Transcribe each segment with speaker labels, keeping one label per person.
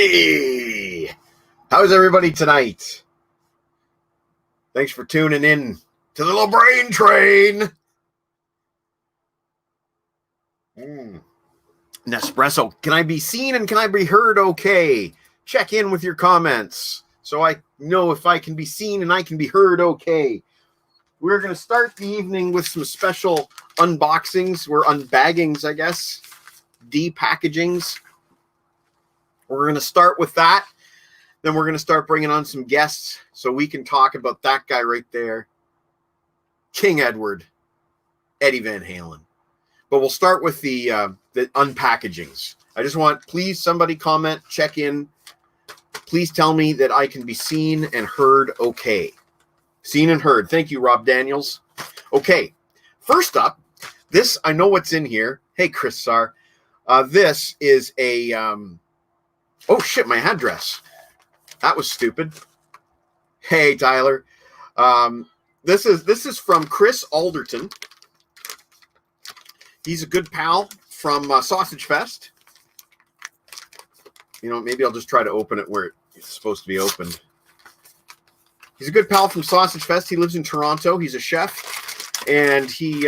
Speaker 1: Hey! How's everybody tonight? Thanks for tuning in to the LeBrain train. Nespresso, can I be seen and can I be heard okay? Check in with your comments so I know if I can be seen and I can be heard okay. We're going to start the evening with some special unboxings. We're unbaggings, I guess. Depackagings. We're going to start with that. Then we're going to start bringing on some guests so we can talk about that guy right there. King Edward, Eddie Van Halen. But we'll start with the unpackagings. I just want, please, somebody comment, check in. Please tell me that I can be seen and heard okay. Seen and heard. Thank you, Rob Daniels. Okay, first up, this, I know what's in here. Hey, Chris Sarr. This is a, oh shit, my address. That was stupid. Hey, Tyler. This is from Chris Alderton. He's a good pal from Sausage Fest. You know, maybe I'll just try to open it where it's supposed to be opened. He's a good pal from Sausage Fest. He lives in Toronto. He's a chef. And he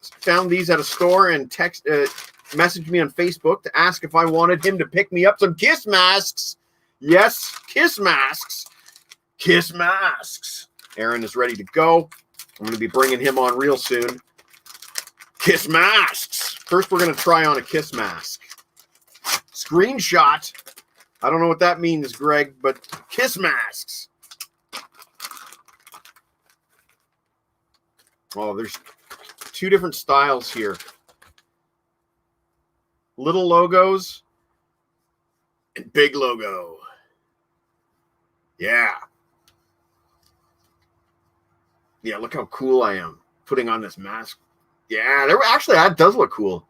Speaker 1: found these at a store and messaged me on Facebook to ask if I wanted him to pick me up some kiss masks. Yes, kiss masks. Kiss masks. Aaron is ready to go. I'm going to be bringing him on real soon. Kiss masks. First, we're going to try on a kiss mask. Screenshot. I don't know what that means, Greg, but kiss masks. Oh, there's two different styles here. Little logos and big logo. Yeah. Yeah, look how cool I am putting on this mask. Yeah, that does look cool.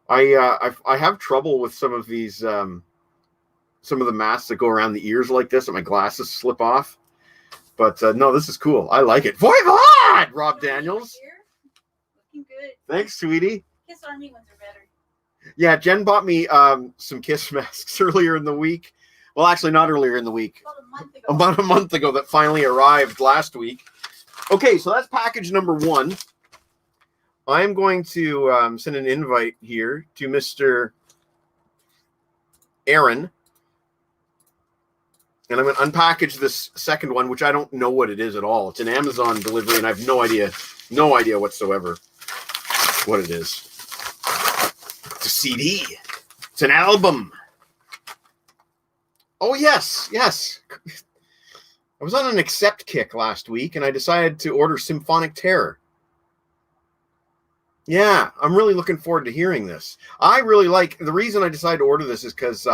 Speaker 1: I have trouble with some of these some of the masks that go around the ears like this, and my glasses slip off. But no, this is cool. I like it. Voivod! Rob Daniels.
Speaker 2: Looking good.
Speaker 1: Thanks, sweetie.
Speaker 2: Kiss Army ones are better.
Speaker 1: Yeah, Jen bought me some kiss masks earlier in the week. Well, actually, not earlier in the week. About a month ago that finally arrived last week. Okay, so that's package number one. I'm going to send an invite here to Mr. Aaron. And I'm going to unpackage this second one, which I don't know what it is at all. It's an Amazon delivery, and I have no idea whatsoever what it is. It's a CD. It's an album. Oh, yes. I was on an accept kick last week, and I decided to order Symphonic Terror. Yeah, I'm really looking forward to hearing this. I really like, the reason I decided to order this is because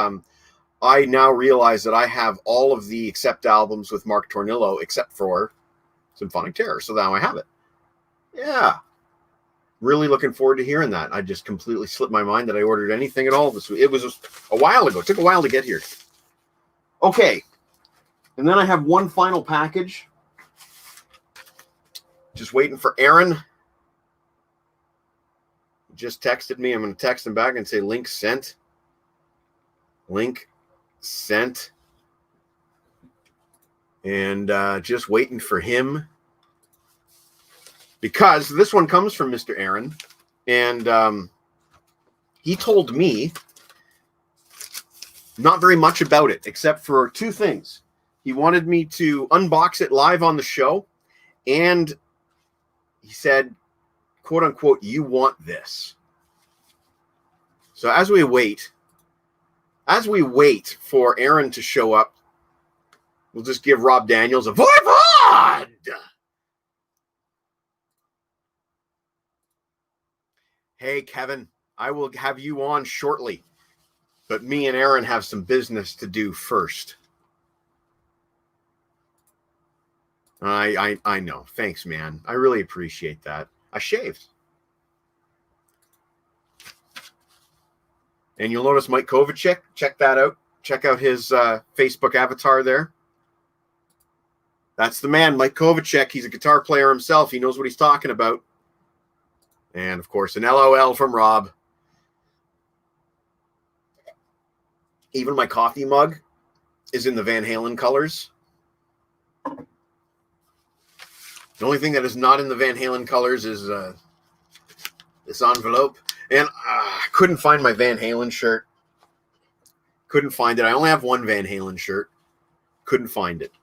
Speaker 1: I now realize that I have all of the Accept albums with Mark Tornillo except for Symphonic Terror, so now I have it. Yeah. Really looking forward to hearing that. I just completely slipped my mind that I ordered anything at all this week. It was a while ago. It took a while to get here. Okay. And then I have one final package. Just waiting for Aaron. Just texted me. I'm going to text him back and say link sent. Link sent. And just waiting for him. Because this one comes from Mr. Aaron. And he told me not very much about it, except for two things. He wanted me to unbox it live on the show. And he said, quote unquote, you want this. So as we wait for Aaron to show up, we'll just give Rob Daniels a voivod. Hey, Kevin, I will have you on shortly. But me and Aaron have some business to do first. I know. Thanks, man. I really appreciate that. I shaved. And you'll notice Mike Kovacic. Check that out. Check out his Facebook avatar there. That's the man, Mike Kovacic. He's a guitar player himself. He knows what he's talking about. And, of course, an LOL from Rob. Even my coffee mug is in the Van Halen colors. The only thing that is not in the Van Halen colors is this envelope. And I couldn't find my Van Halen shirt. Couldn't find it. I only have one Van Halen shirt. Couldn't find it.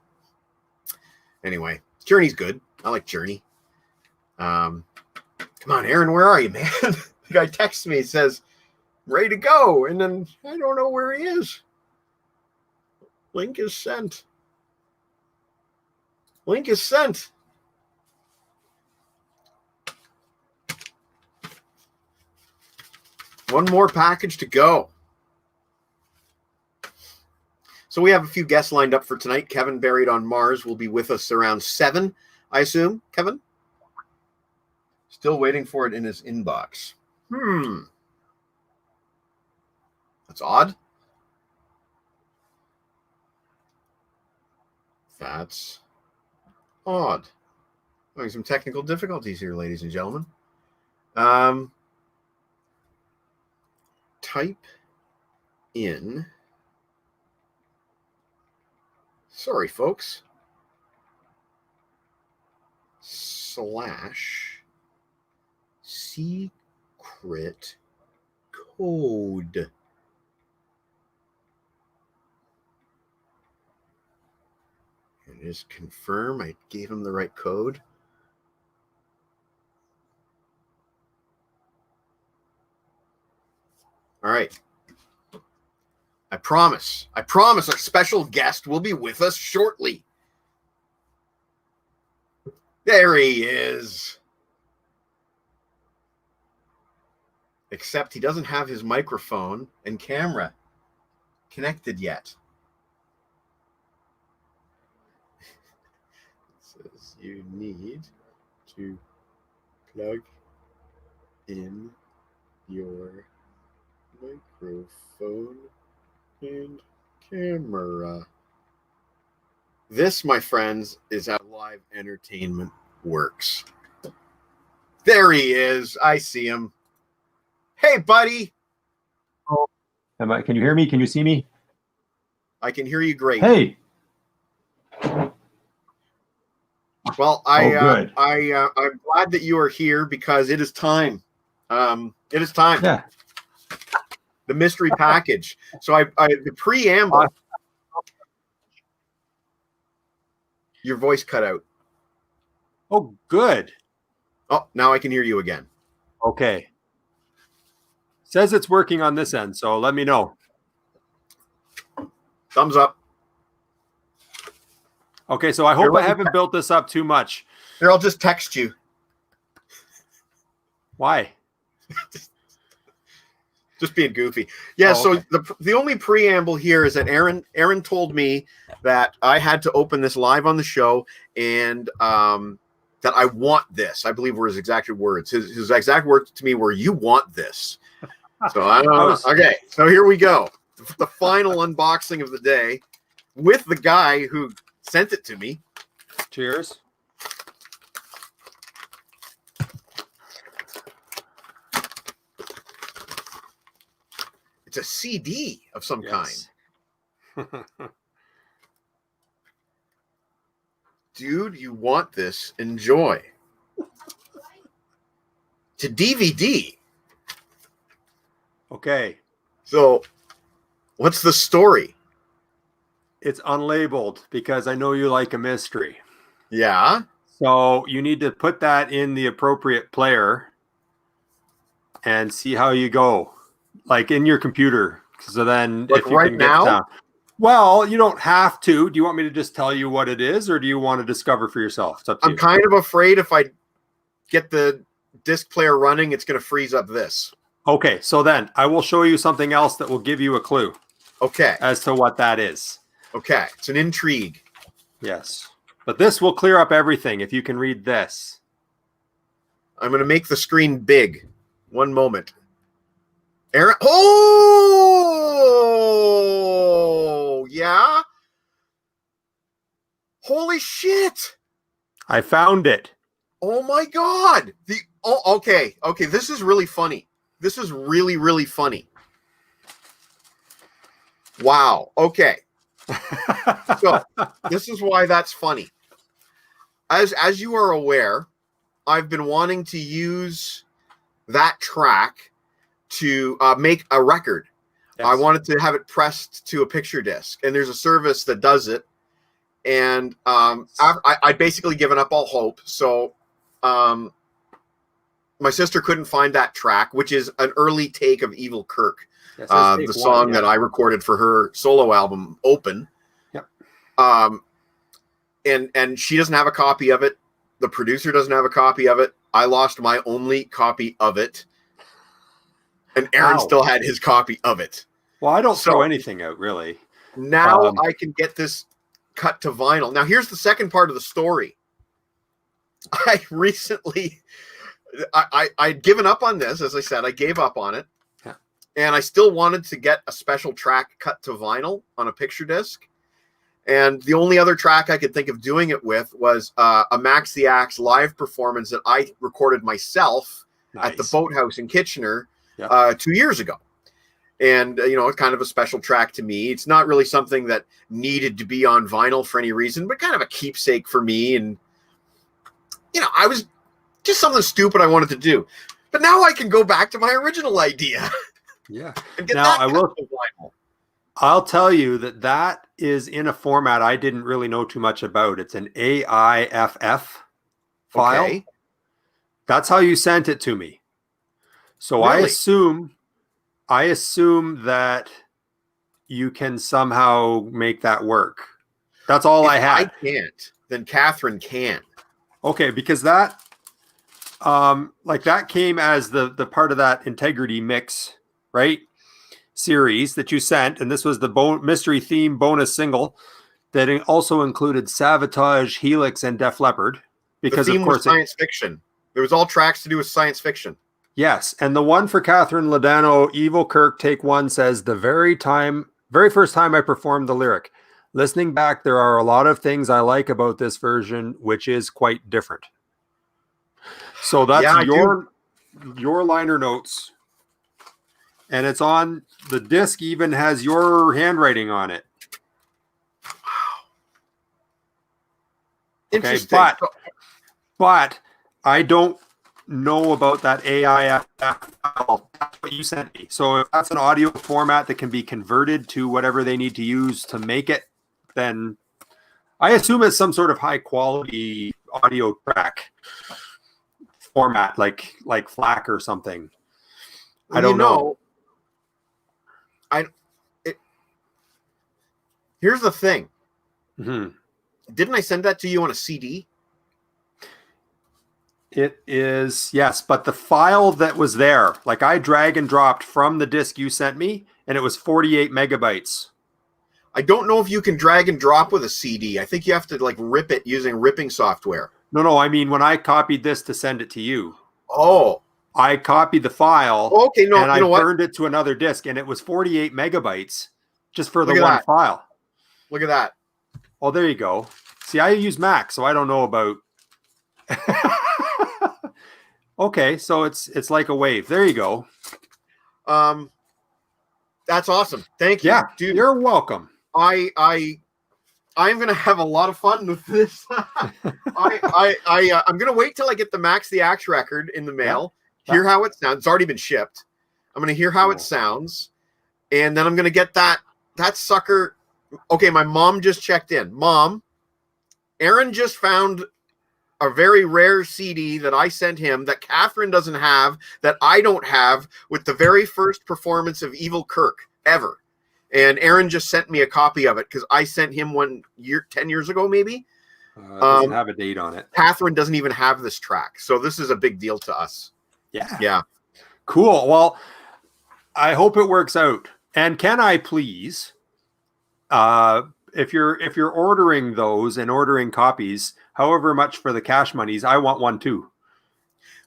Speaker 1: Anyway, Journey's good. I like Journey. Come on, Aaron, where are you, man? The guy texts me, says, ready to go. And then I don't know where he is. Link is sent. Link is sent. One more package to go. So we have a few guests lined up for tonight. Kevin, Buried on Mars, will be with us around 7, I assume. Kevin? Still waiting for it in his inbox. That's odd. That's odd. Having some technical difficulties here, ladies and gentlemen. Type in... Sorry, folks. / secret code. And just confirm I gave him the right code. All right. I promise our special guest will be with us shortly. There he is. Except he doesn't have his microphone and camera connected yet. It says you need to plug in your microphone and camera. This, my friends, is how live entertainment works. There he is. I see him. Hey, buddy.
Speaker 3: Oh, can you hear me? Can you see me?
Speaker 1: I can hear you great.
Speaker 3: Hey.
Speaker 1: Well, I'm glad that you are here because it is time. It is time.
Speaker 3: Yeah.
Speaker 1: The mystery package. So the preamble. Your voice cut out.
Speaker 3: Oh, good.
Speaker 1: Oh, now I can hear you again.
Speaker 3: Okay. Says it's working on this end, so let me know.
Speaker 1: Thumbs up.
Speaker 3: Okay, so I hope I haven't built this up too much.
Speaker 1: Here, I'll just text you.
Speaker 3: Why?
Speaker 1: Just being goofy. Yeah, okay. So the only preamble here is that Aaron told me that I had to open this live on the show and that I want this. I believe were his exact words. His exact words to me were, "You want this." So I don't know. Okay, so here we go. The final unboxing of the day with the guy who sent it to me.
Speaker 3: Cheers.
Speaker 1: It's a CD of some kind. Dude, you want this? Enjoy. To DVD.
Speaker 3: Okay.
Speaker 1: So, what's the story?
Speaker 3: It's unlabeled because I know you like a mystery.
Speaker 1: Yeah.
Speaker 3: So you need to put that in the appropriate player and see how you go. Like in your computer. So then
Speaker 1: like
Speaker 3: if you
Speaker 1: right
Speaker 3: can
Speaker 1: now?
Speaker 3: Get down. Well, you don't have to. Do you want me to just tell you what it is, or do you want to discover for yourself? It's up to you.
Speaker 1: I'm kind of afraid if I get the disc player running, it's going to freeze up this.
Speaker 3: Okay, so then I will show you something else that will give you a clue.
Speaker 1: Okay.
Speaker 3: As to what that is.
Speaker 1: Okay, it's an intrigue.
Speaker 3: Yes. But this will clear up everything if you can read this.
Speaker 1: I'm going to make the screen big. One moment. Aaron. Oh, yeah. Holy shit.
Speaker 3: I found it.
Speaker 1: Oh my God. Okay. This is really funny. This is really, really funny. Wow. Okay. So this is why that's funny. As you are aware, I've been wanting to use that track to make a record.
Speaker 3: Yes.
Speaker 1: I wanted to have it pressed to a picture disc, and there's a service that does it. And I'd basically given up all hope. So my sister couldn't find that track, which is an early take of Evil Kirk,
Speaker 3: Yes,
Speaker 1: the song that I recorded for her solo album, Open.
Speaker 3: Yep.
Speaker 1: And she doesn't have a copy of it. The producer doesn't have a copy of it. I lost my only copy of it. And Aaron still had his copy of it.
Speaker 3: Well, I don't throw anything out, really.
Speaker 1: Now I can get this cut to vinyl. Now, here's the second part of the story. I recently, I'd given up on this. As I said, I gave up on it.
Speaker 3: Yeah. And
Speaker 1: I still wanted to get a special track cut to vinyl on a picture disc. And the only other track I could think of doing it with was a Max the Axe live performance that I recorded myself at the Boathouse in Kitchener 2 years ago. And, it's kind of a special track to me. It's not really something that needed to be on vinyl for any reason, but kind of a keepsake for me. And, I was just something stupid I wanted to do. But now I can go back to my original idea.
Speaker 3: Yeah.
Speaker 1: And get
Speaker 3: now,
Speaker 1: that cut to vinyl.
Speaker 3: I'll tell you that is in a format I didn't really know too much about. It's an AIFF file.
Speaker 1: Okay.
Speaker 3: That's how you sent it to me. So
Speaker 1: Really?
Speaker 3: I assume that you can somehow make that work. That's all I had.
Speaker 1: If I can't, then Catherine can.
Speaker 3: Okay, because that that came as the part of that Integrity Mix, right? Series that you sent, and this was the mystery theme bonus single that also included Savatage, Helix, and Def Leppard. Because
Speaker 1: the theme
Speaker 3: of course
Speaker 1: was science fiction. There was all tracks to do with science fiction.
Speaker 3: Yes, and the one for Catherine Ladano, Evil Kirk, Take One, says the very first time I performed the lyric. Listening back, there are a lot of things I like about this version, which is quite different. So that's your liner notes. And it's on the disc, even has your handwriting on it.
Speaker 1: Wow.
Speaker 3: Okay,
Speaker 1: Interesting.
Speaker 3: but I don't know about that AIF file. That's what you sent me. So if that's an audio format that can be converted to whatever they need to use to make it, then I assume it's some sort of high quality audio track format, like FLAC or something. I don't know.
Speaker 1: Here's the thing.
Speaker 3: Mm-hmm.
Speaker 1: Didn't I send that to you on a CD?
Speaker 3: It is, yes, but the file that was there, I drag and dropped from the disk you sent me, and it was 48 megabytes.
Speaker 1: I don't know if you can drag and drop with a CD. I think you have to rip it using ripping software.
Speaker 3: No, I mean, when I copied this to send it to you.
Speaker 1: Oh.
Speaker 3: I copied the file.
Speaker 1: Okay, no,
Speaker 3: and I burned it to another disk, and it was 48 megabytes just for the one file.
Speaker 1: Look at that.
Speaker 3: Oh, there you go. See, I use Mac, so I don't know about. Okay, so it's like a wave. There you go.
Speaker 1: That's awesome. Thank you.
Speaker 3: Yeah,
Speaker 1: dude.
Speaker 3: You're welcome.
Speaker 1: I'm gonna have a lot of fun with this. I'm gonna wait till I get the Max the Axe record in the mail. Yeah. Hear how it sounds. It's already been shipped. I'm gonna hear how it sounds, and then I'm gonna get that sucker. Okay, my mom just checked in. Mom, Aaron just found a very rare CD that I sent him that Catherine doesn't have, that I don't have, with the very first performance of Evil Kirk ever. And Aaron just sent me a copy of it because I sent him 10 years ago, maybe.
Speaker 3: It doesn't have a date on it.
Speaker 1: Catherine doesn't even have this track. So this is a big deal to us.
Speaker 3: Yeah.
Speaker 1: Yeah.
Speaker 3: Cool. Well, I hope it works out. And can I please, if you're ordering those and ordering copies, however much for the cash monies, I want one too.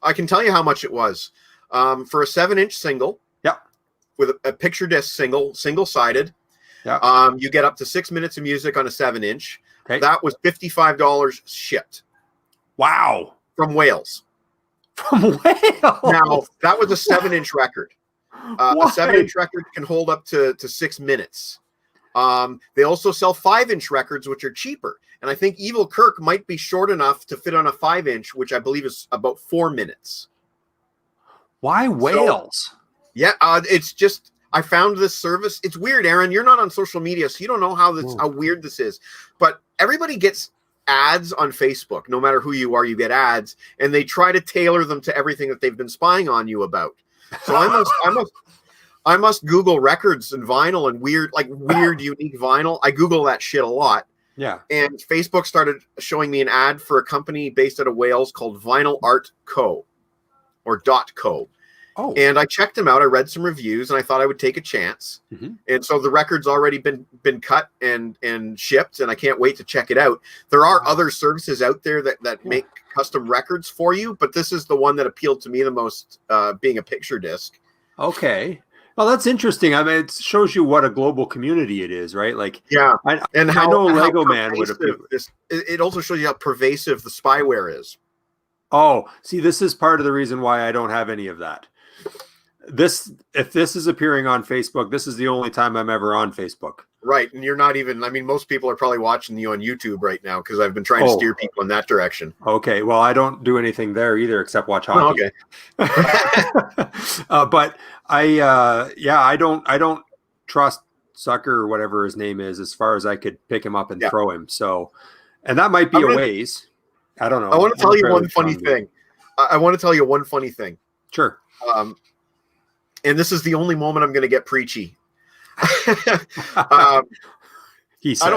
Speaker 1: I can tell you how much it was. For a 7-inch single.
Speaker 3: Yep.
Speaker 1: With a picture disc single-sided.
Speaker 3: Yeah.
Speaker 1: You get up to 6 minutes of music on a 7-inch.
Speaker 3: Okay.
Speaker 1: That was $55 shipped.
Speaker 3: Wow.
Speaker 1: From Wales.
Speaker 3: From Wales.
Speaker 1: Now, that was a 7-inch record. A 7-inch record can hold up to 6 minutes. They also sell 5-inch records, which are cheaper. And I think Evil Kirk might be short enough to fit on a 5-inch, which I believe is about 4 minutes.
Speaker 3: Why whales?
Speaker 1: So, yeah, it's just I found this service. It's weird, Aaron. You're not on social media, so you don't know how weird this is. But everybody gets ads on Facebook. No matter who you are, you get ads, and they try to tailor them to everything that they've been spying on you about. So I must Google records and vinyl and weird unique vinyl. I Google that shit a lot.
Speaker 3: Yeah.
Speaker 1: And Facebook started showing me an ad for a company based out of Wales called Vinyl Art Co. or .co.
Speaker 3: Oh.
Speaker 1: And I checked them out. I read some reviews, and I thought I would take a chance.
Speaker 3: Mm-hmm.
Speaker 1: And so the record's already been cut and shipped, and I can't wait to check it out. There are other services out there that make custom records for you, but this is the one that appealed to me the most, being a picture disc.
Speaker 3: Okay. Well, that's interesting. I mean, it shows you what a global community it is, right? Like,
Speaker 1: yeah,
Speaker 3: I know Lego Man would have.
Speaker 1: It also shows you how pervasive the spyware is.
Speaker 3: Oh, see, this is part of the reason why I don't have any of that. If this is appearing on Facebook, this is the only time I'm ever on Facebook.
Speaker 1: Right, and you're not even. I mean, most people are probably watching you on YouTube right now because I've been trying to steer people in that direction.
Speaker 3: Okay, well, I don't do anything there either except watch hockey.
Speaker 1: Oh, okay.
Speaker 3: But I don't trust Zucker or whatever his name is as far as I could pick him up and throw him. So, and that might be a ways. I don't know.
Speaker 1: I want to tell you one funny thing. I want to tell you one funny thing.
Speaker 3: Sure.
Speaker 1: And this is the only moment I'm going to get preachy.
Speaker 3: He said.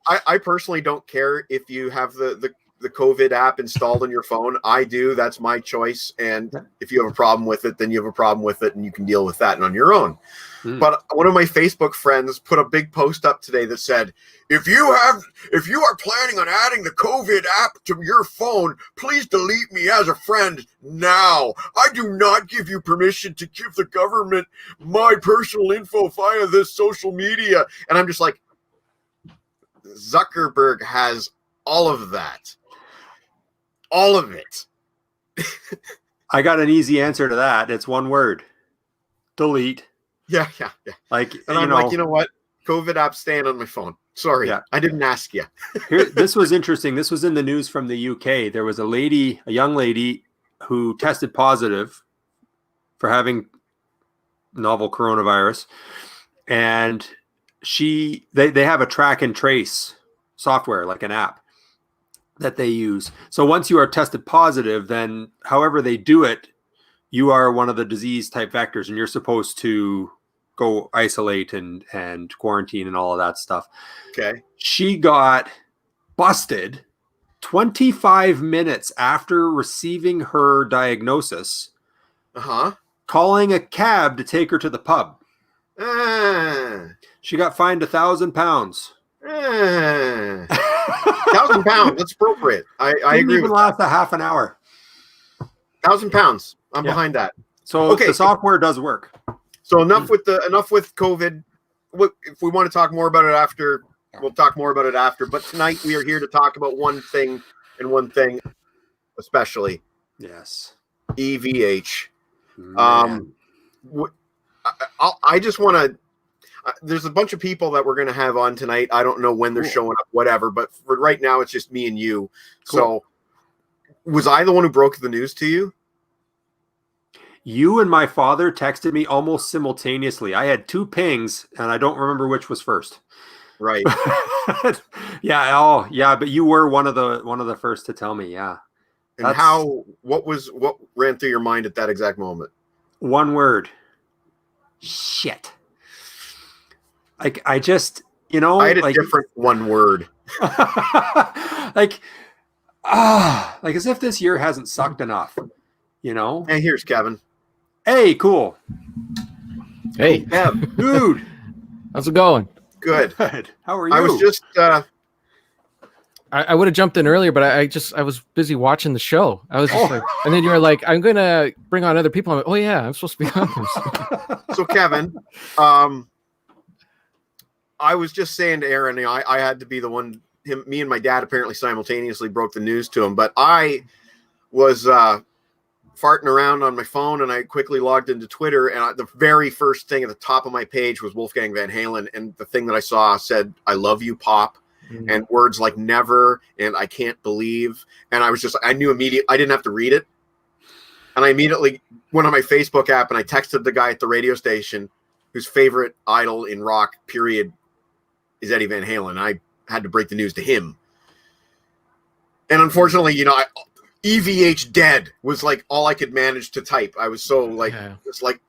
Speaker 1: I personally don't care if you have the COVID app installed on your phone. I do. That's my choice. And if you have a problem with it, then you have a problem with it, and you can deal with that and on your own. But one of my Facebook friends put a big post up today that said, if you are planning on adding the COVID app to your phone, please delete me as a friend now. I do not give you permission to give the government my personal info via this social media. And I'm just like, Zuckerberg has all of that. All of it.
Speaker 3: I got an easy answer to that. It's one word. Delete.
Speaker 1: Yeah.
Speaker 3: Like,
Speaker 1: and I'm like, you know what? COVID app staying on my phone. Sorry, I didn't ask you.
Speaker 3: This was interesting. This was in the news from the UK. There was a young lady who tested positive for having novel coronavirus. And they have a track and trace software, like an app that they use. So once you are tested positive, then however they do it, you are one of the disease type vectors, and you're supposed to go isolate and quarantine and all of that stuff.
Speaker 1: Okay.
Speaker 3: She got busted 25 minutes after receiving her diagnosis, calling a cab to take her to the pub. She got fined £1,000.
Speaker 1: £1,000. That's appropriate. I agree with that.
Speaker 3: Last a half an hour.
Speaker 1: £1,000. I'm behind that.
Speaker 3: So the software does work.
Speaker 1: So enough with COVID. If we want to talk more about it after, we'll talk more about it after. But tonight we are here to talk about one thing and one thing especially.
Speaker 3: Yes.
Speaker 1: EVH.
Speaker 3: Man.
Speaker 1: I just want to. There's a bunch of people that we're going to have on tonight. I don't know when they're showing up, whatever. But for right now, it's just me and you. Cool. So, was I the one who broke the news to you?
Speaker 3: You and my father texted me almost simultaneously. I had two pings, and I don't remember which was first.
Speaker 1: Right.
Speaker 3: Yeah. Oh, yeah. But you were one of the first to tell me. Yeah.
Speaker 1: And what ran through your mind at that exact moment?
Speaker 3: One word. Shit. Like, I just,
Speaker 1: I had a different one word.
Speaker 3: like as if this year hasn't sucked enough, Hey,
Speaker 1: here's Kevin.
Speaker 3: Hey, cool.
Speaker 4: Hey,
Speaker 1: Kev.
Speaker 4: Dude. How's it going?
Speaker 1: Good.
Speaker 3: How are you?
Speaker 1: I was just,
Speaker 4: I would have jumped in earlier, but I was busy watching the show. I was just like, and then you were like, I'm going to bring on other people. I'm like, oh yeah, I'm supposed to be on this.
Speaker 1: So Kevin, I was just saying to Aaron, I had to be the one. Me and my dad apparently simultaneously broke the news to him, but I was farting around on my phone, and I quickly logged into Twitter, and the very first thing at the top of my page was Wolfgang Van Halen, and the thing that I saw said, "I love you, Pop," and words like "never" and "I can't believe," and I was just, I knew immediately. I didn't have to read it, and I immediately went on my Facebook app and I texted the guy at the radio station whose favorite idol in rock, period, is Eddie Van Halen. I had to break the news to him, and unfortunately, EVH dead was like all I could manage to type. I was so like, it's like,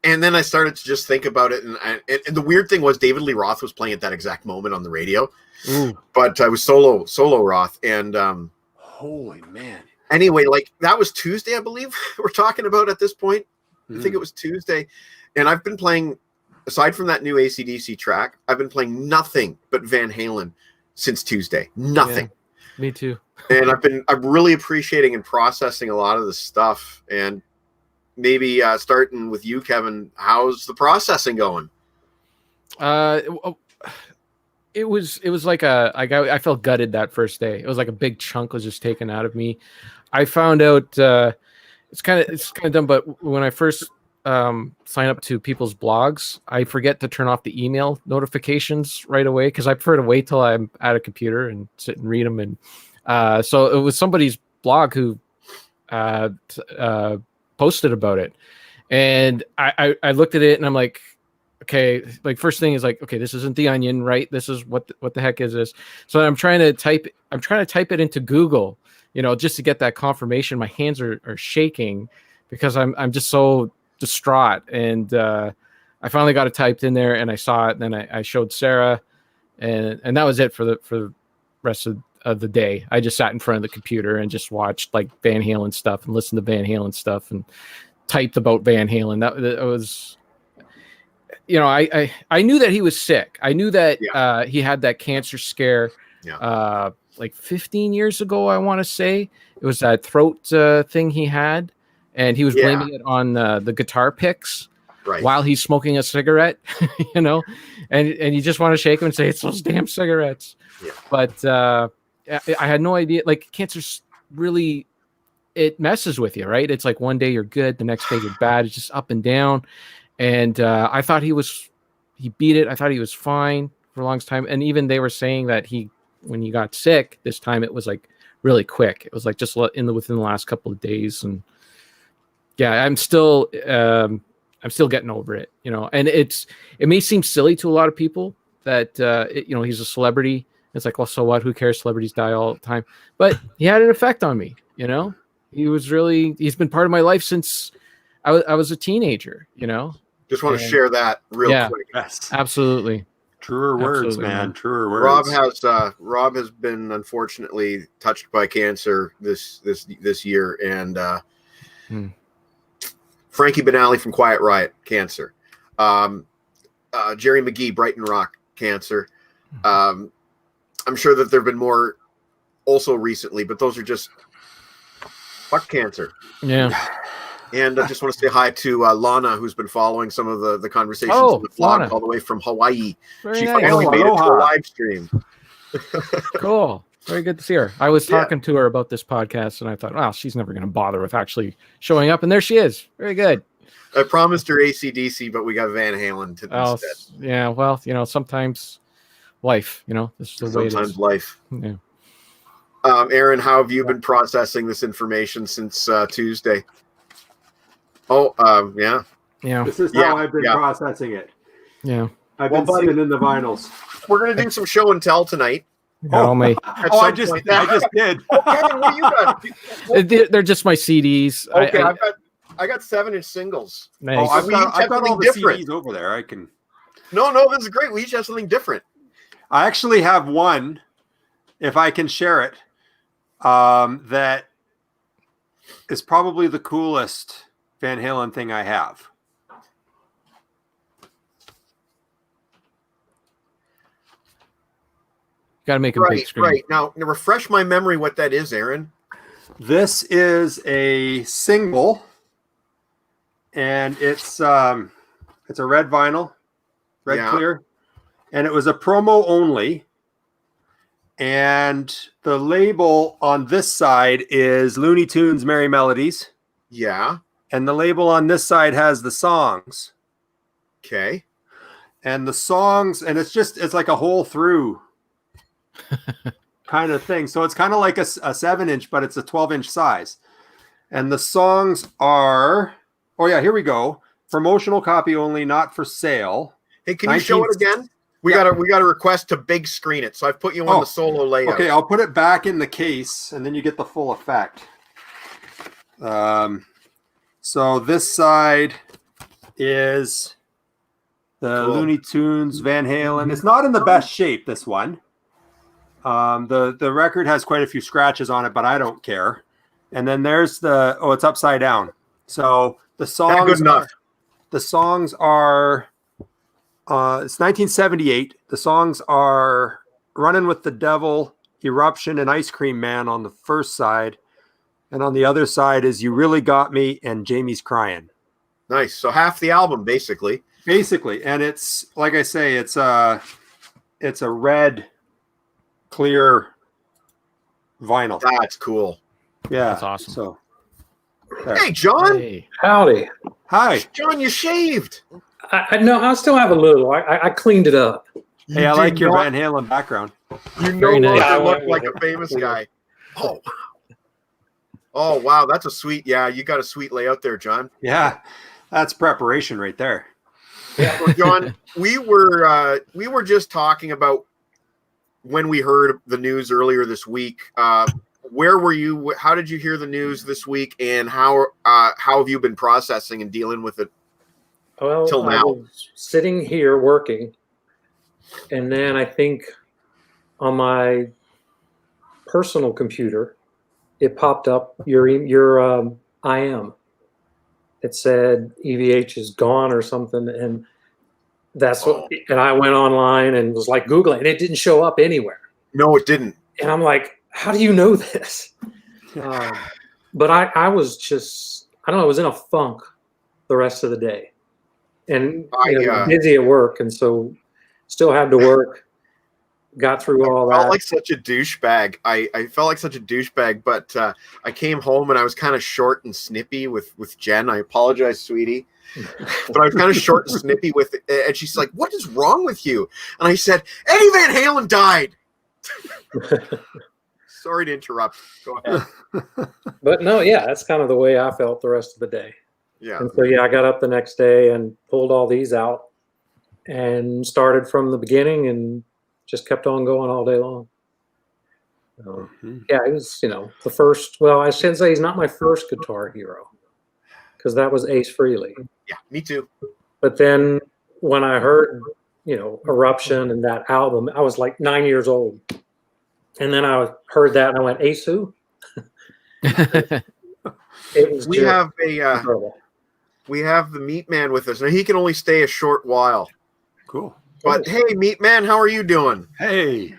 Speaker 1: and then I started to just think about it. And the weird thing was David Lee Roth was playing at that exact moment on the radio, but I was solo Roth. And,
Speaker 3: holy man.
Speaker 1: Anyway, like that was Tuesday, I believe we're talking about at this point. I think it was Tuesday. And I've been playing, aside from that new AC/DC track, I've been playing nothing but Van Halen since Tuesday. Nothing.
Speaker 4: Yeah, me too.
Speaker 1: And I'm really appreciating and processing a lot of this stuff. And maybe starting with you, Kevin, how's the processing going?
Speaker 4: It was like I felt gutted that first day. It was like a big chunk was just taken out of me. I found out it's kind of dumb, but when I first sign up to people's blogs, I forget to turn off the email notifications right away because I prefer to wait till I'm at a computer and sit and read them. And so it was somebody's blog who posted about it, and I looked at it and I'm like, okay, like first thing is like, okay, this isn't The Onion, right? This is what the heck is this? So I'm trying to type it into Google, just to get that confirmation. My hands are shaking because I'm just so distraught. And I finally got it typed in there and I saw it. And then I showed Sarah, and that was it for the rest of the day. I just sat in front of the computer and just watched like Van Halen stuff and listened to Van Halen stuff and typed about Van Halen. That was, I knew that he was sick. I knew that he had that cancer scare like 15 years ago, I want to say. It was that throat thing he had, and he was blaming it on the guitar picks while he's smoking a cigarette, and you just want to shake him and say, it's those damn cigarettes. Yeah. But I had no idea. Like, cancer's really, it messes with you, right? It's like one day you're good, the next day you're bad. It's just up and down. And I thought he beat it. I thought he was fine for a long time. And even they were saying that when he got sick this time, it was like really quick. It was like just within the last couple of days. And yeah, I'm still getting over it, and it may seem silly to a lot of people that, he's a celebrity. It's like, well, so what? Who cares? Celebrities die all the time. But he had an effect on me, he's been part of my life since I was a teenager,
Speaker 1: Just want to share that real quick.
Speaker 3: Yes.
Speaker 4: Absolutely.
Speaker 3: Truer words, man. Truer words.
Speaker 1: Rob has been unfortunately touched by cancer this year, and Frankie Benally from Quiet Riot, cancer. Jerry McGee, Brighton Rock, cancer. I'm sure that there have been more also recently, but those are just fuck cancer.
Speaker 4: Yeah.
Speaker 1: And I just want to say hi to Lana, who's been following some of the conversations in the vlog all the way from Hawaii.
Speaker 4: Very
Speaker 1: she
Speaker 4: nice.
Speaker 1: finally made it to a live stream.
Speaker 4: Cool. Very good to see her. I was talking to her about this podcast, and I thought, well, she's never going to bother with actually showing up. And there she is. Very good.
Speaker 1: I promised her AC/DC, but we got Van Halen instead.
Speaker 4: Yeah. Well, sometimes life, this is the way it is.
Speaker 1: Sometimes life.
Speaker 4: Yeah.
Speaker 1: Aaron, how have you been processing this information since Tuesday? Oh, yeah.
Speaker 4: Yeah.
Speaker 3: This is how I've been processing it.
Speaker 4: Yeah.
Speaker 3: I've been spinning the vinyls.
Speaker 1: We're going to do some show and tell tonight.
Speaker 3: I just did.
Speaker 1: Kevin, what do you got?
Speaker 4: They're just my CDs.
Speaker 1: Okay, I got 7-inch singles.
Speaker 4: Nice.
Speaker 3: I've got all the CDs over there. I can.
Speaker 1: No, this is great. We each have something different.
Speaker 3: I actually have one, if I can share it, that is probably the coolest Van Halen thing I have.
Speaker 4: Got to make a big screen.
Speaker 1: Right. Now, refresh my memory what that is, Aaron.
Speaker 3: This is a single, and it's a red vinyl, red clear, and it was a promo only. And the label on this side is Looney Tunes Merry Melodies.
Speaker 1: Yeah.
Speaker 3: And the label on this side has the songs.
Speaker 1: Okay.
Speaker 3: And the songs, and it's like a whole through kind of thing. So it's kind of like a 7-inch, but it's a 12-inch size. And the songs are, oh yeah, here we go. Promotional copy only, not for sale.
Speaker 1: Hey, can you show it again? We got a request to big screen it, so I've put you on the solo layout.
Speaker 3: Okay, I'll put it back in the case, and then you get the full effect. So this side is the Looney Tunes Van Halen. It's not in the best shape, this one. The record has quite a few scratches on it, but I don't care. And then there's it's upside down. So the songs are it's 1978. The songs are Running with the Devil, Eruption, and Ice Cream Man on the first side. And on the other side is You Really Got Me and Jamie's Crying.
Speaker 1: Nice. So half the album, basically.
Speaker 3: And it's, like I say, it's a red, clear vinyl.
Speaker 1: That's cool.
Speaker 3: Yeah.
Speaker 4: That's awesome.
Speaker 3: So,
Speaker 1: hey, John.
Speaker 4: Hey.
Speaker 5: Howdy.
Speaker 3: Hi.
Speaker 1: John, you shaved.
Speaker 5: I still have a little. I cleaned it up.
Speaker 3: Hey, I like your Van Halen background.
Speaker 1: You
Speaker 4: Very
Speaker 1: no
Speaker 4: nice.
Speaker 1: longer look like a famous guy. Oh, wow. That's a sweet. Yeah, you got a sweet layout there, John.
Speaker 3: Yeah, that's preparation right there.
Speaker 1: Yeah, well, John, we were just talking about when we heard the news earlier this week. Where were you? How did you hear the news this week? And how have you been processing and dealing with it?
Speaker 5: Well,
Speaker 1: till now.
Speaker 5: I was sitting here working, and then I think on my personal computer, it popped up your IM. It said EVH is gone or something, and that's what. And I went online and was like Googling, and it didn't show up anywhere.
Speaker 1: No, it didn't.
Speaker 5: And I'm like, how do you know this? But I was just, I don't know, I was in a funk the rest of the day. And busy at work, and so still had to work. Got through all that.
Speaker 1: I felt like such a douchebag. I felt like such a douchebag, but I came home and I was kind of short and snippy with Jen. I apologize, sweetie. But I was kind of short and snippy with it. And she's like, "What is wrong with you?" And I said, "Eddie Van Halen died." Sorry to interrupt. Go ahead.
Speaker 5: But no, yeah, that's kind of the way I felt the rest of the day.
Speaker 1: Yeah.
Speaker 5: And so, yeah, I got up the next day and pulled all these out and started from the beginning and just kept on going all day long. Yeah, it was, the first, well, I shouldn't say he's not my first guitar hero because that was Ace Frehley.
Speaker 1: Yeah, me too.
Speaker 5: But then when I heard, Eruption and that album, I was like 9 years old. And then I heard that and I went, Ace who? It was
Speaker 1: We have the Meat Man with us. Now he can only stay a short while.
Speaker 3: Cool.
Speaker 1: But hey, Meat Man, how are you doing?
Speaker 3: Hey,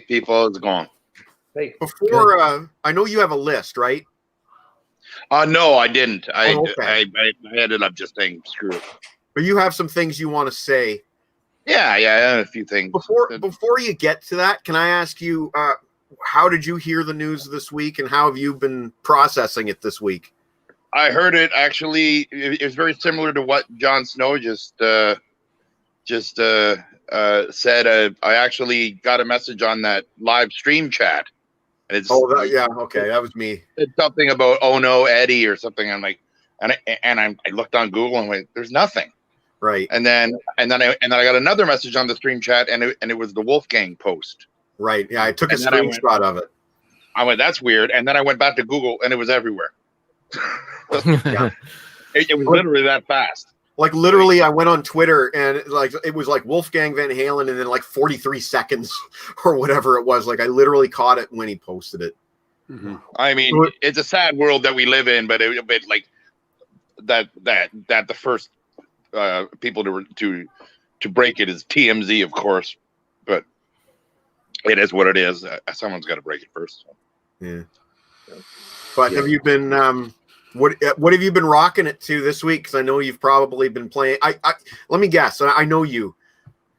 Speaker 6: people, how's it going?
Speaker 5: Hey,
Speaker 1: before I know you have a list, right?
Speaker 6: No, I didn't. I ended up just saying screw it.
Speaker 1: But you have some things you want to say.
Speaker 6: Yeah, I have a few things.
Speaker 1: Before you get to that, can I ask you, how did you hear the news this week, and how have you been processing it this week?
Speaker 6: I heard it actually. It was very similar to what Jon Snow just said. I actually got a message on that live stream chat. And it's
Speaker 1: that was me.
Speaker 6: It's something about "Oh no, Eddie" or something. I'm like, I looked on Google and went, "There's nothing."
Speaker 1: Right.
Speaker 6: And then I got another message on the stream chat, and it was the Wolfgang post.
Speaker 1: Right. Yeah, I took a screenshot of it.
Speaker 6: I went, "That's weird," and then I went back to Google, and it was everywhere.
Speaker 1: Yeah.
Speaker 6: It was literally that fast.
Speaker 1: Like literally, I went on Twitter and it was like Wolfgang Van Halen, and then like 43 seconds or whatever it was. Like I literally caught it when he posted it.
Speaker 3: Mm-hmm.
Speaker 6: I mean, it's a sad world that we live in, but like that the first people to break it is TMZ, of course. But it is what it is. Someone's got to break it first. So.
Speaker 1: Yeah. But have you been? What have you been rocking it to this week? Because I know you've probably been playing. I let me guess. I know you.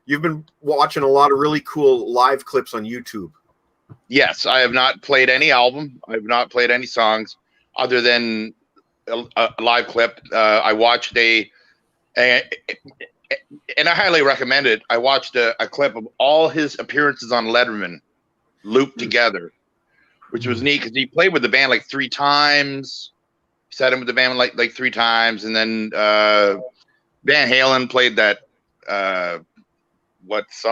Speaker 1: You've been watching a lot of really cool live clips on YouTube.
Speaker 6: Yes, I have not played any album. I have not played any songs other than a live clip. I watched and I highly recommend it. I watched a clip of all his appearances on Letterman looped together, which was neat because he played with the band like 3 times. Sat in with the band like 3 times, and then Van Halen played that. What is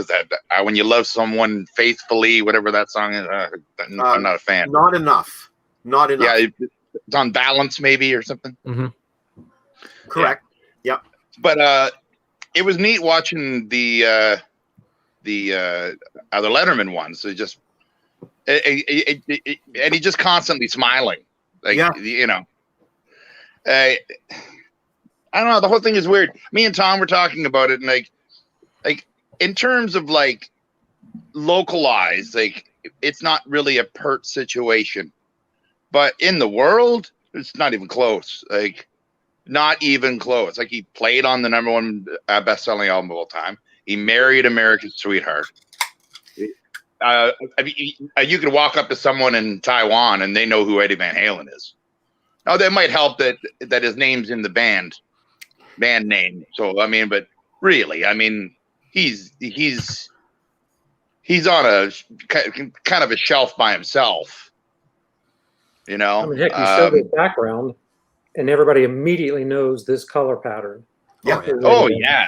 Speaker 6: that? When you love someone faithfully, whatever that song is. I'm not a fan.
Speaker 1: Not enough.
Speaker 6: Yeah, it's on Balance maybe or something.
Speaker 4: Mm-hmm.
Speaker 1: Correct. Yeah. Yep.
Speaker 6: But it was neat watching the Letterman one. So just and he's just constantly smiling, like you know. I don't know. The whole thing is weird. Me and Tom were talking about it, and like in terms of like localized, like it's not really a pert situation, but in the world, it's not even close. Like not even close. Like he played on the #1 best-selling album of all time. He married America's Sweetheart. I mean, you could walk up to someone in Taiwan and they know who Eddie Van Halen is. Now that might help that his name's in the band name. So I mean, but really, I mean, he's on a kind of a shelf by himself. You know,
Speaker 5: I mean, heck, you show the background, and everybody immediately knows this color pattern.
Speaker 1: Yeah.
Speaker 6: Oh yeah.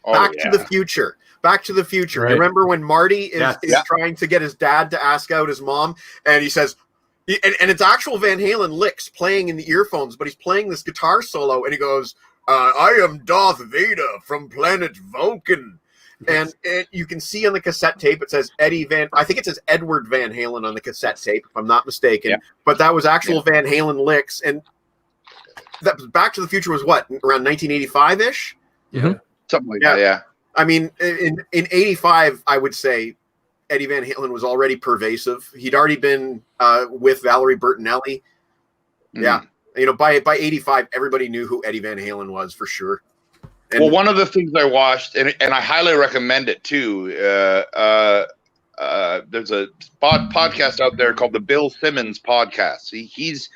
Speaker 1: Back to the Future. Back to the Future.
Speaker 4: Right.
Speaker 1: Remember when Marty is trying to get his dad to ask out his mom, and he says, and it's actual Van Halen licks playing in the earphones, but he's playing this guitar solo, and he goes, I am Darth Vader from planet Vulcan. And you can see on the cassette tape, it says I think it says Edward Van Halen on the cassette tape, if I'm not mistaken. Yeah. But that was actual Van Halen licks. And that Back to the Future was what, around 1985-ish?
Speaker 4: Mm-hmm.
Speaker 6: Something like that, yeah.
Speaker 1: I mean, in 85, I would say Eddie Van Halen was already pervasive. He'd already been with Valerie Bertinelli. Mm. Yeah. You know, by 85, everybody knew who Eddie Van Halen was for sure. And,
Speaker 6: well, one of the things I watched, and I highly recommend it too. There's a podcast out there called the Bill Simmons podcast. He's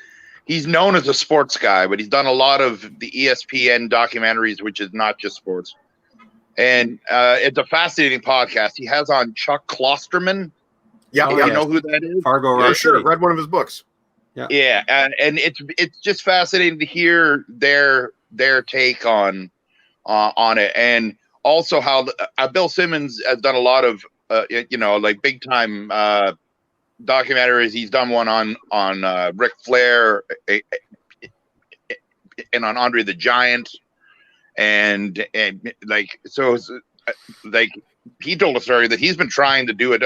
Speaker 6: known as a sports guy, but he's done a lot of the ESPN documentaries, which is not just sports. And it's a fascinating podcast. He has on Chuck Klosterman.
Speaker 1: Yeah,
Speaker 6: you know who that is?
Speaker 3: Fargo,
Speaker 1: yeah, sure. Read one of his books.
Speaker 6: Yeah, and it's just fascinating to hear their take on it, and also how Bill Simmons has done a lot of like big time documentaries. He's done one on Ric Flair and on Andre the Giant, and like so like he told a story that he's been trying to do a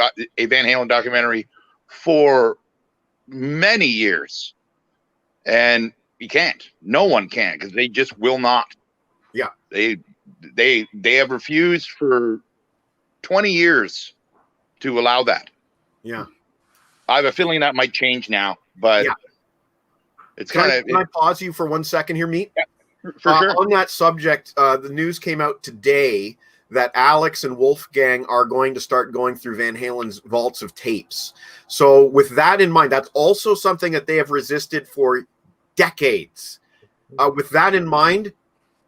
Speaker 6: Van Halen documentary for many years, and he can't. No one can, because they just will not.
Speaker 1: Yeah,
Speaker 6: they have refused for 20 years to allow that.
Speaker 1: Yeah,
Speaker 6: I have a feeling that might change now, but it's kind of.
Speaker 1: Can I pause you for 1 second here, Meat?
Speaker 6: Yeah, for sure.
Speaker 1: On that subject, the news came out today that Alex and Wolfgang are going to start going through Van Halen's vaults of tapes. So with that in mind, that's also something that they have resisted for decades. With that in mind,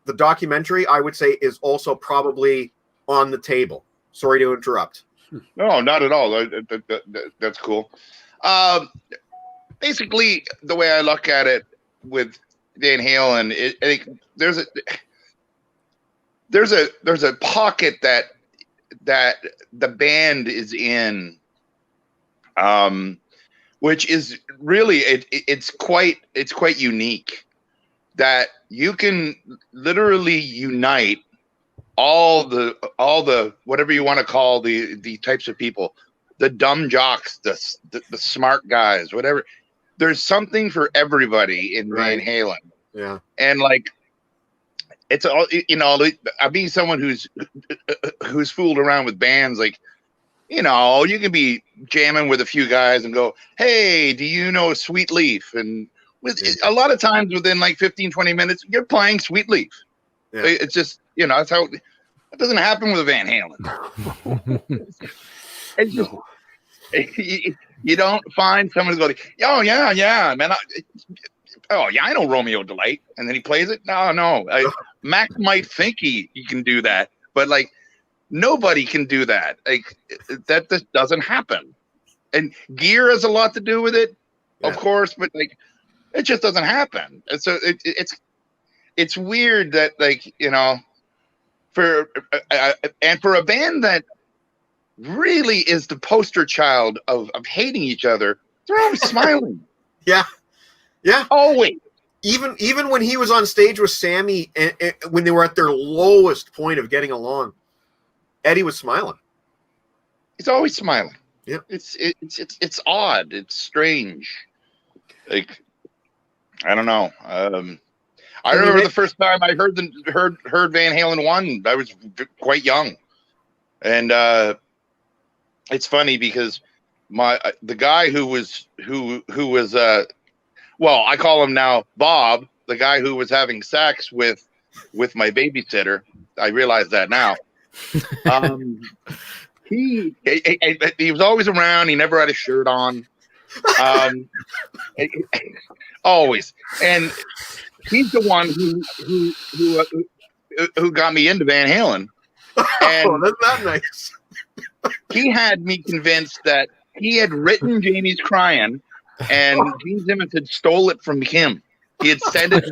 Speaker 1: the documentary, I would say, is also probably on the table. Sorry to interrupt.
Speaker 6: No, not at all. That's cool. Basically, the way I look at it with Van Halen, I think there's a pocket that the band is in, which is really it's quite unique, that you can literally unite all the whatever you want to call the types of people, the dumb jocks, the smart guys, whatever. There's something for everybody in Van Halen.
Speaker 1: Yeah,
Speaker 6: and like. It's all, I'm being someone who's fooled around with bands. Like, you can be jamming with a few guys and go, hey, do you know Sweet Leaf? And a lot of times within like 15, 20 minutes, you're playing Sweet Leaf. Yeah. It's just, that's how That doesn't happen with Van Halen. It's just, you don't find someone who's going, oh yeah, man. I know Romeo Delight, and then he plays it. No. Max might think he can do that, but like nobody can do that. Like that just doesn't happen. And gear has a lot to do with it, of course, but like it just doesn't happen. And so it's weird that, like, you know, for a band that really is the poster child of hating each other, they're always smiling.
Speaker 1: Yeah.
Speaker 6: Always.
Speaker 1: Even when he was on stage with Sammy, and when they were at their lowest point of getting along, Eddie was smiling.
Speaker 6: He's always smiling.
Speaker 1: Yeah.
Speaker 6: It's odd. It's strange. Like, I don't know. I remember the first time I heard Van Halen 1. I was quite young, and it's funny because the guy who was well, I call him now Bob, the guy who was having sex with my babysitter. I realize that now. He was always around. He never had a shirt on. Always. And he's the one who got me into Van Halen. And
Speaker 1: that's not nice.
Speaker 6: He had me convinced that he had written Jamie's Crying, and Gene Simmons had stole it from him. He had sent it,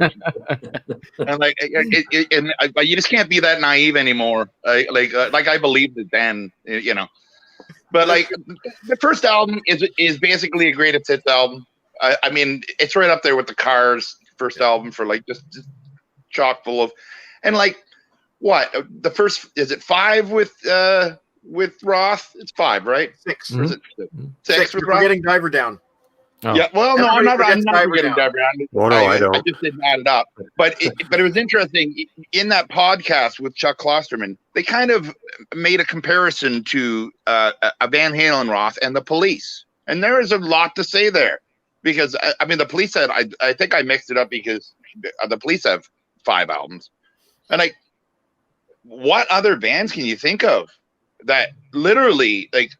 Speaker 6: and like, you just can't be that naive anymore. Like I believed it then, you know. But like, the first album is basically a greatest hits album. I mean, it's right up there with the Cars first album for like just chock full of, and like, what the first is it 5 with Roth? It's 5, right?
Speaker 1: 6.
Speaker 6: Or is it
Speaker 1: 6
Speaker 6: with
Speaker 1: We're
Speaker 6: Roth?
Speaker 1: getting Diver Down.
Speaker 4: Oh.
Speaker 6: Yeah, well, no, I'm not
Speaker 1: forgets
Speaker 6: forgetting
Speaker 1: Diver
Speaker 6: Diver Down.
Speaker 3: Oh, no, I don't.
Speaker 6: I just didn't add it up. But it was interesting. In that podcast with Chuck Klosterman, they kind of made a comparison to a Van Halen Roth and the Police. And there is a lot to say there. Because, I mean, the Police said, I think I mixed it up because the Police have 5 albums. And like, what other bands can you think of that literally like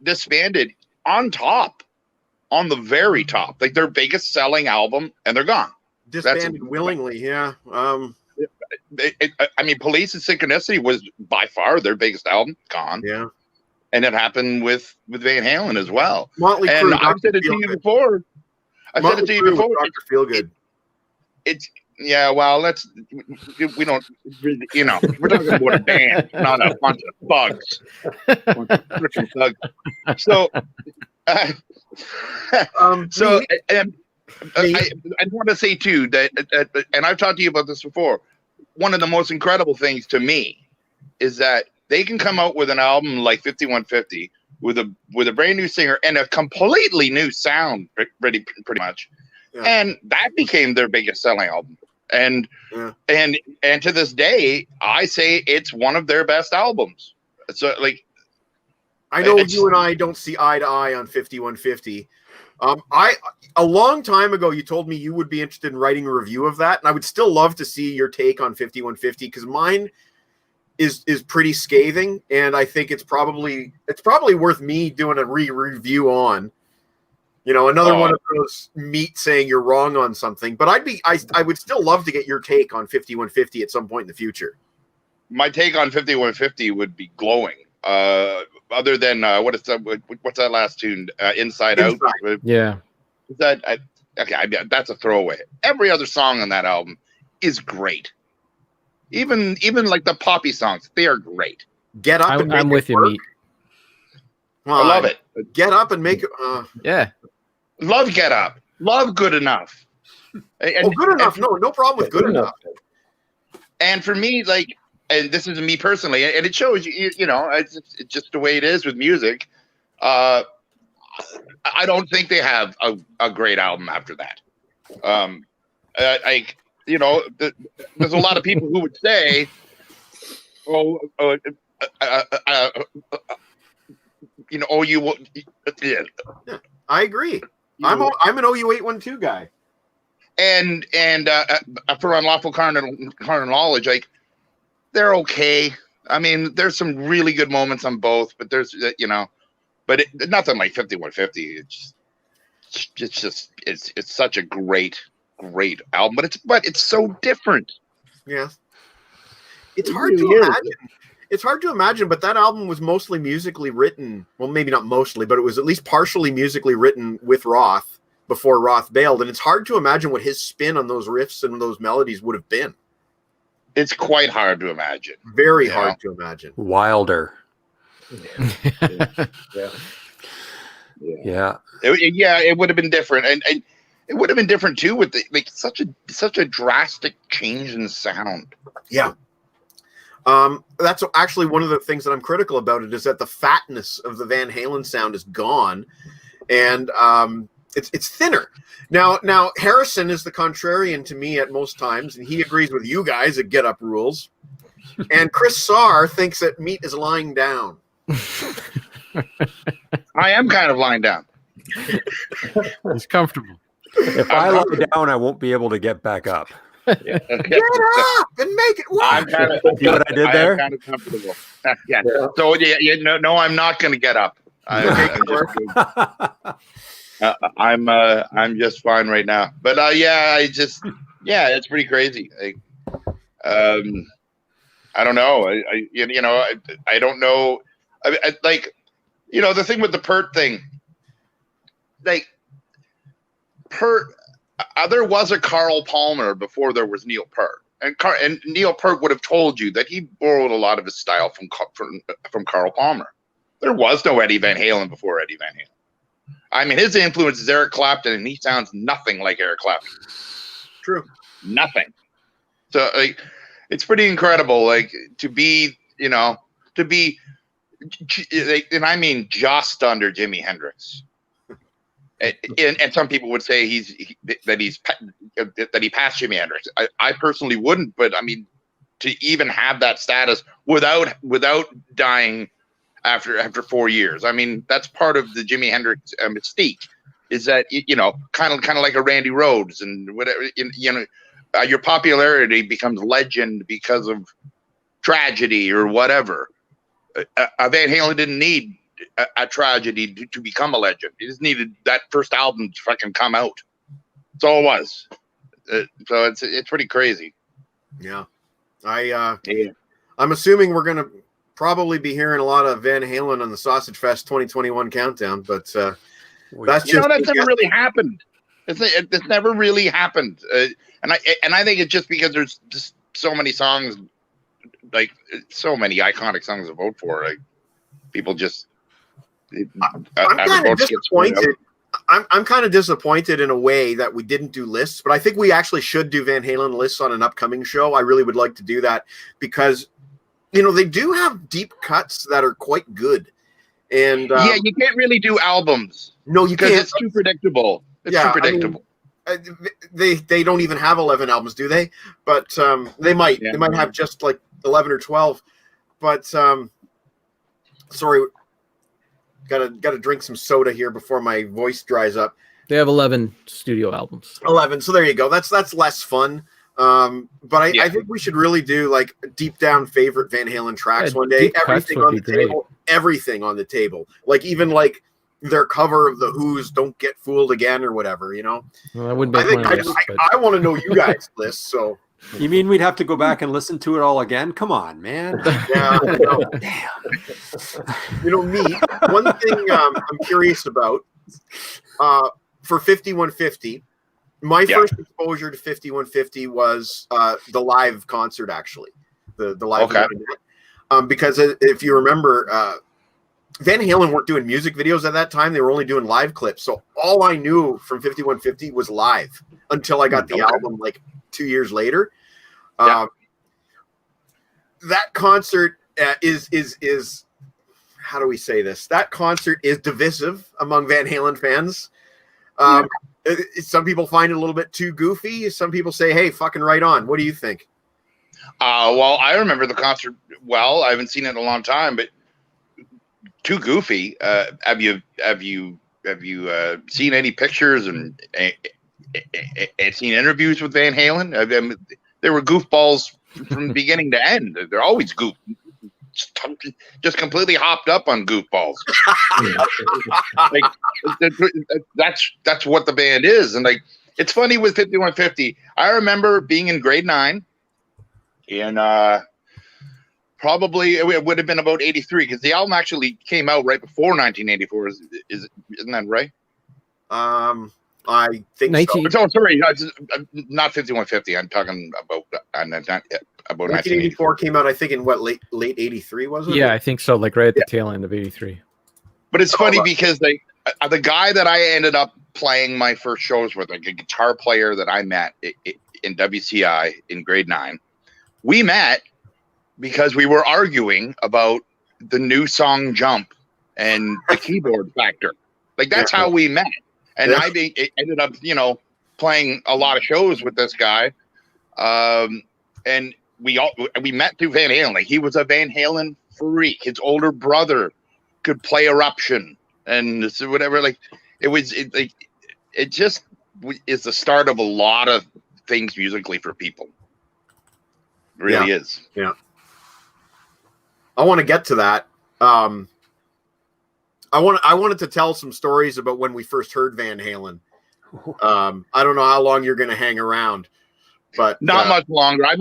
Speaker 6: disbanded on the very top, like their biggest selling album, and they're gone?
Speaker 1: Disbanded willingly, yeah.
Speaker 6: I mean, Police and Synchronicity was by far their biggest album, gone.
Speaker 1: Yeah.
Speaker 6: And it happened with Van Halen as well.
Speaker 1: Motley
Speaker 6: And
Speaker 1: Crue,
Speaker 6: I've said it to you before.
Speaker 1: Dr. Feelgood.
Speaker 6: It's yeah. Well, we don't. You know, we're talking about a band, not a bunch of thugs. Freaking thugs. So, I want to say too that, and I've talked to you about this before. One of the most incredible things to me is that they can come out with an album like 5150 with a brand new singer and a completely new sound, pretty much, and that became their biggest selling album. And to this day, I say it's one of their best albums. So like,
Speaker 1: I know you and I don't see eye to eye on 5150. A long time ago, you told me you would be interested in writing a review of that, and I would still love to see your take on 5150 because mine is pretty scathing, and I think it's probably worth me doing a review on. You know, another one of those meat saying you're wrong on something. But I would still love to get your take on 5150 at some point in the future.
Speaker 6: My take on 5150 would be glowing. Other than what's that last tune? Inside Out.
Speaker 4: Yeah.
Speaker 6: Is that that's a throwaway. Every other song on that album is great. Even like the poppy songs, they are great.
Speaker 1: Get up and make
Speaker 4: I'm with
Speaker 1: it
Speaker 4: you,
Speaker 1: work.
Speaker 4: Meat.
Speaker 6: I love it.
Speaker 1: Get up and make it.
Speaker 4: Yeah.
Speaker 6: Love Get Up. Love Good Enough.
Speaker 1: Good enough. No problem with good enough.
Speaker 6: And for me, like, and this is me personally, and it shows you know, it's just the way it is with music. I don't think they have a great album after that. You know, there's a lot of people who would say, you know, yeah.
Speaker 1: I agree. I'm an OU812 guy. And
Speaker 6: for Unlawful Carnal Knowledge, like, they're okay. I mean, there's some really good moments on both, but there's but nothing like 5150. It's such a great album, but it's so different.
Speaker 1: Yeah, it's hard to imagine. It's hard to imagine, but that album was mostly musically written. Well, maybe not mostly, but it was at least partially musically written with Roth before Roth bailed. And it's hard to imagine what his spin on those riffs and those melodies would have been.
Speaker 6: It's quite hard to imagine.
Speaker 1: Very hard to imagine.
Speaker 3: Wilder.
Speaker 6: Yeah. It would have been different, and it would have been different too with such a drastic change in sound.
Speaker 1: Yeah. That's actually one of the things that I'm critical about it, is that the fatness of the Van Halen sound is gone, and it's thinner. Now Harrison is the contrarian to me at most times, and he agrees with you guys at Get Up Rules. And Chris Sarr thinks that Meat is lying down.
Speaker 6: I am kind of lying down.
Speaker 4: It's comfortable.
Speaker 3: If I lie down, I won't be able to get back up.
Speaker 1: Get up and make it work.
Speaker 6: I'm kind of,
Speaker 3: see what I did there?
Speaker 6: I'm kind of comfortable. Yeah. So no, I'm not going to get up. I'm just fine right now. But it's pretty crazy. I don't know. I don't know. The thing with the Pert thing, Pert. There was a Carl Palmer before there was Neil Peart, and Neil Peart would have told you that he borrowed a lot of his style from Carl Palmer. There was no Eddie Van Halen before Eddie Van Halen. I mean, his influence is Eric Clapton, and he sounds nothing like Eric Clapton.
Speaker 1: True,
Speaker 6: nothing. So it's pretty incredible, to be, and I mean just under Jimi Hendrix. And some people would say he passed Jimi Hendrix. I personally wouldn't, but I mean, to even have that status without dying after 4 years, I mean, that's part of the Jimi Hendrix mystique. Is that kind of like a Randy Rhoads and whatever. Your popularity becomes legend because of tragedy or whatever. Van Halen didn't need a tragedy to become a legend. He just needed that first album to fucking come out. That's all it was. So it's pretty crazy.
Speaker 1: Yeah. I'm assuming we're gonna probably be hearing a lot of Van Halen on the Sausage Fest 2021 countdown, but that's
Speaker 6: never really happened. It's never really happened, and I think it's just because there's just so many songs, so many iconic songs to vote for. People just.
Speaker 1: I'm kind of disappointed. I'm kind of disappointed in a way that we didn't do lists, but I think we actually should do Van Halen lists on an upcoming show. I really would like to do that because, they do have deep cuts that are quite good. And
Speaker 6: you can't really do albums.
Speaker 1: No, you can't.
Speaker 6: It's too predictable. It's too predictable.
Speaker 1: I mean, they don't even have 11 albums, do they? But they might. Yeah. They might have just 11 or 12. But sorry. Gotta drink some soda here before my voice dries up.
Speaker 4: They have 11 studio albums.
Speaker 1: 11. So there you go. That's less fun. But I think we should really do deep down favorite Van Halen tracks one day. Everything on the table. Everything on the table. Even their cover of the Who's "Don't Get Fooled Again" or whatever.
Speaker 4: Well, that wouldn't be
Speaker 1: I want to know you guys' list. So.
Speaker 3: You mean we'd have to go back and listen to it all again? Come on, man.
Speaker 1: Yeah.
Speaker 3: Damn.
Speaker 1: Me, one thing I'm curious about for 5150, my first exposure to 5150 was the live concert, actually. The live event. Because if you remember, Van Halen weren't doing music videos at that time. They were only doing live clips. So all I knew from 5150 was live until I got the album 2 years later. That concert is how do we say this? That concert is divisive among Van Halen fans. Some people find it a little bit too goofy. Some people say, "Hey, fucking right on." What do you think?
Speaker 6: Well, I remember the concert well. I haven't seen it in a long time, but too goofy. Have you seen any pictures and seen interviews with Van Halen? They were goofballs from beginning to end. They're always just completely hopped up on goofballs. Like that's what the band is. And like, it's funny with 5150. I remember being in grade 9 and probably it would have been about 83 because the album actually came out right before 1984. Isn't that right?
Speaker 1: I think
Speaker 4: 19
Speaker 6: so. Oh, sorry, not 5150. I'm talking about
Speaker 1: 1984 came out, I think, in what, late 83, was it?
Speaker 4: Yeah, I think so. Like right at the tail end of 83.
Speaker 6: But it's funny because the guy that I ended up playing my first shows with, like a guitar player that I met in WCI in grade 9, we met because we were arguing about the new song Jump and the keyboard factor. Like that's how we met. And I ended up, playing a lot of shows with this guy. And we met through Van Halen. Like he was a Van Halen freak. His older brother could play Eruption and whatever. Like it just is the start of a lot of things musically for people. It really is.
Speaker 1: Yeah. I want to get to that. I wanted to tell some stories about when we first heard Van Halen. I don't know how long you're going to hang around, but
Speaker 6: not much longer. I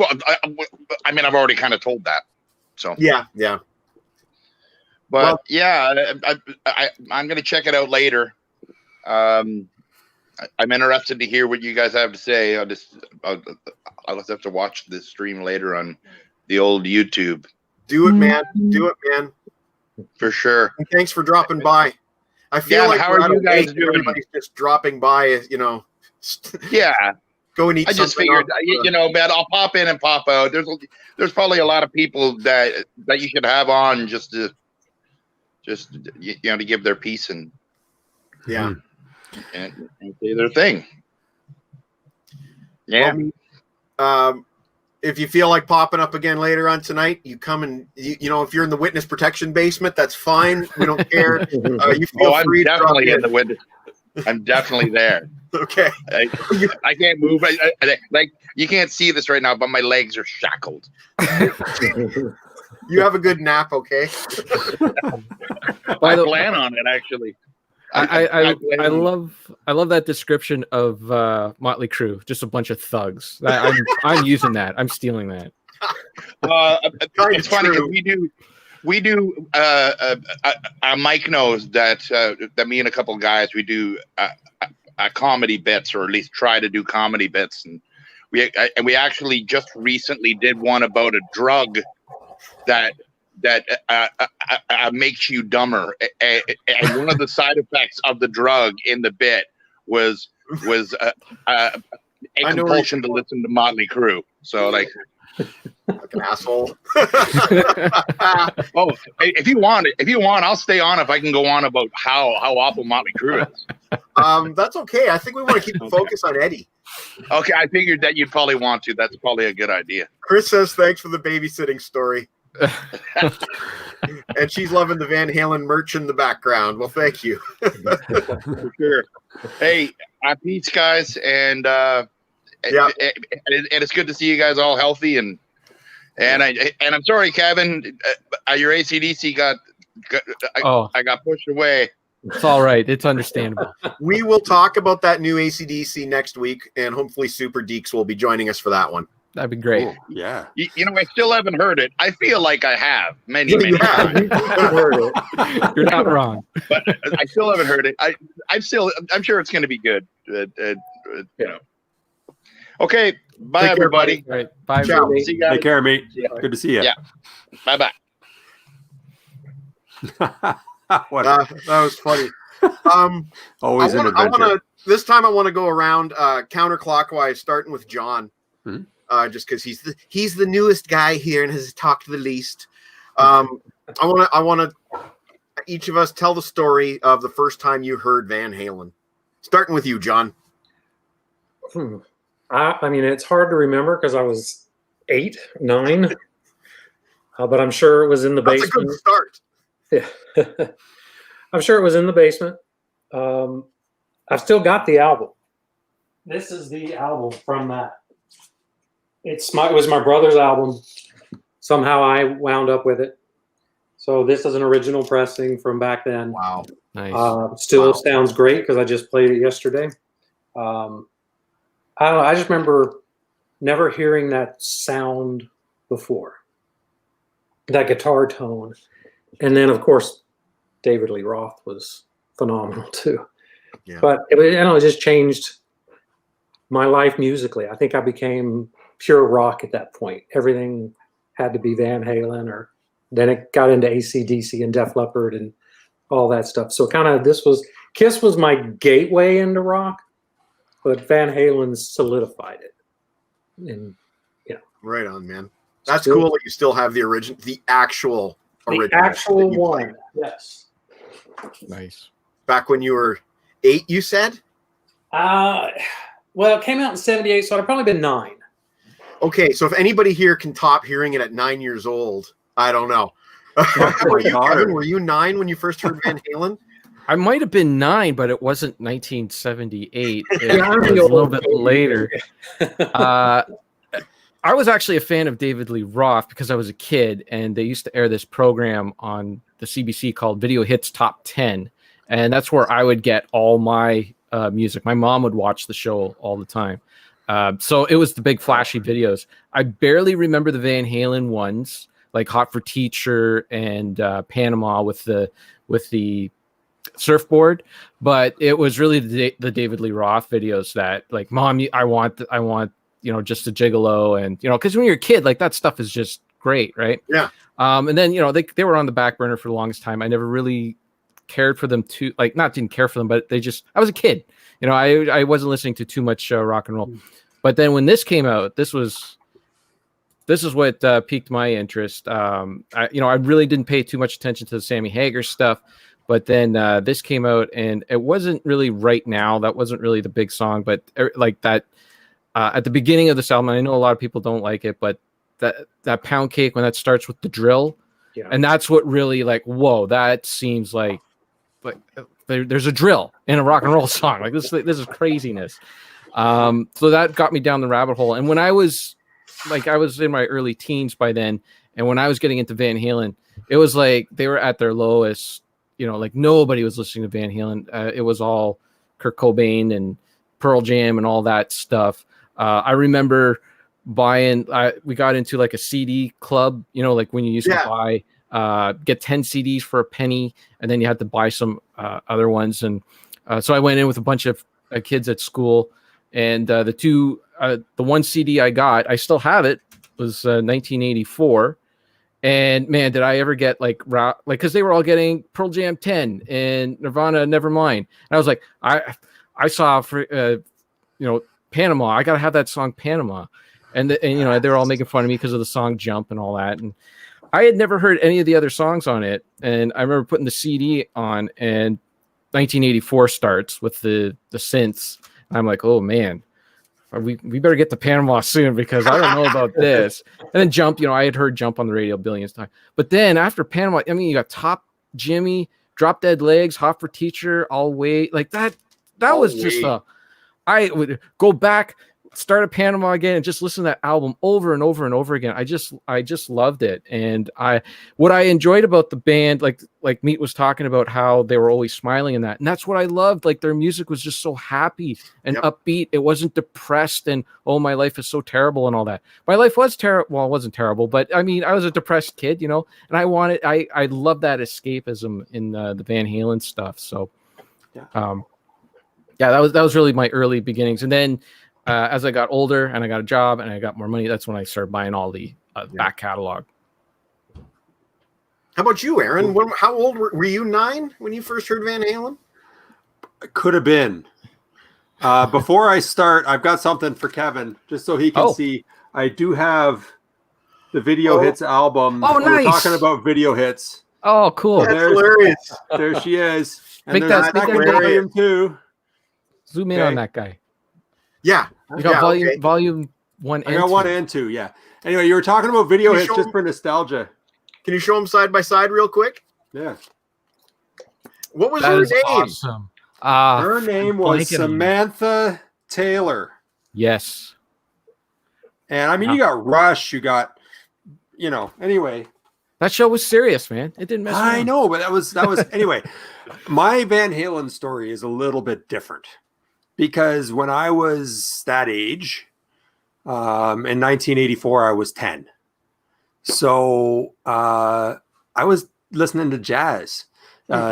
Speaker 6: mean, I've already kind of told that. So
Speaker 1: yeah.
Speaker 6: But I'm going to check it out later. I'm interested to hear what you guys have to say. I'll just have to watch this stream later on the old YouTube.
Speaker 1: Do it, man. Do it, man.
Speaker 6: For sure.
Speaker 1: And thanks for dropping by. I feel like
Speaker 6: how are you guys doing?
Speaker 1: Everybody's just dropping by,
Speaker 6: Yeah.
Speaker 1: Go and eat.
Speaker 6: I just figured, man, I'll pop in and pop out. There's probably a lot of people that you should have on just to give their piece and and say their thing. Yeah.
Speaker 1: Well, if you feel like popping up again later on tonight, you come and if you're in the witness protection basement, that's fine. We don't care. You feel free to drop
Speaker 6: in the witness. I'm definitely there.
Speaker 1: Okay.
Speaker 6: I can't move. Like you can't see this right now, but my legs are shackled.
Speaker 1: You have a good nap, okay?
Speaker 6: I plan on it actually.
Speaker 4: I love that description of Motley Crue. Just a bunch of thugs. I'm using that. I'm stealing that.
Speaker 6: It's funny because we do. Mike knows that me and a couple of guys we do comedy bits, or at least try to do comedy bits, and we actually just recently did one about a drug that makes you dumber, and one of the side effects of the drug in the bit was a compulsion to listen to Motley Crue. So like
Speaker 1: an asshole.
Speaker 6: Oh, if you want, I'll stay on if I can go on about how awful Motley Crue is.
Speaker 1: That's okay. I think we want to keep the focus on Eddie.
Speaker 6: Okay, I figured that you'd probably want to. That's probably a good idea.
Speaker 1: Chris says thanks for the babysitting story. And she's loving the Van Halen merch in the background. Well, thank you.
Speaker 6: For sure. Hey, peace, guys, and it's good to see you guys all healthy and I'm sorry, Kevin, your AC/DC I got pushed away.
Speaker 4: It's all right. It's understandable.
Speaker 1: We will talk about that new AC/DC next week, and hopefully Super Deeks will be joining us for that one.
Speaker 4: That'd be great.
Speaker 3: Cool. Yeah.
Speaker 6: I still haven't heard it. I feel like I have many times.
Speaker 4: You're not wrong.
Speaker 6: But I still haven't heard it. I'm sure it's going to be good. Okay. Bye,
Speaker 1: Take
Speaker 6: everybody.
Speaker 4: All right. Bye.
Speaker 1: Ciao.
Speaker 6: See you guys.
Speaker 3: Take care, mate. Good to see you.
Speaker 6: Yeah. Bye-bye.
Speaker 3: That
Speaker 1: was funny.
Speaker 3: Always an adventure.
Speaker 1: This time I want to go around counterclockwise, starting with John. Just because he's the newest guy here and has talked the least. I want to each of us tell the story of the first time you heard Van Halen. Starting with you, John.
Speaker 5: I mean, it's hard to remember because I was 8, 9, but I'm sure it was in the basement.
Speaker 1: That's a good start.
Speaker 5: Yeah. I'm sure it was in the basement. I've still got the album. This is the album from that. It was my brother's album. Somehow I wound up with it. So this is an original pressing from back then.
Speaker 1: Wow.
Speaker 4: Nice.
Speaker 5: Still
Speaker 1: Wow.
Speaker 5: sounds great because I just played it yesterday. I don't know. I just remember never hearing that sound before, that guitar tone. And then, of course, David Lee Roth was phenomenal too.
Speaker 1: Yeah.
Speaker 5: But it just changed my life musically. I think I became pure rock at that point. Everything had to be Van Halen, or then it got into AC/DC and Def Leppard and all that stuff. So kind of Kiss was my gateway into rock, but Van Halen solidified it. And
Speaker 1: Right on, man. That's cool that you still have the actual original.
Speaker 5: The actual
Speaker 1: that you
Speaker 5: one,
Speaker 1: played.
Speaker 5: yes.
Speaker 4: Nice.
Speaker 1: Back when you were 8, you said?
Speaker 5: Well, it came out in 78, so I'd probably been 9.
Speaker 1: Okay, so if anybody here can top hearing it at 9 years old, I don't know. How about you, Kevin? Were you 9 when you first heard Van Halen?
Speaker 4: I might have been 9, but it wasn't 1978. It
Speaker 5: I'm
Speaker 4: was
Speaker 5: the
Speaker 4: a little
Speaker 5: old
Speaker 4: bit
Speaker 5: baby.
Speaker 4: later. I was actually a fan of David Lee Roth because I was a kid, and they used to air this program on the CBC called Video Hits Top 10, and that's where I would get all my music. My mom would watch the show all the time. So it was the big flashy videos. I barely remember the Van Halen ones, like Hot for Teacher and Panama with the surfboard, but it was really the David Lee Roth videos that, like, Mom, I want just a gigolo, and because when you're a kid, like, that stuff is just great, right?
Speaker 1: Yeah.
Speaker 4: And then they were on the back burner for the longest time. I never really cared for them too, like, not didn't care for them, but I was a kid, I wasn't listening to too much rock and roll. But then when this came out, this is what piqued my interest. I really didn't pay too much attention to the Sammy Hagar stuff, but then this came out, and it wasn't really Right Now. That wasn't really the big song, but like that at the beginning of this album, I know a lot of people don't like it, but that Pound Cake, when that starts with the drill, and that's what really, like, whoa, that seems like there's a drill in a rock and roll song. Like, this is craziness. So that got me down the rabbit hole. And when I was in my early teens by then, and when I was getting into Van Halen, it was like they were at their lowest. Like, nobody was listening to Van Halen. It was all Kurt Cobain and Pearl Jam and all that stuff. I remember we got into like a CD club, like when you used to buy, get 10 CDs for a penny, and then you had to buy some other ones. And so I went in with a bunch of kids at school, and the one CD I got, I still have it, was 1984. And man, did I ever get because they were all getting Pearl Jam 10 and Nirvana Nevermind. And I was like, I saw Panama. I gotta have that song Panama. And they were all making fun of me because of the song Jump and all that. And I had never heard any of the other songs on it. And I remember putting the CD on, and 1984 starts with the synths. And I'm like, oh man, we better get to Panama soon, because I don't know about this. And then Jump, I had heard Jump on the radio billions of times. But then after Panama, you got Top Jimmy, Drop Dead Legs, Hot for Teacher, I'll Wait. Like that was just I would go back, start at Panama again, and just listen to that album over and over and over again. I just loved it. And what I enjoyed about the band, like Meat was talking about, how they were always smiling in that. And that's what I loved. Like, their music was just so happy and upbeat. It wasn't depressed and, oh, my life is so terrible and all that. My life was terrible. Well, it wasn't terrible, but I was a depressed kid, and I love that escapism in the Van Halen stuff. So, that was really my early beginnings. And then as I got older and I got a job and I got more money, that's when I started buying all the back catalog.
Speaker 1: How about you, Aaron? How old were you? 9 when you first heard Van Halen?
Speaker 3: Could have been. Before I start, I've got something for Kevin, just so he can see. I do have the Video Hits album.
Speaker 4: Oh, nice.
Speaker 3: We're talking about Video Hits.
Speaker 4: Oh, cool.
Speaker 1: That's hilarious.
Speaker 3: There she is. And
Speaker 4: Make
Speaker 3: there's
Speaker 4: that
Speaker 3: volume 2.
Speaker 4: Zoom in on that guy.
Speaker 1: Yeah.
Speaker 4: You got volume 1 and 2.
Speaker 3: I got 1 and 2, yeah. Anyway, you were talking about Video Hits just for nostalgia.
Speaker 1: Can you show them side by side real quick?
Speaker 3: Yeah.
Speaker 1: What was her name?
Speaker 4: Awesome.
Speaker 3: Her name was Samantha Taylor.
Speaker 4: Yes.
Speaker 3: And you got Rush, you got, anyway.
Speaker 4: That show was serious, man. It didn't mess around.
Speaker 3: I know, but that was anyway. My Van Halen story is a little bit different because when I was that age, in 1984, I was 10. So I was listening to jazz,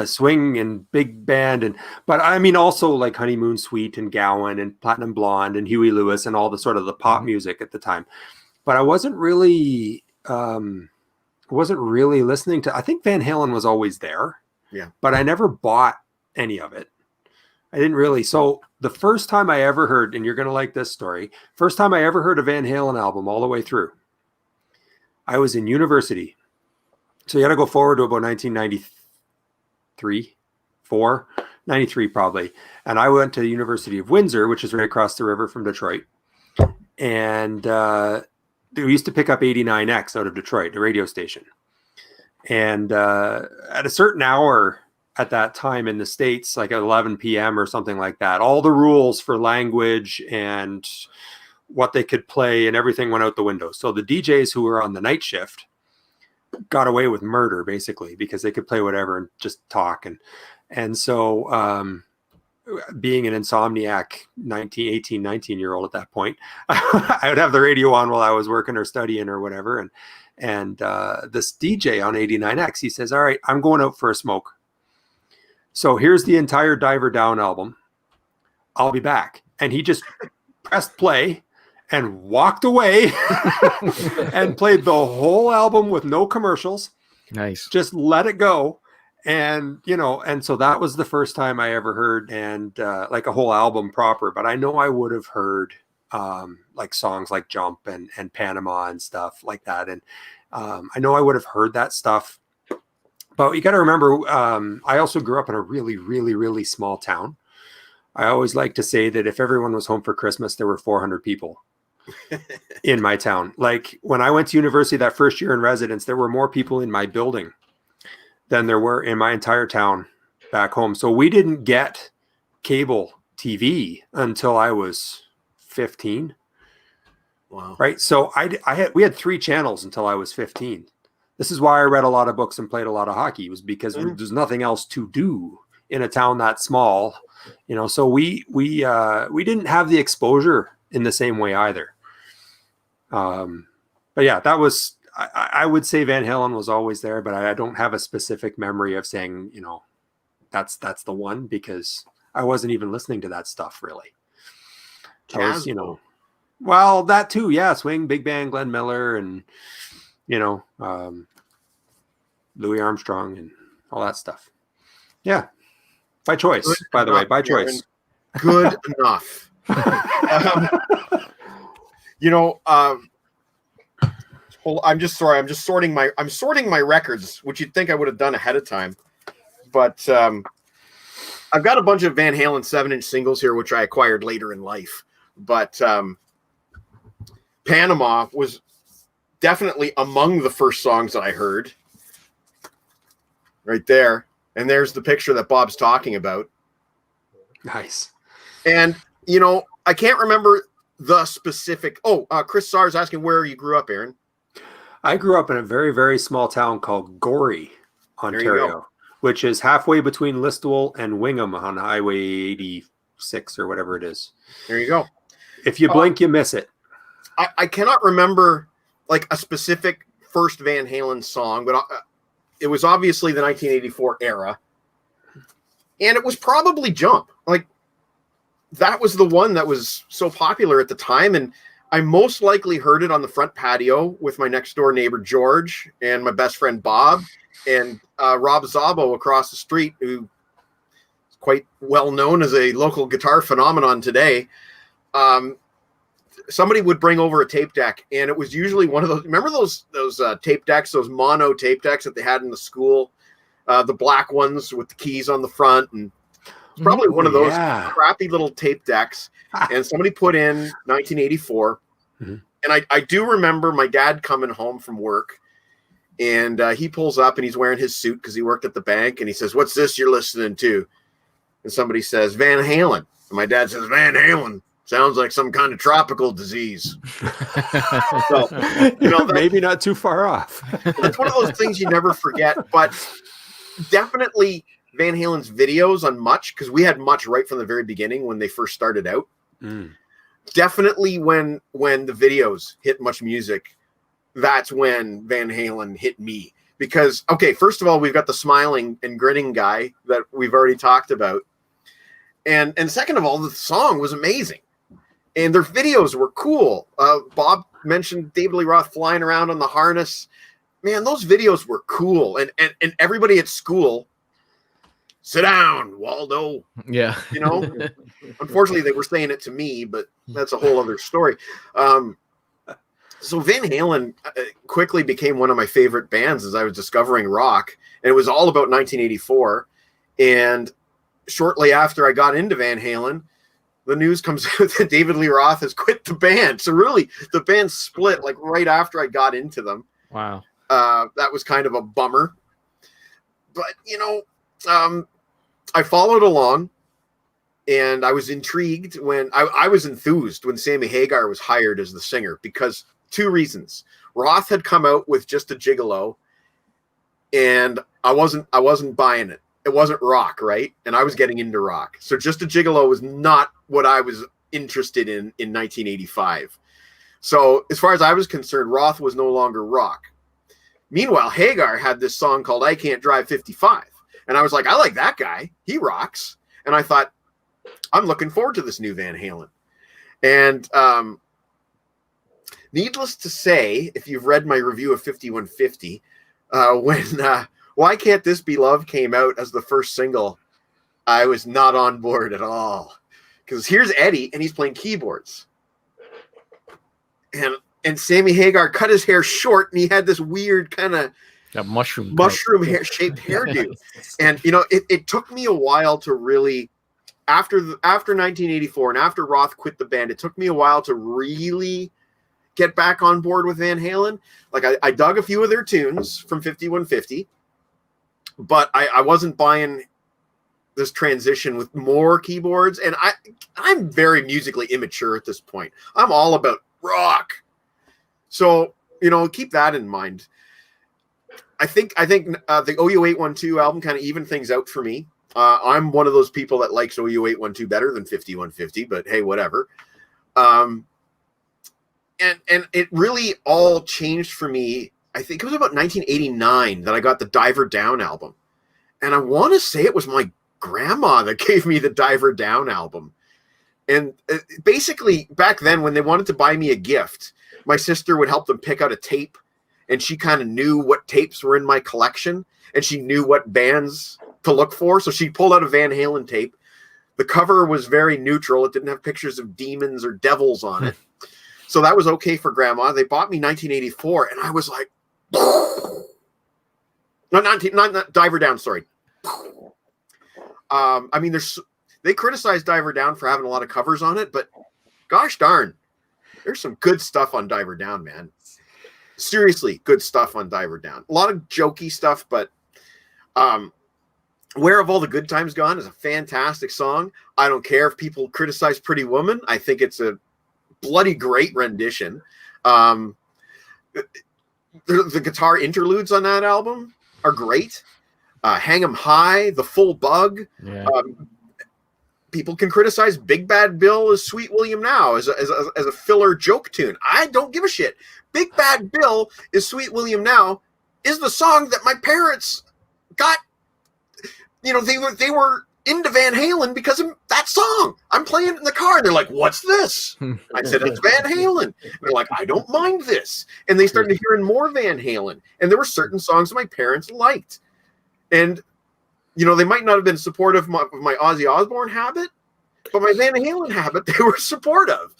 Speaker 3: swing and big band, but I mean also like Honeymoon Suite and Gowan and Platinum Blonde and Huey Lewis and all the sort of the pop music at the time. But I wasn't really listening to. I think Van Halen was always there, but I never bought any of it. I didn't really. So the first time I ever heard, and you're going to like this story, first time I ever heard a Van Halen album all the way through, I was in university. So you got to go forward to about 1993, 93 probably. And I went to the University of Windsor, which is right across the river from Detroit. And we used to pick up 89X out of Detroit, the radio station. And at a certain hour at that time in the States, like at 11 p.m. or something like that, all the rules for language and what they could play and everything went out the window. So the DJs who were on the night shift got away with murder basically because they could play whatever and just talk. And so being an insomniac 19-year-old at that point, I would have the radio on while I was working or studying or whatever. And this DJ on 89X, he says, all right, I'm going out for a smoke. So here's the entire Diver Down album. I'll be back. And he just pressed play and walked away and played the whole album with no commercials.
Speaker 4: Nice.
Speaker 3: Just let it go. And, and so that was the first time I ever heard and like a whole album proper. But I know I would have heard like songs like Jump and Panama and stuff like that. And I know I would have heard that stuff. But you got to remember, I also grew up in a really, really, really small town. I always like to say that if everyone was home for Christmas, there were 400 people in my town. Like when I went to university that first year in residence, there were more people in my building than there were in my entire town back home. So we didn't get cable TV until I was 15.
Speaker 1: Wow.
Speaker 3: Right. So we had 3 channels until I was 15. This is why I read a lot of books and played a lot of hockey, was because there's nothing else to do in a town that small, so we didn't have the exposure in the same way either. But yeah, that was, I would say Van Halen was always there, but I don't have a specific memory of saying, that's the one, because I wasn't even listening to that stuff really. I was, well, that too. Yeah. Swing, big band, Glenn Miller, and, Louis Armstrong and all that stuff. Yeah. By choice, by the way, by choice.
Speaker 1: Good enough. I'm just sorry. I'm sorting my records, which you'd think I would have done ahead of time. But I've got a bunch of Van Halen 7-inch singles here, which I acquired later in life. But Panama was definitely among the first songs that I heard. Right there. And there's the picture that Bob's talking about.
Speaker 3: Nice. And,
Speaker 1: I can't remember the specific. Chris Sarr's asking where you grew up, Aaron.
Speaker 3: I grew up in a very, very small town called Gorey, Ontario, which is halfway between Listowel and Wingham on Highway 86 or whatever it is.
Speaker 1: There you go.
Speaker 3: If you blink, you miss it.
Speaker 1: I cannot remember like a specific first Van Halen song, but it was obviously the 1984 era. And it was probably Jump. Like, that was the one that was so popular at the time. And I most likely heard it on the front patio with my next door neighbor, George, and my best friend, Bob, and Rob Zabo across the street, who is quite well known as a local guitar phenomenon today. Somebody would bring over a tape deck, and it was usually one of those. Remember those tape decks, those mono tape decks that they had in the school, the black ones with the keys on the front, and probably one of those crappy little tape decks. And somebody put in 1984, and I do remember my dad coming home from work, and he pulls up and he's wearing his suit because he worked at the bank, and he says, "What's this you're listening to?" And somebody says, "Van Halen," and my dad says, "Van Halen." Sounds like some kind of tropical disease. So,
Speaker 3: maybe not too far off.
Speaker 1: That's one of those things you never forget. But definitely Van Halen's videos on Much, because we had Much right from the very beginning when they first started out. Definitely when the videos hit Much Music, that's when Van Halen hit me. Because, okay, first of all, we've got the smiling and grinning guy that we've already talked about. And second of all, the song was amazing. And their videos were cool. Bob mentioned David Lee Roth flying around on the harness. Man, those videos were cool. And everybody at school, sit down, Waldo.
Speaker 4: Yeah.
Speaker 1: Unfortunately, they were saying it to me, but that's a whole other story. So Van Halen quickly became one of my favorite bands as I was discovering rock. And it was all about 1984. And shortly after I got into Van Halen, the news comes out that David Lee Roth has quit the band. So really, the band split like right after I got into them.
Speaker 4: Wow.
Speaker 1: That was kind of a bummer. But, I followed along, and I was intrigued when I was enthused when Sammy Hagar was hired as the singer, because two reasons. Roth had come out with Just a Gigolo, and I wasn't buying it. It wasn't rock, right? And I was getting into rock. So Just a Gigolo was not what I was interested in 1985. So as far as I was concerned, Roth was no longer rock. Meanwhile, Hagar had this song called I Can't Drive 55. And I was like, I like that guy. He rocks. And I thought, I'm looking forward to this new Van Halen. And needless to say, if you've read my review of 5150, when Why Can't This Be Love came out as the first single, I was not on board at all. Because here's Eddie, and he's playing keyboards. And Sammy Hagar cut his hair short, and he had this weird kind of
Speaker 4: mushroom
Speaker 1: hair-shaped hairdo. And, it took me a while to really, after 1984 and after Roth quit the band, it took me a while to really get back on board with Van Halen. Like, I dug a few of their tunes from 5150, but I wasn't buying this transition with more keyboards. And I'm very musically immature at this point. I'm all about rock. So, keep that in mind. I think the OU 812 album kind of evened things out for me. I'm one of those people that likes OU 812 better than 5150, but hey, whatever. And it really all changed for me. I think it was about 1989 that I got the Diver Down album. And I want to say it was my grandma that gave me the Diver Down album. And basically, back then, when they wanted to buy me a gift, my sister would help them pick out a tape. And she kind of knew what tapes were in my collection. And she knew what bands to look for. So she pulled out a Van Halen tape. The cover was very neutral. It didn't have pictures of demons or devils on it. So that was okay for Grandma. They bought me 1984, and I was like, not Diver Down, sorry. I mean, they criticized Diver Down for having a lot of covers on it, but gosh darn, there's some good stuff on Diver Down, man. Seriously, good stuff on Diver Down. A lot of jokey stuff, but Where Have All the Good Times Gone is a fantastic song. I don't care if people criticize Pretty Woman. I think it's a bloody great rendition. The guitar interludes on that album are great. Hang 'em High, The Full Bug.
Speaker 4: Yeah.
Speaker 1: People can criticize Big Bad Bill as Sweet William Now as a filler joke tune. I don't give a shit. Big Bad Bill is Sweet William Now is the song that my parents got. They were into Van Halen because of that song. I'm playing it in the car, and they're like, "What's this?" I said, "It's Van Halen." And they're like, "I don't mind this." And they started hearing more Van Halen, and there were certain songs that my parents liked, and they might not have been supportive of my Ozzy Osbourne habit, but my Van Halen habit, they were supportive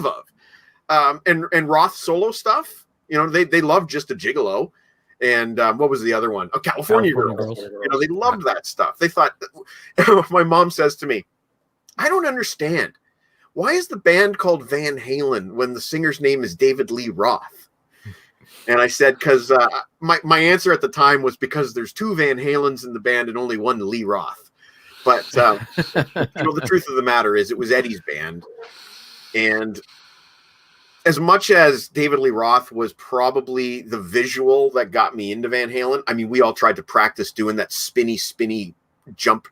Speaker 1: of. And Roth solo stuff, they loved Just a Gigolo. And what was the other one? Oh, California Girls. They loved that stuff. They thought, my mom says to me, I don't understand. Why is the band called Van Halen when the singer's name is David Lee Roth? And I said, because my answer at the time was because there's two Van Halens in the band and only one Lee Roth. But the truth of the matter is, it was Eddie's band, and as much as David Lee Roth was probably the visual that got me into Van Halen, I mean, we all tried to practice doing that spinny jump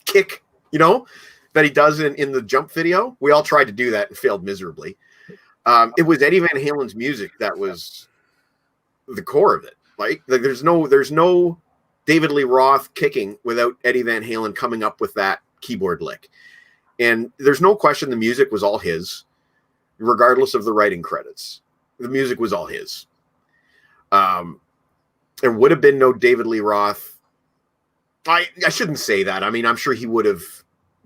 Speaker 1: kick, that he does in the Jump video. We all tried to do that and failed miserably. It was Eddie Van Halen's music that was the core of it. Like there's no David Lee Roth kicking without Eddie Van Halen coming up with that keyboard lick. And there's no question the music was all his. Regardless of the writing credits, the music was all his. There would have been no David Lee Roth. I shouldn't say that. I mean, I'm sure he would have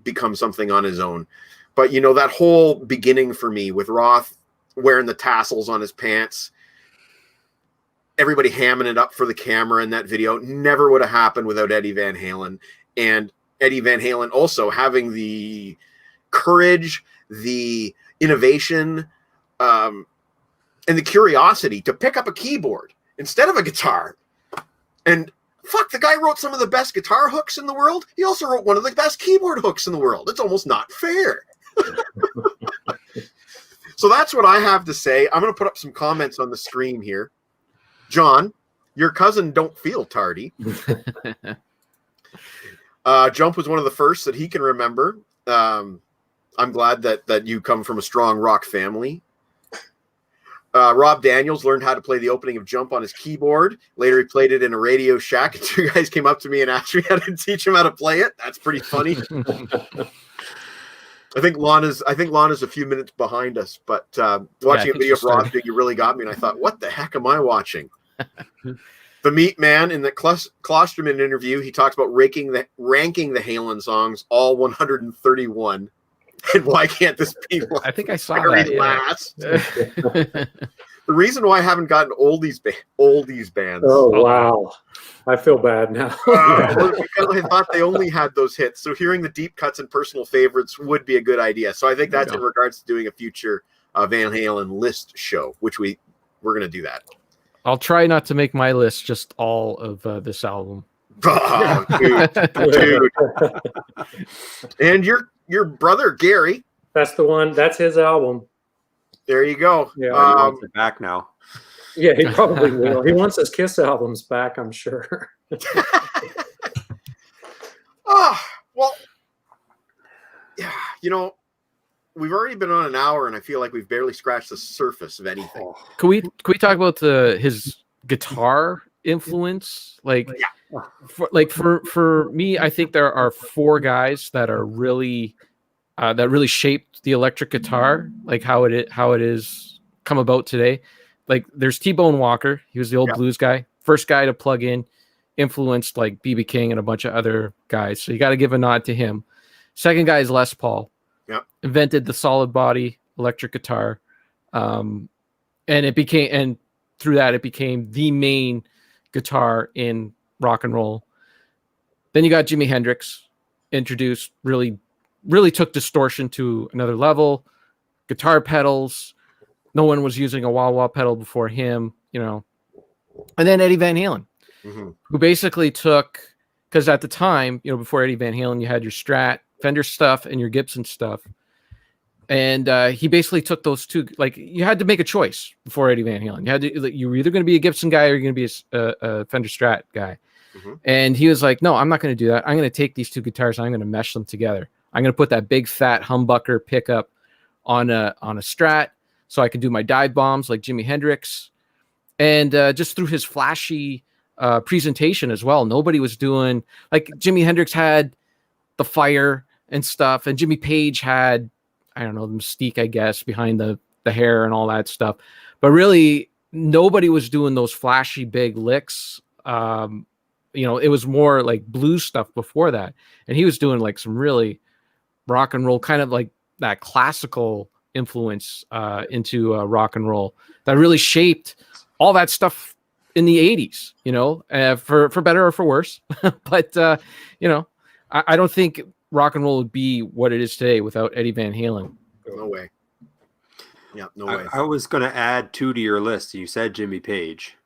Speaker 1: become something on his own. But, that whole beginning for me with Roth wearing the tassels on his pants, everybody hamming it up for the camera in that video, never would have happened without Eddie Van Halen. And Eddie Van Halen also having the courage, the innovation, and the curiosity to pick up a keyboard instead of a guitar. And fuck, the guy wrote some of the best guitar hooks in the world. He also wrote one of the best keyboard hooks in the world. It's almost not fair. So that's what I have to say. I'm going to put up some comments on the screen here. John, your cousin don't feel tardy. Jump was one of the first that he can remember. I'm glad that you come from a strong rock family. Rob Daniels learned how to play the opening of Jump on his keyboard. Later, he played it in a Radio Shack. And two guys came up to me and asked me how to teach him how to play it. That's pretty funny. I think Lana's a few minutes behind us, but watching a video of Roth, you really got me. And I thought, what the heck am I watching? The Meat Man in the Klosterman interview, he talks about ranking the Halen songs, all 131. And why can't this be?
Speaker 4: I think I saw that.
Speaker 1: Last? The reason why I haven't gotten oldies bands.
Speaker 5: Oh wow, I feel bad now.
Speaker 1: Because I thought they only had those hits. So hearing the deep cuts and personal favorites would be a good idea. So I think that's in regards to doing a future Van Halen list show, which we're going to do that.
Speaker 4: I'll try not to make my list just all of this album.
Speaker 1: Oh, dude. And your brother Gary.
Speaker 5: That's the one. That's his album.
Speaker 1: There you go.
Speaker 3: Yeah, he wants it back now.
Speaker 5: Yeah, he probably will. He wants his Kiss albums back, I'm sure.
Speaker 1: Well, yeah, we've already been on an hour, and I feel like we've barely scratched the surface of anything.
Speaker 4: Can we talk about his guitar influence? For me, I think there are four guys that are really that really shaped the electric guitar, like how it is come about today. Like there's T-Bone Walker. He was the old blues guy, first guy to plug in, influenced like B.B. King and a bunch of other guys. So you got to give a nod to him. Second guy is Les Paul.
Speaker 1: Yep.
Speaker 4: Invented the solid body electric guitar, and through that it became the main guitar in rock and roll. Then you got Jimi Hendrix, introduced, really took distortion to another level. Guitar pedals, no one was using a wah-wah pedal before him, And then Eddie Van Halen, who basically took, because at the time, before Eddie Van Halen, you had your Strat, Fender stuff, and your Gibson stuff. And he basically took those two, like you had to make a choice before Eddie Van Halen. You were either going to be a Gibson guy or you're going to be a Fender Strat guy. And he was like, no, I'm not going to do that. I'm going to take these two guitars and I'm going to mesh them together. I'm going to put that big fat humbucker pickup on a Strat so I can do my dive bombs like Jimi Hendrix. And just through his flashy presentation as well, nobody was doing, like Jimi Hendrix had the fire and stuff, and Jimmy Page had, I don't know, the mystique, I guess, behind the hair and all that stuff. But really, nobody was doing those flashy big licks. It was more like blues stuff before that. And he was doing like some really rock and roll, kind of like that classical influence into rock and roll that really shaped all that stuff in the 80s, for better or for worse. But, I don't think rock and roll would be what it is today without Eddie Van Halen.
Speaker 1: No way. Yeah, no way.
Speaker 3: I was going to add two to your list. You said Jimmy Page.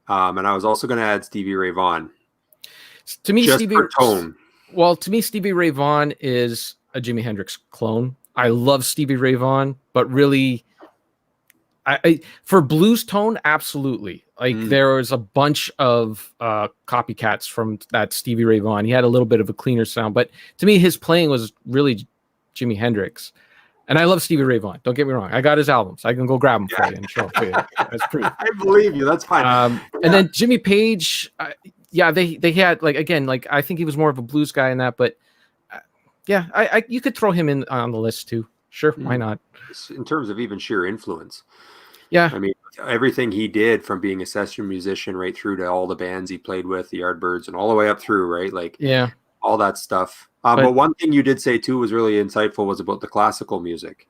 Speaker 3: And I was also going to add Stevie Ray Vaughan.
Speaker 4: To me,
Speaker 3: just
Speaker 4: Stevie
Speaker 3: for tone.
Speaker 4: Well, to me, Stevie Ray Vaughan is a Jimi Hendrix clone. I love Stevie Ray Vaughan, but really, for blues tone, absolutely. Like there was a bunch of copycats from that Stevie Ray Vaughan. He had a little bit of a cleaner sound, but to me, his playing was really Jimi Hendrix. And I love Stevie Ray Vaughan. Don't get me wrong. I got his albums. I can go grab them for you and show them to you. That's proof.
Speaker 3: I believe you. That's fine.
Speaker 4: And then Jimmy Page, they had I think he was more of a blues guy in that, but you could throw him in on the list too. Sure, why not?
Speaker 3: In terms of even sheer influence.
Speaker 4: Yeah.
Speaker 3: I mean, everything he did from being a session musician right through to all the bands he played with, the Yardbirds, and all the way up through, right? Like, all that stuff. But one thing you did say too was really insightful was about the classical music,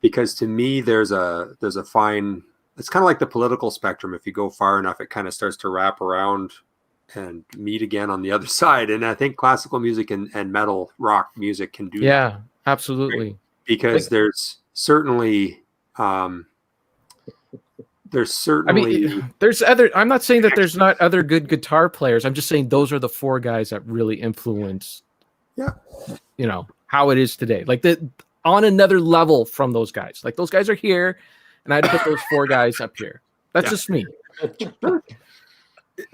Speaker 3: because to me, there's a fine. It's kind of like the political spectrum. If you go far enough, it kind of starts to wrap around and meet again on the other side. And I think classical music and metal rock music can do that.
Speaker 4: Yeah, absolutely.
Speaker 3: Right? Because there's certainly. There's other. I'm not saying that there's not other good guitar players. I'm just saying those are the four guys that really influence. How it is today. Like on another level from those guys. Like those guys are here, and I had to put those four guys up here. That's just me.
Speaker 1: As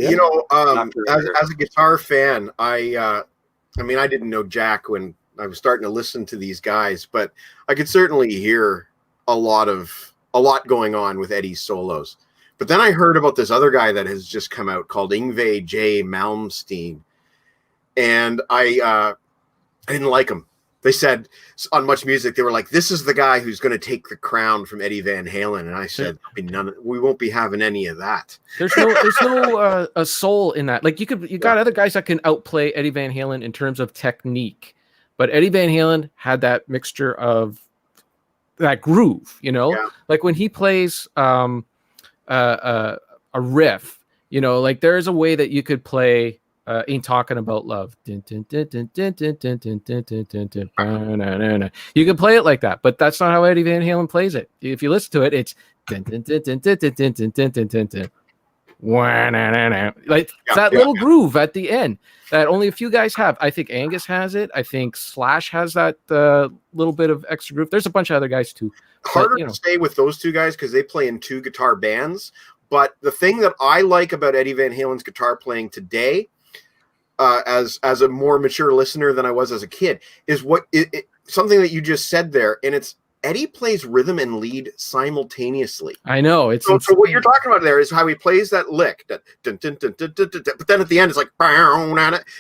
Speaker 1: a guitar fan, I didn't know Jack when I was starting to listen to these guys, but I could certainly hear a lot going on with Eddie's solos. But then I heard about this other guy that has just come out called Yngwie J. Malmsteen, and I didn't like him. They said on Much Music, they were like, "This is the guy who's going to take the crown from Eddie Van Halen," and I said, "We won't be having any of that." There's
Speaker 4: no a soul in that. Like you got other guys that can outplay Eddie Van Halen in terms of technique, but Eddie Van Halen had that mixture of that groove, like when he plays a riff, like there is a way that you could play Ain't Talking About Love. You can play it like that, but that's not how Eddie Van Halen plays it. If you listen to it, it's like that little groove at the end that only a few guys have. I think Angus has it. I think Slash has that little bit of extra groove. There's a bunch of other guys too.
Speaker 1: Harder to stay with those two guys because they play in two guitar bands. But the thing that I like about Eddie Van Halen's guitar playing today, as a more mature listener than I was as a kid, is something that you just said there, and it's Eddie plays rhythm and lead simultaneously.
Speaker 4: I know.
Speaker 1: So what you're talking about there is how he plays that lick. But then at the end, it's like,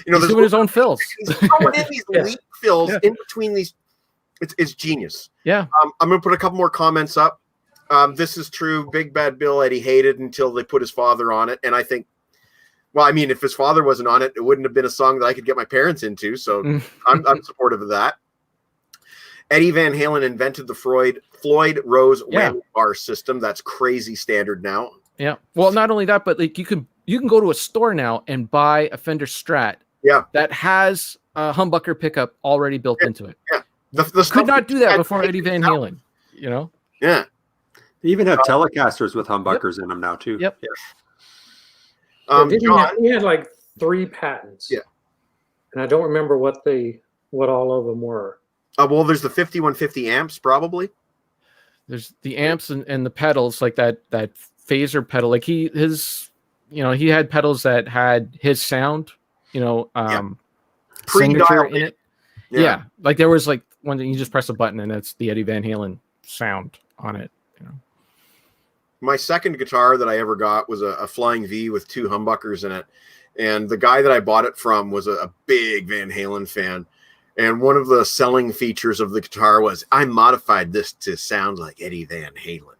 Speaker 4: he's doing his own fills.
Speaker 1: He's throwing in these lead fills in between these. It's genius.
Speaker 4: Yeah.
Speaker 1: I'm going to put a couple more comments up. This is true. Big Bad Bill, Eddie hated until they put his father on it. And I think, if his father wasn't on it, it wouldn't have been a song that I could get my parents into. So I'm supportive of that. Eddie Van Halen invented the Floyd Rose whammy bar system. That's crazy standard now.
Speaker 4: Yeah. Well, not only that, but like you can go to a store now and buy a Fender Strat.
Speaker 1: Yeah.
Speaker 4: That has a humbucker pickup already built into it.
Speaker 1: Yeah.
Speaker 4: Could not do that before Eddie Van Halen.
Speaker 1: Yeah.
Speaker 3: They even have Telecasters with humbuckers in them now too.
Speaker 4: Yep.
Speaker 1: Yeah.
Speaker 5: He had like 3 patents.
Speaker 1: Yeah.
Speaker 5: And I don't remember what all of them were.
Speaker 1: Well, there's the 5150 amps, probably.
Speaker 4: There's the amps and the pedals, like that phaser pedal. Like he had pedals that had his sound, signature in it. Yeah. Like there was like one that you just press a button and it's the Eddie Van Halen sound on it.
Speaker 1: My second guitar that I ever got was a Flying V with 2 humbuckers in it. And the guy that I bought it from was a big Van Halen fan. And one of the selling features of the guitar was I modified this to sound like Eddie Van Halen.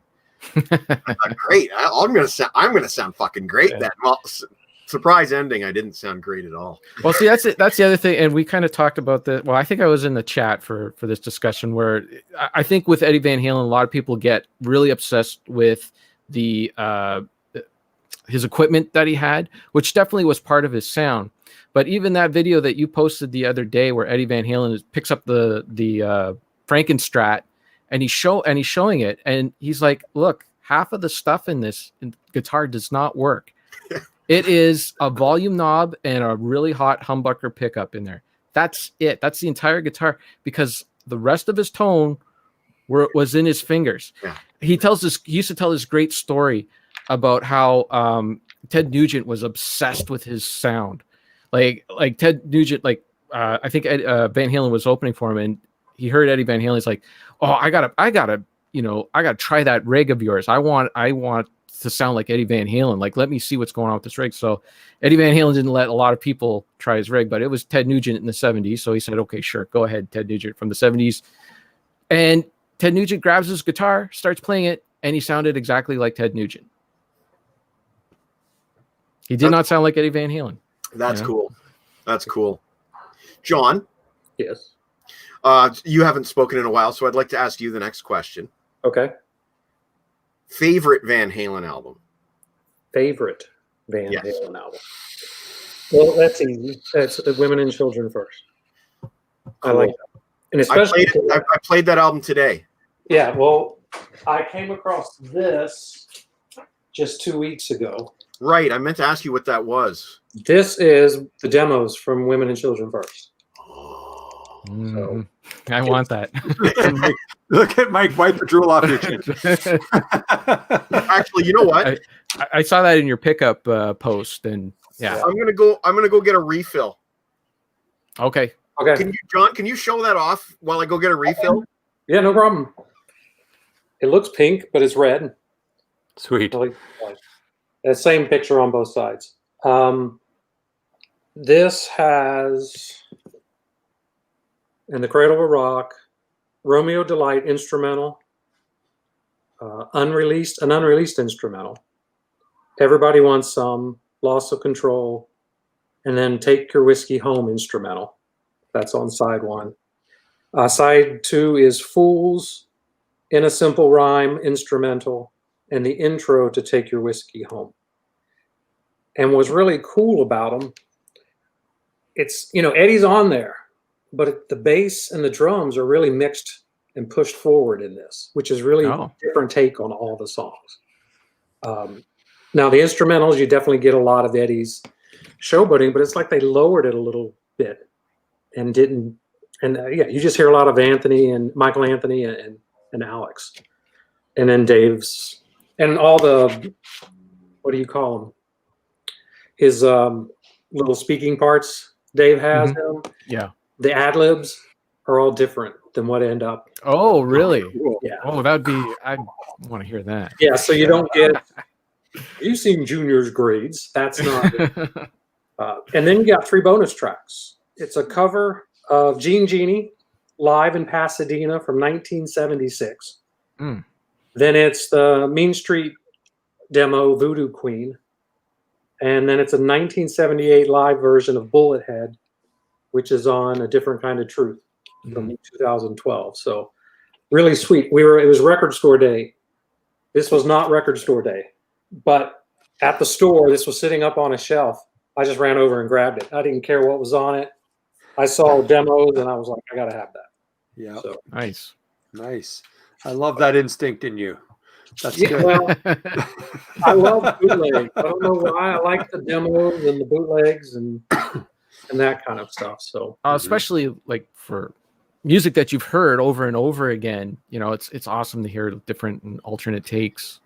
Speaker 1: I thought, great. I'm gonna sound fucking great then. Well, surprise ending. I didn't sound great at all.
Speaker 4: Well, see, that's it. That's the other thing. And we kind of talked about that. Well, I think I was in the chat for this discussion where I think with Eddie Van Halen, a lot of people get really obsessed with the his equipment that he had, which definitely was part of his sound. But even that video that you posted the other day where Eddie Van Halen picks up the Frankenstrat and he's showing it and he's like, look, half of the stuff in this guitar does not work. It is a volume knob and a really hot humbucker pickup in there. That's it. That's the entire guitar, because the rest of his tone was in his fingers.
Speaker 1: Yeah.
Speaker 4: He used to tell this great story about how Ted Nugent was obsessed with his sound. Like Ted Nugent, I think Van Halen was opening for him, and he heard Eddie Van Halen. He's like, "Oh, I gotta try that rig of yours. I want to sound like Eddie Van Halen. Like, let me see what's going on with this rig." So Eddie Van Halen didn't let a lot of people try his rig, but it was Ted Nugent in the 70s. So he said, "Okay, sure, go ahead, Ted Nugent from the 70s." And Ted Nugent grabs his guitar, starts playing it, and he sounded exactly like Ted Nugent. He did not sound like Eddie Van Halen.
Speaker 1: That's cool. That's cool. John?
Speaker 5: Yes.
Speaker 1: You haven't spoken in a while, so I'd like to ask you the next question.
Speaker 5: Okay.
Speaker 1: Favorite Van Halen album?
Speaker 5: Favorite Van Halen album? Well, that's easy. That's Women and Children First.
Speaker 1: Cool.
Speaker 5: I like that. And especially
Speaker 1: I played that album today.
Speaker 5: Yeah, well, I came across this just 2 weeks ago.
Speaker 1: Right. I meant to ask you what that was.
Speaker 5: This is the demos from Women and Children First.
Speaker 4: So, I want that.
Speaker 3: Look at Mike, wipe the drool off your chin.
Speaker 1: Actually, you know what?
Speaker 4: I saw that in your pickup post, and yeah,
Speaker 1: I'm gonna go get a refill.
Speaker 4: Okay.
Speaker 5: Okay.
Speaker 1: Can you show that off while I go get a refill?
Speaker 5: Yeah, no problem. It looks pink, but it's red.
Speaker 3: Sweet.
Speaker 5: The same picture on both sides. This has In the Cradle of Rock, Romeo Delight instrumental, an unreleased instrumental, Everybody Wants Some, Loss of Control, and then Take Your Whiskey Home instrumental. That's on side 1. Side 2 is Fools, In a Simple Rhyme instrumental, and the intro to Take Your Whiskey Home. And what's really cool about them, it's, Eddie's on there, but the bass and the drums are really mixed and pushed forward in this, which is really a different take on all the songs. Now, the instrumentals, you definitely get a lot of Eddie's showboating, but it's like they lowered it a little bit and didn't. And you just hear a lot of Michael Anthony and Alex. And then Dave's, and all the, what do you call them? His little speaking parts Dave has him.
Speaker 4: Yeah.
Speaker 5: The ad-libs are all different than what end up.
Speaker 4: Oh, really?
Speaker 5: Yeah.
Speaker 4: Oh, I want to hear that.
Speaker 5: Yeah, so you don't get, you've seen Junior's grades. That's not it. And then you got 3 bonus tracks. It's a cover of Gene Genie live in Pasadena from 1976. Then it's the Mean Street demo, Voodoo Queen. And then it's a 1978 live version of Bullet Head, which is on A Different Kind of Truth from 2012. So really sweet. It was record store day. This was not record store day, but at the store, this was sitting up on a shelf. I just ran over and grabbed it. I didn't care what was on it. I saw demos and I was like, I got to have that.
Speaker 3: Yeah.
Speaker 5: So,
Speaker 4: Nice.
Speaker 3: I love that instinct in you. That's good.
Speaker 5: Well, I love bootlegs. I don't know why. I like the demos and the bootlegs and that kind of stuff. So
Speaker 4: especially like for music that you've heard over and over again, it's awesome to hear different and alternate takes.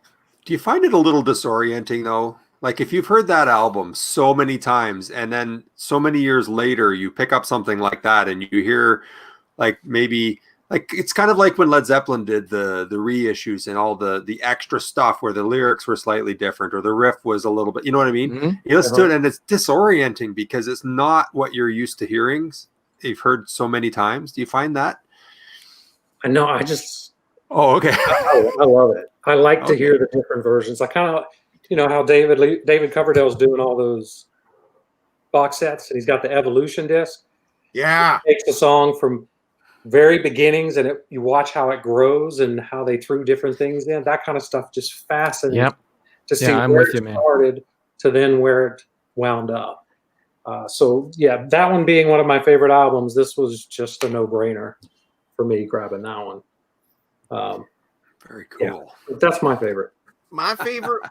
Speaker 3: Do you find it a little disorienting though? Like if you've heard that album so many times and then so many years later you pick up something like that and you hear like maybe like it's kind of like when Led Zeppelin did the reissues and all the extra stuff where the lyrics were slightly different or the riff was a little bit, you know what I mean?
Speaker 4: Mm-hmm.
Speaker 3: You listen to it and it's disorienting because it's not what you're used to hearing. You've heard so many times. Do you find that?
Speaker 5: I know. I just.
Speaker 3: Oh, okay.
Speaker 5: I love it. I like to hear the different versions. I kind of, how David Coverdale's doing all those box sets and he's got the Evolution disc.
Speaker 1: Yeah.
Speaker 5: He takes the song from very beginnings and you watch how it grows and how they threw different things in. That kind of stuff just fascinating to see where it started to then where it wound up. So yeah, that one being one of my favorite albums, this was just a no-brainer for me grabbing that one.
Speaker 3: Very cool.
Speaker 5: Yeah, that's my favorite.
Speaker 1: My favorite.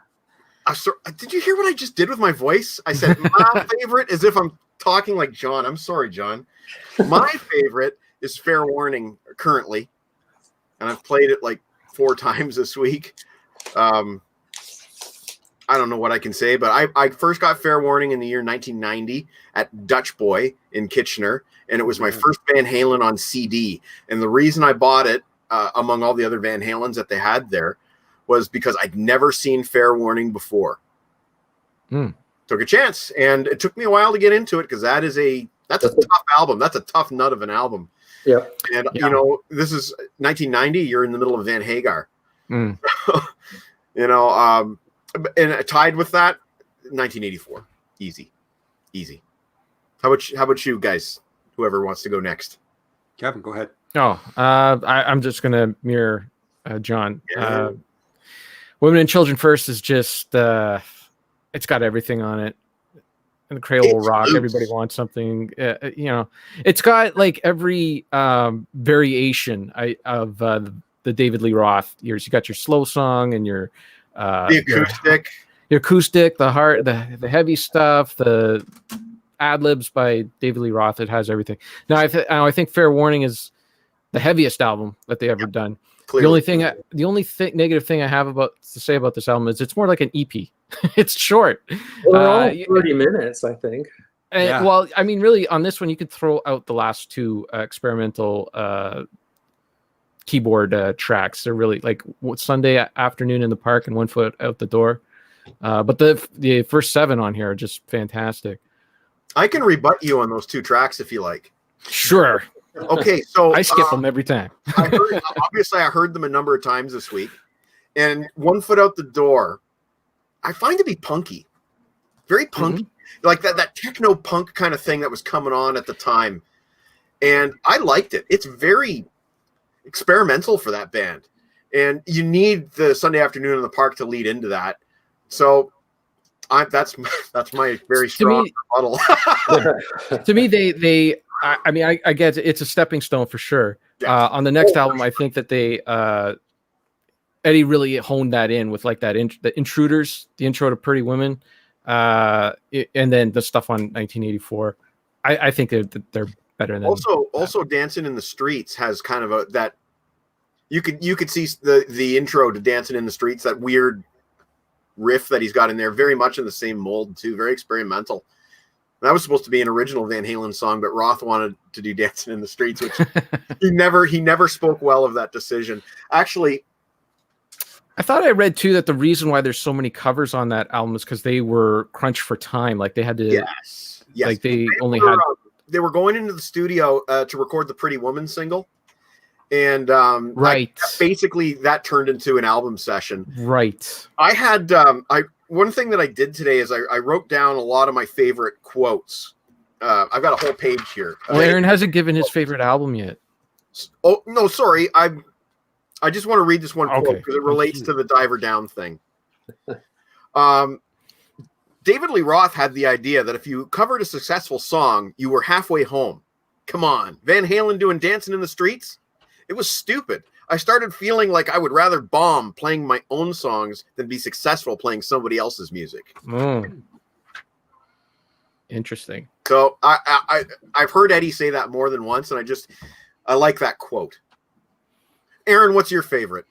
Speaker 1: Did you hear what I just did with my voice? I said my favorite as if I'm talking like John. I'm sorry, John. My favorite is Fair Warning currently, and I've played it like 4 times this week. I don't know what I can say, but I first got Fair Warning in the year 1990 at Dutch Boy in Kitchener, and it was my first Van Halen on CD. And the reason I bought it, among all the other Van Halens that they had there, was because I'd never seen Fair Warning before. Took a chance, and it took me a while to get into it because that's a tough album. That's a tough nut of an album.
Speaker 5: Yeah.
Speaker 1: And you know, this is 1990. You're in the middle of Van Hagar. You know, and tied with that, 1984. Easy. How about you guys? Whoever wants to go next.
Speaker 3: Kevin, go ahead.
Speaker 4: I'm just gonna mirror John. Women and Children First is just it's got everything on it. And the Cradle Will Rock. Everybody wants something. You know, it's got like every variation of the David Lee Roth years. You got your slow song and your the acoustic, the hard, the heavy stuff, the ad libs by David Lee Roth. It has everything. Now I think Fair Warning is the heaviest album that they ever done. Clearly. The only negative thing I have to say about this album is it's more like an EP. It's short.
Speaker 5: Well, 30 minutes, I think.
Speaker 4: Well, I mean, really, on this one, you could throw out the last 2 experimental keyboard tracks. They're really like Sunday afternoon in the park and One Foot Out the Door. But the first 7 on here are just fantastic.
Speaker 1: I can rebut you on those 2 tracks if you like.
Speaker 4: Sure.
Speaker 1: Okay, so
Speaker 4: I skip them every time.
Speaker 1: I heard them a number of times this week, and One Foot Out the Door, I find to be punky, very punky, like that techno punk kind of thing that was coming on at the time, and I liked it. It's very experimental for that band, and you need the Sunday Afternoon in the Park to lead into that. So that's my very strong rebuttal.
Speaker 4: To me, they I mean, I get it's a stepping stone for sure. Yeah. On the next album, I think that they Eddie really honed that in with like that the Intruders, the intro to Pretty Women, and then the stuff on 1984. I think they're better than
Speaker 1: also Dancing in the Streets has kind of that you could see the intro to Dancing in the Streets, that weird riff that he's got in there, very much in the same mold too, very experimental. That was supposed to be an original Van Halen song, but Roth wanted to do Dancing in the Streets, which he never spoke well of that decision. Actually,
Speaker 4: I thought I read too that the reason why there's so many covers on that album is because they were crunched for time. Like they had to,
Speaker 1: yes.
Speaker 4: Like they
Speaker 1: were going into the studio to record the Pretty Woman single, and basically that turned into an album session.
Speaker 4: Right.
Speaker 1: I had one thing that I did today is I wrote down a lot of my favorite quotes. I've got a whole page here.
Speaker 4: Well, Aaron hasn't given his favorite album yet.
Speaker 1: Oh no, sorry. I just want to read this one quote because it relates to the Diver Down thing. David Lee Roth had the idea that if you covered a successful song, you were halfway home. Come on, Van Halen doing Dancing in the Streets? It was stupid. I started feeling like I would rather bomb playing my own songs than be successful playing somebody else's music.
Speaker 4: Interesting.
Speaker 1: So I've heard Eddie say that more than once, and I like that quote. Aaron, what's your favorite?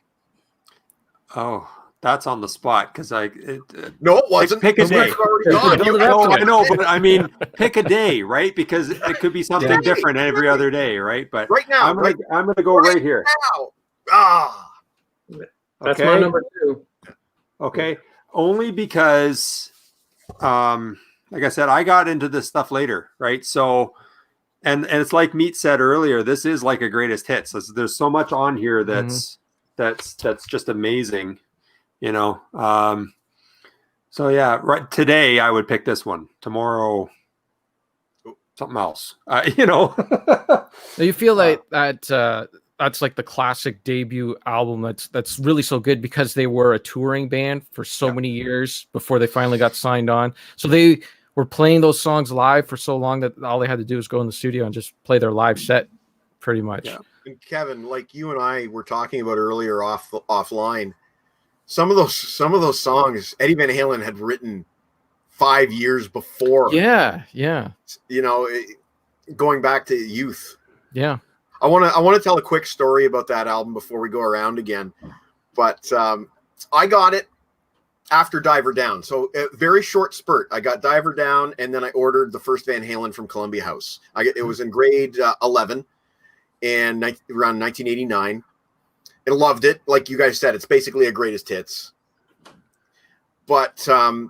Speaker 3: Oh, that's on the spot because
Speaker 1: no, it wasn't.
Speaker 3: Pick a day.
Speaker 1: I
Speaker 3: know, but I mean, pick a day, right? Because it could be something different every other day, right? But
Speaker 1: right now,
Speaker 3: I'm gonna go right here.
Speaker 1: Now.
Speaker 5: That's my number 2.
Speaker 3: Okay, only because, like I said, I got into this stuff later, right? So, and it's like Meat said earlier, this is like a greatest hits. There's so much on here that's just amazing, you know. So yeah, right today I would pick this one. Tomorrow, something else. You know.
Speaker 4: You feel like that's like the classic debut album that's really so good because they were a touring band for so many years before they finally got signed on. So they were playing those songs live for so long that all they had to do was go in the studio and just play their live set pretty much.
Speaker 1: Yeah. And Kevin, like you and I were talking about earlier offline, some of those songs Eddie Van Halen had written 5 years before.
Speaker 4: Yeah.
Speaker 1: You know, going back to youth.
Speaker 4: Yeah.
Speaker 1: I want to tell a quick story about that album before we go around again. But I got it after Diver Down. So a very short spurt. I got Diver Down, and then I ordered the first Van Halen from Columbia House. It was in grade 11 and around 1989. I loved it. Like you guys said, it's basically a greatest hits. But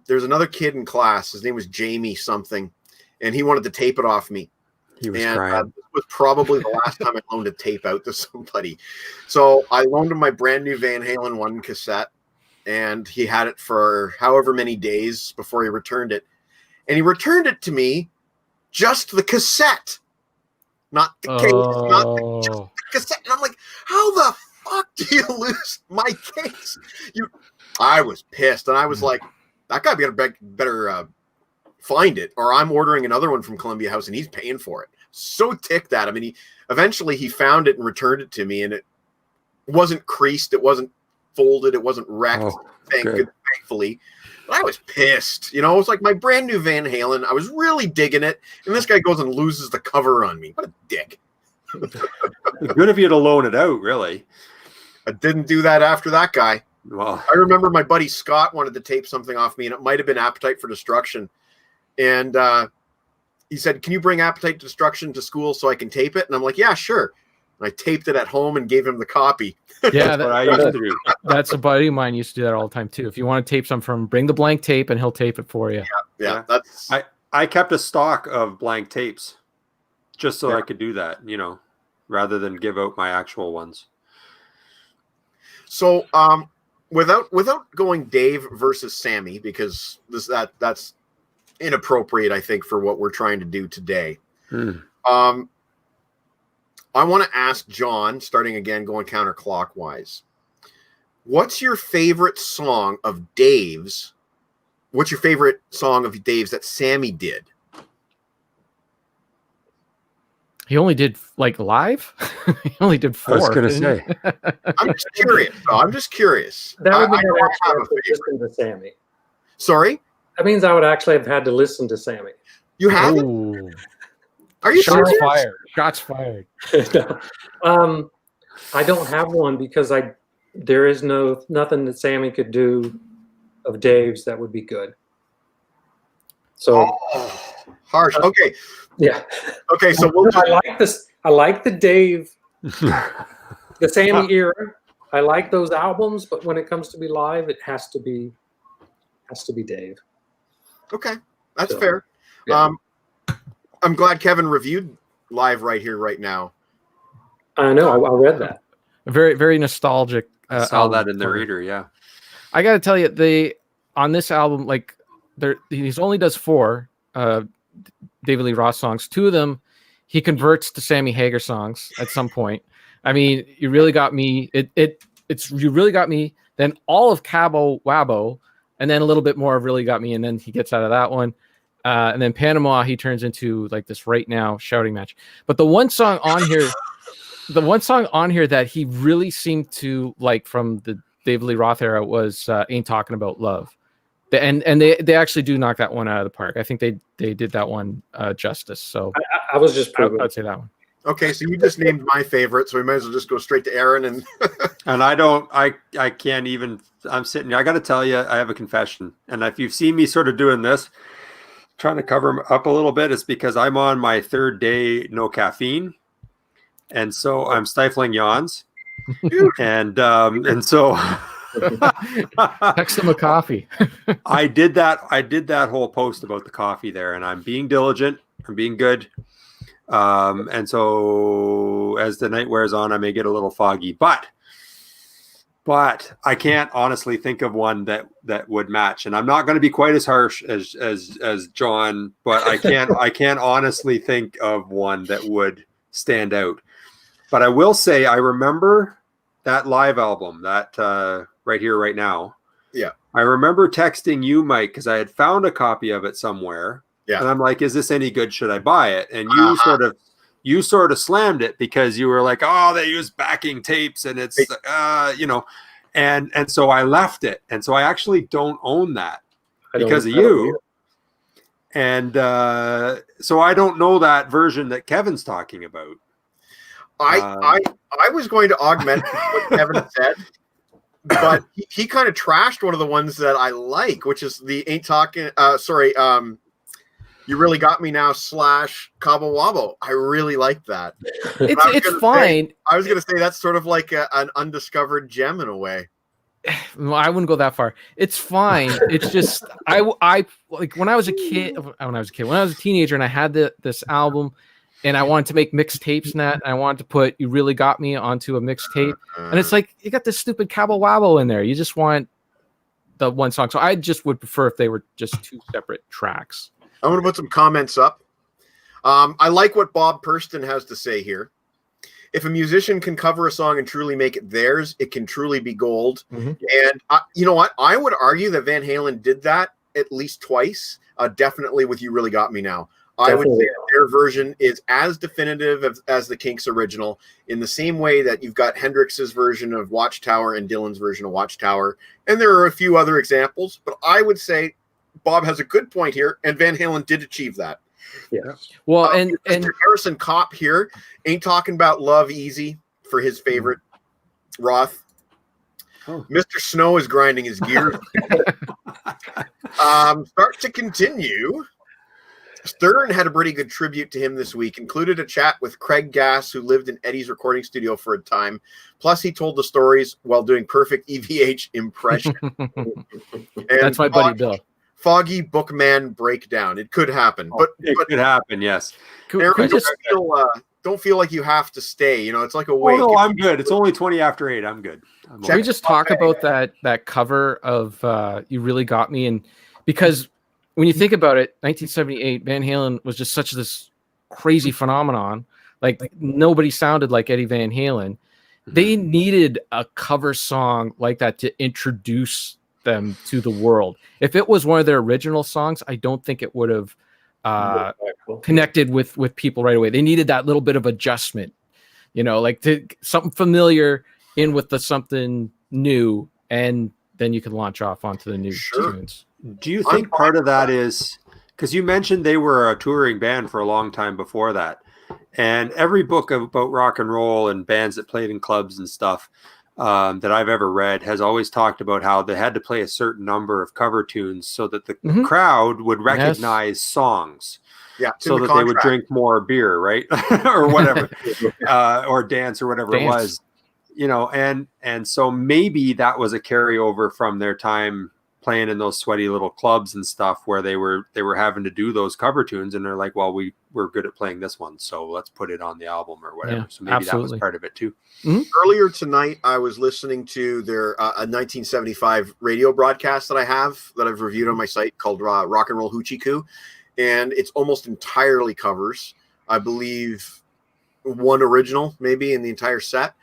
Speaker 1: there's another kid in class. His name was Jamie something, and he wanted to tape it off me.
Speaker 3: He was crying.
Speaker 1: This was probably the last time I loaned a tape out to somebody. So I loaned him my brand new Van Halen 1 cassette, and he had it for however many days before he returned it. And he returned it to me, just the cassette, not the case, just the cassette. And I'm like, how the fuck do you lose my case? I was pissed, and I was like, that guy better find it, or I'm ordering another one from Columbia House, and he's paying for it. So ticked at him, and he eventually found it and returned it to me, and it wasn't creased, it wasn't folded, it wasn't wrecked. Thankfully, but I was pissed. You know, it was like my brand new Van Halen. I was really digging it, and this guy goes and loses the cover on me. What a dick!
Speaker 3: Good of you to loan it out, really.
Speaker 1: I didn't do that after that guy.
Speaker 3: Well,
Speaker 1: I remember my buddy Scott wanted to tape something off me, and it might have been Appetite for Destruction. And he said, "Can you bring Appetite for Destruction to school so I can tape it?" And I'm like, "Yeah, sure." And I taped it at home and gave him the copy.
Speaker 4: Yeah,
Speaker 3: that's what I used to do.
Speaker 4: That's a buddy of mine used to do that all the time too. If you want to tape something from him, bring the blank tape and he'll tape it for you.
Speaker 1: Yeah. That's
Speaker 3: I kept a stock of blank tapes just so I could do that, you know, rather than give out my actual ones.
Speaker 1: So without going Dave versus Sammy, because that's inappropriate, I think, for what we're trying to do today. I want to ask John, starting again, going counterclockwise. What's your favorite song of Dave's? What's your favorite song of Dave's that Sammy did?
Speaker 4: He only did like live. He only did 4.
Speaker 3: I was going to say.
Speaker 1: I'm just curious. I'm just curious.
Speaker 5: That would mean
Speaker 1: I
Speaker 5: I
Speaker 1: have a
Speaker 5: actually have to
Speaker 1: favorite.
Speaker 5: listen to Sammy.
Speaker 1: Sorry,
Speaker 5: That means I would actually have had to listen to Sammy.
Speaker 1: you haven't?
Speaker 4: Ooh.
Speaker 1: Are you
Speaker 4: Shots
Speaker 1: serious?
Speaker 4: fired. Shots fired.
Speaker 5: No. I don't have one because there is nothing that Sammy could do of Dave's that would be good. So
Speaker 1: Harsh. Okay.
Speaker 5: yeah.
Speaker 1: Okay. So
Speaker 5: I like this. I like the Dave, the Sammy era. I like those albums, but when it comes to be live, it has to be Dave.
Speaker 1: Okay, that's
Speaker 5: So,
Speaker 1: fair.
Speaker 5: yeah.
Speaker 1: I'm glad Kevin reviewed live right here, right now.
Speaker 5: I know. I read that.
Speaker 4: Very, very nostalgic.
Speaker 3: I saw that in the reader, yeah.
Speaker 4: I got to tell you, on this album, like he's only does 4 David Lee Roth songs. 2 of them he converts to Sammy Hagar songs at some point. I mean, you really got me. You really got me. Then all of Cabo Wabo, and then a little bit more of Really Got Me, and then he gets out of that one. And then Panama, he turns into like this Right Now shouting match. But the one song on here that he really seemed to like from the David Lee Roth era was Ain't Talking About Love. And they actually do knock that one out of the park. I think they did that one justice. So
Speaker 5: I was just proving.
Speaker 4: I'd say that one.
Speaker 1: Okay, so you just named my favorite, so we might as well just go straight to Aaron. And
Speaker 3: And I can't even, I'm sitting here. I got to tell you, I have a confession. And if you've seen me sort of doing this, trying to cover 'em up a little bit, it's because I'm on my 3rd day, no caffeine. And so I'm stifling yawns. and so
Speaker 4: Text him a coffee.
Speaker 3: I did that whole post about the coffee there, and I'm being diligent. I'm being good. And so as the night wears on, I may get a little foggy, but I can't honestly think of one that would match. And I'm not going to be quite as harsh as John, but I can't honestly think of one that would stand out. But I will say, I remember that live album, that Right Here, Right Now.
Speaker 1: Yeah.
Speaker 3: I remember texting you, Mike, because I had found a copy of it somewhere.
Speaker 1: Yeah.
Speaker 3: And I'm like, is this any good? Should I buy it? And you sort of slammed it because you were like, oh, they use backing tapes and it's, and so I left it. And so I actually don't own that because of you. And so I don't know that version that Kevin's talking about.
Speaker 1: I was going to augment what Kevin said, but he kind of trashed one of the ones that I like, which is the Ain't Talking. You Really Got Me Now / Cabo Wabo. I really like that.
Speaker 4: It's fine.
Speaker 1: I was going to say that's sort of like an undiscovered gem in a way.
Speaker 4: Well, I wouldn't go that far. It's fine. It's just I like when I was a teenager, and I had this album, and I wanted to make mixtapes and that, and I wanted to put You Really Got Me onto a mixtape, and it's like you got this stupid Cabo Wabo in there. You just want the one song. So I just would prefer if they were just two separate tracks.
Speaker 1: I'm going to put some comments up. I like what Bob Purston has to say here. If a musician can cover a song and truly make it theirs, it can truly be gold.
Speaker 4: Mm-hmm.
Speaker 1: And you know what? I would argue that Van Halen did that at least twice. Definitely with You Really Got Me Now. I would say that their version is as definitive as the Kinks' original, in the same way that you've got Hendrix's version of Watchtower and Dylan's version of Watchtower. And there are a few other examples, but I would say Bob has a good point here, and Van Halen did achieve that.
Speaker 5: Yes.
Speaker 4: Well, and
Speaker 1: Mr. Harrison Kopp here ain't talking about Love Easy for his favorite Roth.
Speaker 3: Oh.
Speaker 1: Mr. Snow is grinding his gears. Start to continue. Stern had a pretty good tribute to him this week, included a chat with Craig Gass, who lived in Eddie's recording studio for a time. Plus, he told the stories while doing perfect EVH impression.
Speaker 4: That's my buddy Bill.
Speaker 1: Foggy Bookman breakdown. It could happen, but
Speaker 3: it could happen. Yes.
Speaker 1: Aaron, don't feel like you have to stay. You know, it's like a wake.
Speaker 3: Oh, no, I'm good. It's only 20 after 8. I'm good.
Speaker 4: Can we just talk about that cover of You Really Got Me? And because when you think about it, 1978, Van Halen was just such this crazy phenomenon. Like nobody sounded like Eddie Van Halen. They needed a cover song like that to introduce them to the world. If it was one of their original songs, I don't think it would have connected with people right away. They needed that little bit of adjustment, you know, like something familiar in with the something new, and then you can launch off onto the new tunes.
Speaker 3: Do you think part of that is because you mentioned they were a touring band for a long time before that, and every book about rock and roll and bands that played in clubs and stuff that I've ever read has always talked about how they had to play a certain number of cover tunes so that the crowd would recognize songs.
Speaker 1: Yeah,
Speaker 3: so that they would drink more beer, right? Or whatever, or dance or whatever it was, you know, and so maybe that was a carryover from their time playing in those sweaty little clubs and stuff where they were having to do those cover tunes, and they're like, well, we're good at playing this one, so let's put it on the album or whatever. Yeah, so maybe that was part of it too.
Speaker 1: Earlier tonight, I was listening to their a 1975 radio broadcast that I've reviewed on my site called Rock and Roll Hoochie Coo, and it's almost entirely covers. I believe one original maybe in the entire set.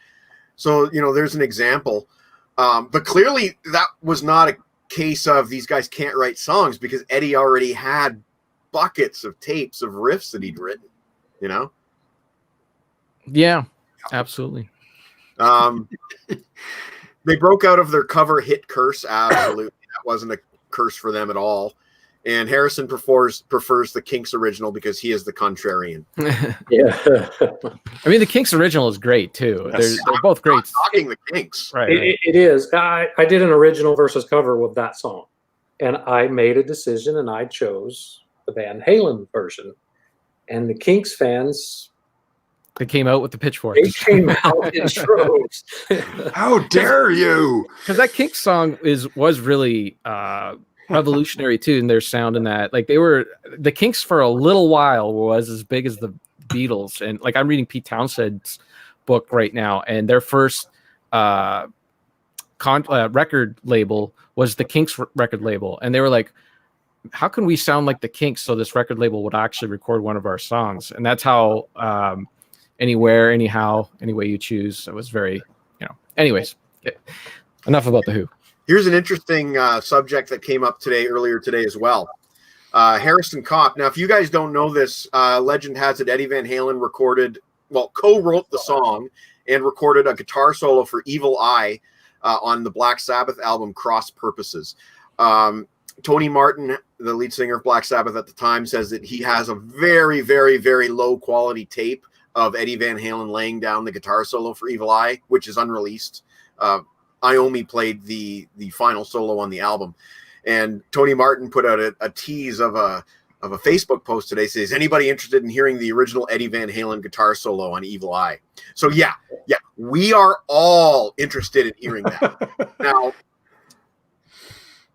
Speaker 1: So, you know, there's an example. But clearly that was not a case of these guys can't write songs, because Eddie already had buckets of tapes of riffs that he'd written, you know?
Speaker 4: Yeah, absolutely.
Speaker 1: They broke out of their cover hit curse. Absolutely. That wasn't a curse for them at all. And Harrison prefers the Kinks original because he is the contrarian.
Speaker 5: Yeah.
Speaker 4: I mean, the Kinks original is great too. They're both great.
Speaker 1: Talking the Kinks.
Speaker 4: Right.
Speaker 5: It is. I did an original versus cover with that song, and I made a decision, and I chose the Van Halen version. And the Kinks fans,
Speaker 4: they came out with the pitchforks.
Speaker 5: They came out in droves.
Speaker 3: How dare you?
Speaker 4: Because that Kinks song was really revolutionary too in their sound, and that like the Kinks for a little while was as big as the Beatles. And like I'm reading Pete Townshend's book right now, and their first record label was the Kinks record label, and they were like, how can we sound like the Kinks so this record label would actually record one of our songs? And that's how Anywhere, Anyhow, Any Way You Choose. It was very, you know, anyways, enough about the Who.
Speaker 1: Here's an interesting subject that came up earlier today as well. Harrison Kopp. Now, if you guys don't know this, legend has it Eddie Van Halen co-wrote the song and recorded a guitar solo for Evil Eye on the Black Sabbath album Cross Purposes. Tony Martin, the lead singer of Black Sabbath at the time, says that he has a very, very, very low quality tape of Eddie Van Halen laying down the guitar solo for Evil Eye, which is unreleased. Iommi played the final solo on the album, and Tony Martin put out a tease of a Facebook post today. Says, anybody interested in hearing the original Eddie Van Halen guitar solo on Evil Eye? So yeah, we are all interested in hearing that. Now,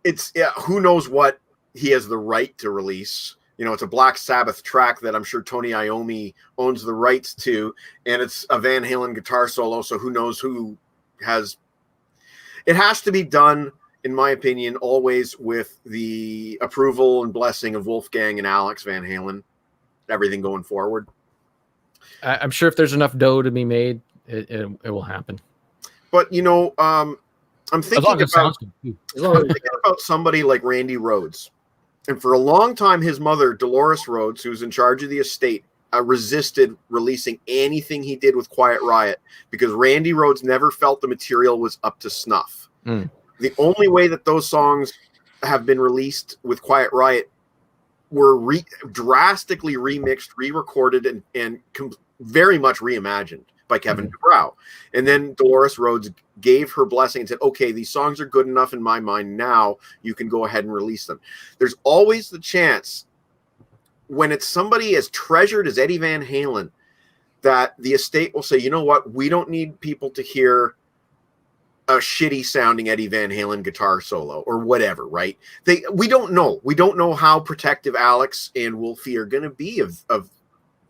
Speaker 1: it's who knows what he has the right to release. It's a Black Sabbath track that I'm sure Tony Iommi owns the rights to, and it's a Van Halen guitar solo. So who knows who has. It has to be done, in my opinion, always with the approval and blessing of Wolfgang and Alex Van Halen, everything going forward.
Speaker 4: I'm sure if there's enough dough to be made, it will happen.
Speaker 1: But, I'm thinking about somebody like Randy Rhoads. And for a long time, his mother, Dolores Rhoads, who's in charge of the estate, resisted releasing anything he did with Quiet Riot because Randy Rhoads never felt the material was up to snuff. The only way that those songs have been released with Quiet Riot were drastically remixed, re-recorded, and very much reimagined by Kevin DuBrow. And then Dolores Rhoads gave her blessing and said, okay, these songs are good enough in my mind. Now you can go ahead and release them. There's always the chance when it's somebody as treasured as Eddie Van Halen that the estate will say, you know what, we don't need people to hear a shitty sounding Eddie Van Halen guitar solo or whatever, right? We don't know. We don't know how protective Alex and Wolfie are going to be of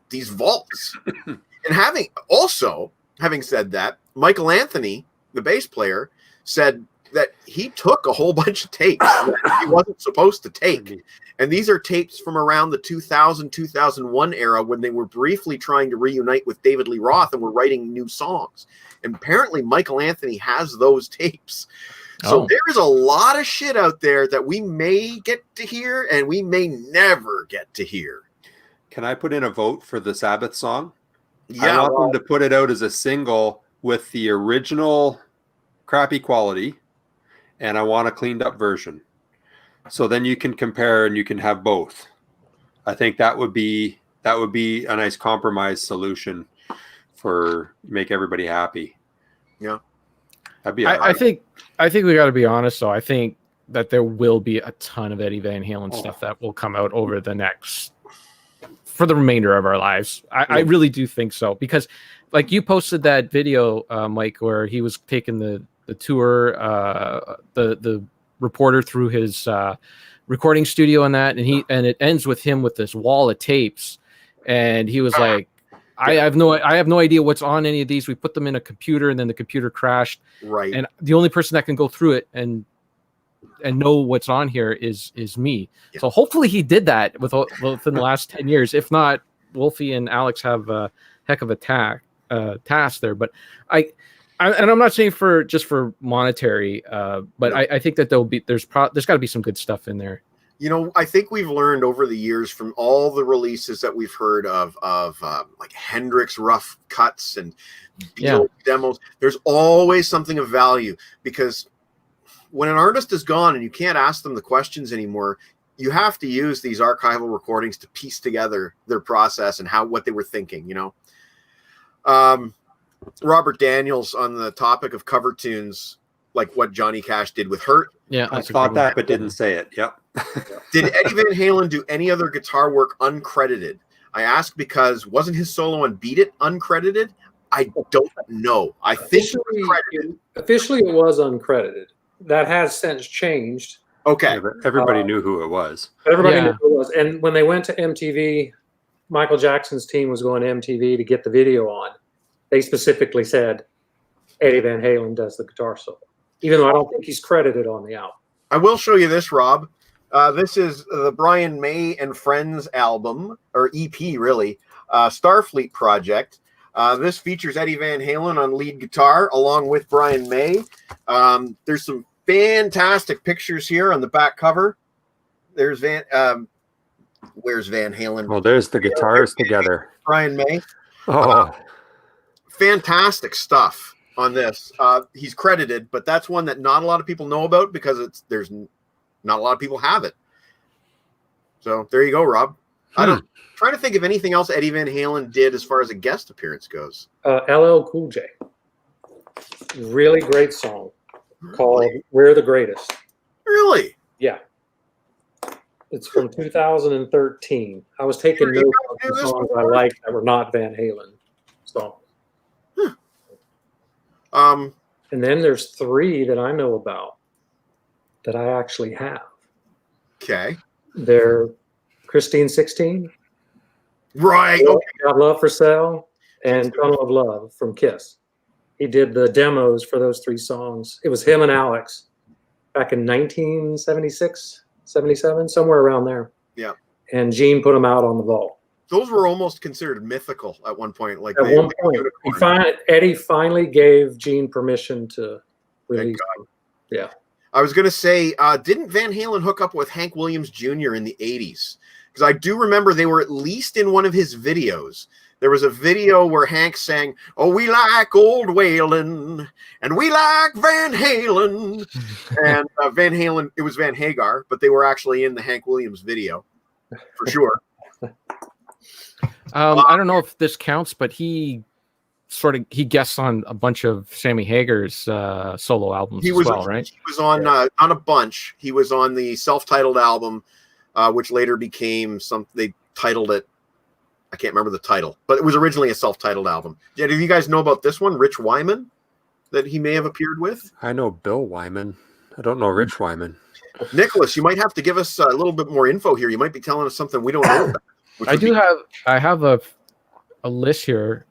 Speaker 1: these vaults. And having said that, Michael Anthony, the bass player, said that he took a whole bunch of tapes that he wasn't supposed to take. And these are tapes from around the 2000-2001 era when they were briefly trying to reunite with David Lee Roth and were writing new songs. And apparently Michael Anthony has those tapes. So there is a lot of shit out there that we may get to hear and we may never get to hear.
Speaker 3: Can I put in a vote for the Sabbath song?
Speaker 1: Yeah,
Speaker 3: I want them to put it out as a single with the original crappy quality, and I want a cleaned up version. So then you can compare and you can have both. I think that would be a nice compromise solution for make everybody happy.
Speaker 1: Yeah.
Speaker 3: That'd be
Speaker 4: I think we got to be honest though. I think that there will be a ton of Eddie Van Halen stuff that will come out over the next for the remainder of our lives. I really do think so, because like you posted that video, Mike, where he was taking the tour, the reporter through his recording studio and that, and it ends with him with this wall of tapes, and he was like, I have no idea what's on any of these. We put them in a computer and then the computer crashed.
Speaker 1: Right.
Speaker 4: And the only person that can go through it and know what's on here is me. Yeah. So hopefully he did that within the last 10 years. If not, Wolfie and Alex have a heck of a task there. But and I'm not saying just for monetary, but no. I think that there's got to be some good stuff in there.
Speaker 1: I think we've learned over the years from all the releases that we've heard of like Hendrix rough cuts and Beatles demos. There's always something of value, because when an artist is gone and you can't ask them the questions anymore, you have to use these archival recordings to piece together their process and what they were thinking. Robert Daniels on the topic of cover tunes, like what Johnny Cash did with Hurt.
Speaker 3: Yeah, I thought that, but didn't say it. Yep.
Speaker 1: Did Eddie Van Halen do any other guitar work uncredited? I ask because wasn't his solo on Beat It uncredited? I don't know. I think
Speaker 5: officially it was uncredited. That has since changed.
Speaker 1: Okay.
Speaker 3: Everybody knew who it was.
Speaker 5: Everybody knew who it was. And when they went to MTV, Michael Jackson's team was going to MTV to get the video on. They specifically said Eddie Van Halen does the guitar solo, even though I don't think he's credited on the album.
Speaker 1: I will show you this, Rob. This is the Brian May and Friends album, or EP, really, Starfleet Project. This features Eddie Van Halen on lead guitar, along with Brian May. There's some fantastic pictures here on the back cover. There's where's Van Halen?
Speaker 3: Well, there's the guitars together.
Speaker 1: Brian May.
Speaker 3: Oh.
Speaker 1: Fantastic stuff on this. He's credited, but that's one that not a lot of people know about because there's Not a lot of people have it. So there you go, Rob. Trying to think of anything else Eddie Van Halen did as far as a guest appearance goes.
Speaker 5: LL Cool J. Really great song called "We're the Greatest."
Speaker 1: Really?
Speaker 5: Yeah. It's from 2013. I was taking notes on the songs I liked that were not Van Halen songs. And then there's 3 that I know about that I actually have.
Speaker 1: Okay.
Speaker 5: They're Christine 16.
Speaker 1: Right. Okay.
Speaker 5: Got Love for Sale and Tunnel of Love from Kiss. He did the demos for those 3 songs. It was him and Alex back in 1976, 77, somewhere around there.
Speaker 1: Yeah.
Speaker 5: And Gene put them out on the vault.
Speaker 1: Those were almost considered mythical at one point. Like
Speaker 5: At one point, Eddie finally gave Gene permission to release them. Yeah.
Speaker 1: I was going to say, didn't Van Halen hook up with Hank Williams Jr. in the 80s? Because I do remember they were at least in one of his videos. There was a video where Hank sang, "Oh, we like old Waylon, and we like Van Halen." And Van Halen, it was Van Hagar, but they were actually in the Hank Williams video, for sure.
Speaker 4: I don't know if this counts, but he guests on a bunch of Sammy Hagar's solo albums right?
Speaker 1: He was on a bunch. He was on the self-titled album, which later became they titled it. I can't remember the title, but it was originally a self-titled album. Yeah, do you guys know about this one, Rich Wyman, that he may have appeared with?
Speaker 3: I know Bill Wyman. I don't know Rich Wyman.
Speaker 1: Nicholas, you might have to give us a little bit more info here. You might be telling us something we don't know about.
Speaker 4: I have a list here.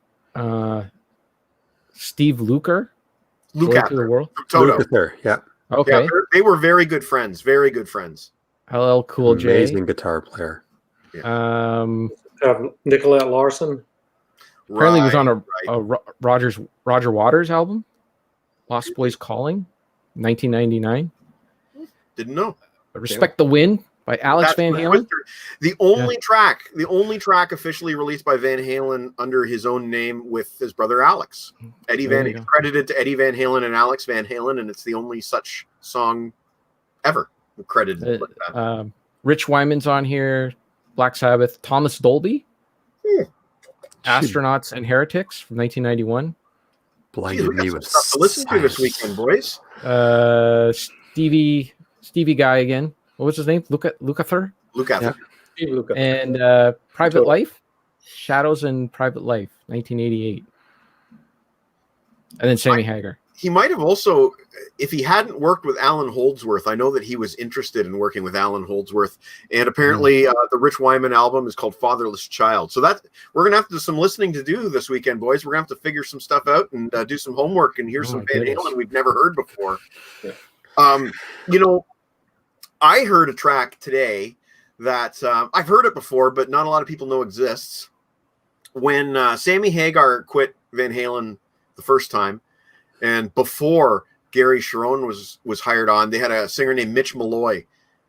Speaker 4: Steve Lukather.
Speaker 1: Lukather
Speaker 4: to the world.
Speaker 1: Toto.
Speaker 3: Lukather, yeah.
Speaker 4: Okay.
Speaker 1: Yeah, they were very good friends. Very good friends.
Speaker 4: LL Cool J.
Speaker 3: Amazing guitar player.
Speaker 1: Yeah.
Speaker 5: Nicolette Larson.
Speaker 4: Apparently he was on a Roger Waters album, Lost Boys Calling, 1999.
Speaker 1: Didn't know.
Speaker 4: Respect the Wind by Alex Van Halen.
Speaker 1: The only track officially released by Van Halen under his own name with his brother Alex. Credited to Eddie Van Halen and Alex Van Halen, and it's the only such song ever credited.
Speaker 4: Rich Wyman's on here. Black Sabbath, Thomas Dolby, Astronauts and Heretics from 1991.
Speaker 3: Blinded me with
Speaker 1: stuff to listen to this weekend, boys.
Speaker 4: Stevie guy again. What was his name? Lukather.
Speaker 1: Lukather.
Speaker 5: Yeah.
Speaker 4: And Private Life, Shadows and Private Life, 1988. And then Sammy Hagar.
Speaker 1: He might have also, if he hadn't worked with Alan Holdsworth, I know that he was interested in working with Alan Holdsworth. And apparently the Rich Wyman album is called Fatherless Child. So we're going to have to do some listening to do this weekend, boys. We're going to have to figure some stuff out and do some homework and hear some Van Halen we've never heard before. Yeah. I heard a track today that I've heard it before, but not a lot of people know exists. When Sammy Hagar quit Van Halen the first time, and before Gary Cherone was hired on, they had a singer named Mitch Malloy.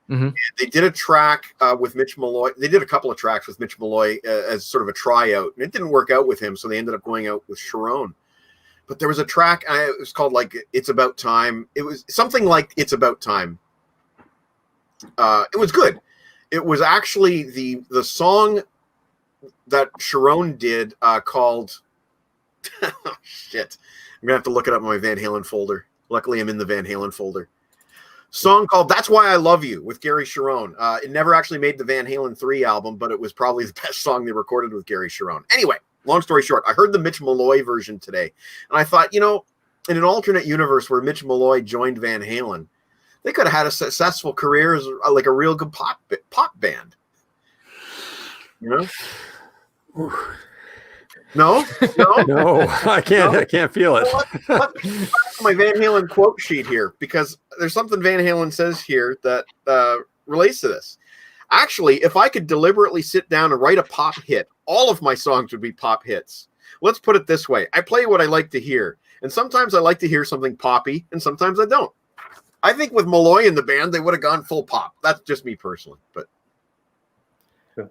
Speaker 1: Mm-hmm. They did a track with Mitch Malloy. They did a couple of tracks with Mitch Malloy as sort of a tryout, and it didn't work out with him, so they ended up going out with Cherone. But there was a track, it was called like "It's About Time." It was something like "It's About Time." It was good. It was actually the song that Cherone did called oh, shit. I'm gonna have to look it up in my Van Halen folder. Luckily, I'm in the Van Halen folder. Song called "That's Why I Love You" with Gary Cherone. It never actually made the Van Halen 3 album, but it was probably the best song they recorded with Gary Cherone. Anyway, long story short, I heard the Mitch Malloy version today, and I thought, in an alternate universe where Mitch Malloy joined Van Halen, they could have had a successful career as like a real good pop band. No,
Speaker 3: I can't. No? I can't feel it.
Speaker 1: Let me go back to my Van Halen quote sheet here, because there's something Van Halen says here that relates to this. Actually, if I could deliberately sit down and write a pop hit, all of my songs would be pop hits. Let's put it this way: I play what I like to hear, and sometimes I like to hear something poppy, and sometimes I don't. I think with Malloy in the band, they would have gone full pop. That's just me personally, but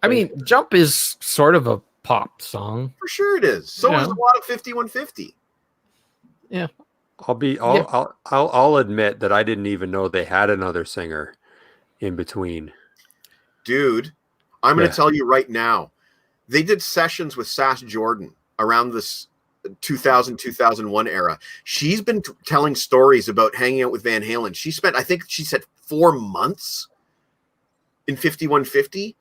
Speaker 4: I mean, "Jump" is sort of a pop song.
Speaker 1: For sure it is. So is a lot of 5150.
Speaker 3: Yeah. I'll admit that I didn't even know they had another singer in between.
Speaker 1: Dude, I'm going to
Speaker 3: Yeah.
Speaker 1: tell you right now. They did sessions with Sass Jordan around this 2000, 2001 era. She's been telling stories about hanging out with Van Halen. She spent, I think she said 4 months in 5150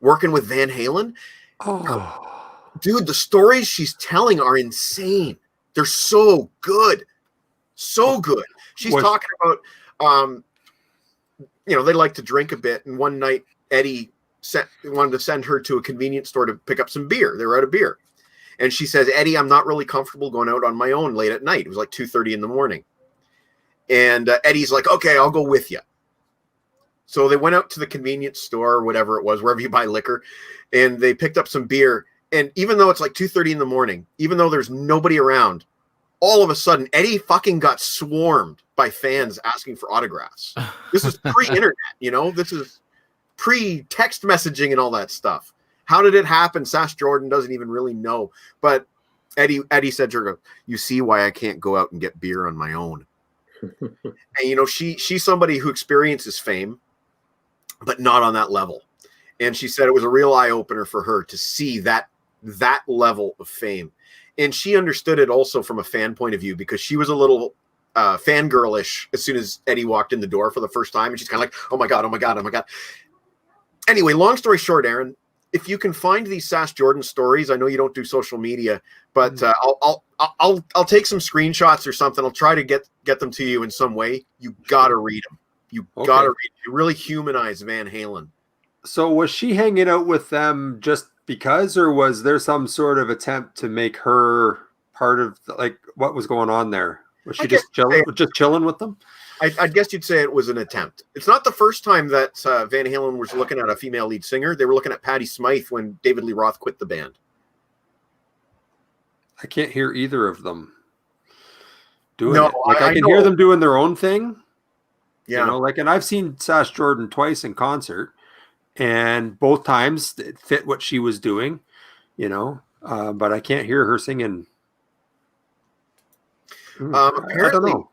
Speaker 1: working with Van Halen.
Speaker 3: Oh,
Speaker 1: Dude, the stories she's telling are insane. They're so good. So good. She's talking about, they like to drink a bit. And one night, Eddie wanted to send her to a convenience store to pick up some beer. They were out of beer. And she says, Eddie, I'm not really comfortable going out on my own late at night. It was like 2:30 in the morning. And Eddie's like, okay, I'll go with you. So they went out to the convenience store or whatever it was, wherever you buy liquor, and they picked up some beer. And even though it's like 2:30 in the morning, even though there's nobody around, all of a sudden, Eddie fucking got swarmed by fans asking for autographs. This is pre-internet, This is pre-text messaging and all that stuff. How did it happen? Sass Jordan doesn't even really know. But Eddie said to her, you see why I can't go out and get beer on my own. And, she's somebody who experiences fame, but not on that level. And she said it was a real eye-opener for her to see that level of fame. And she understood it also from a fan point of view, because she was a little fangirlish as soon as Eddie walked in the door for the first time. And she's kind of like, oh my God, oh my God, oh my God. Anyway, long story short, Aaron, if you can find these Sass Jordan stories, I know you don't do social media, but I'll take some screenshots or something. I'll try to get them to you in some way. You got to read them. You got to read them. You really humanize Van Halen.
Speaker 3: So was she hanging out with them just because, or was there some sort of attempt to make her part of what was going on there? Was she just chilling with them?
Speaker 1: I guess you'd say it was an attempt. It's not the first time that Van Halen was looking at a female lead singer. They were looking at Patti Smythe when David Lee Roth quit the band.
Speaker 3: I can't hear either of them doing
Speaker 1: No,
Speaker 3: it. I can hear them doing their own thing. Yeah. And I've seen Sass Jordan twice in concert, and both times it fit what she was doing, but I can't hear her singing.
Speaker 1: Apparently,
Speaker 3: I don't know.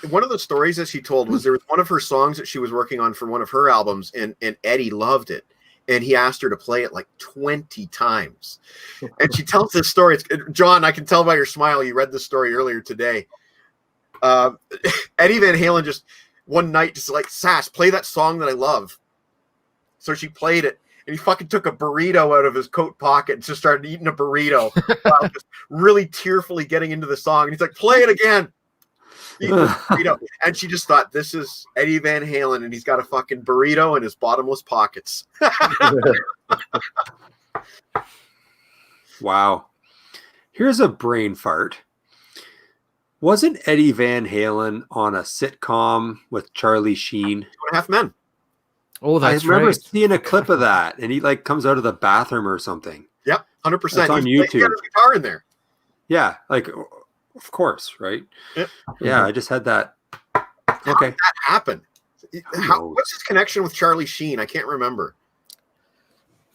Speaker 1: One of the stories that she told was there was one of her songs that she was working on for one of her albums, and Eddie loved it. And he asked her to play it like 20 times. And she tells this story. John, I can tell by your smile, you read this story earlier today. Eddie Van Halen just one night just like, Sass, play that song that I love. So she played it, and he fucking took a burrito out of his coat pocket and just started eating a burrito while just really tearfully getting into the song. And he's like, play it again. And she just thought, this is Eddie Van Halen, and he's got a fucking burrito in his bottomless pockets.
Speaker 3: Wow. Here's a brain fart. Wasn't Eddie Van Halen on a sitcom with Charlie Sheen?
Speaker 1: 2.5 Men.
Speaker 4: Oh, that's
Speaker 3: I remember
Speaker 4: right.
Speaker 3: seeing a clip of that, and he comes out of the bathroom or something.
Speaker 1: Yep, 100%.
Speaker 3: It's on YouTube.
Speaker 1: He got his guitar in there.
Speaker 3: Yeah, of course, right?
Speaker 1: Yep.
Speaker 3: Yeah, I just had that.
Speaker 1: Okay. How did that happen? What's his connection with Charlie Sheen? I can't remember.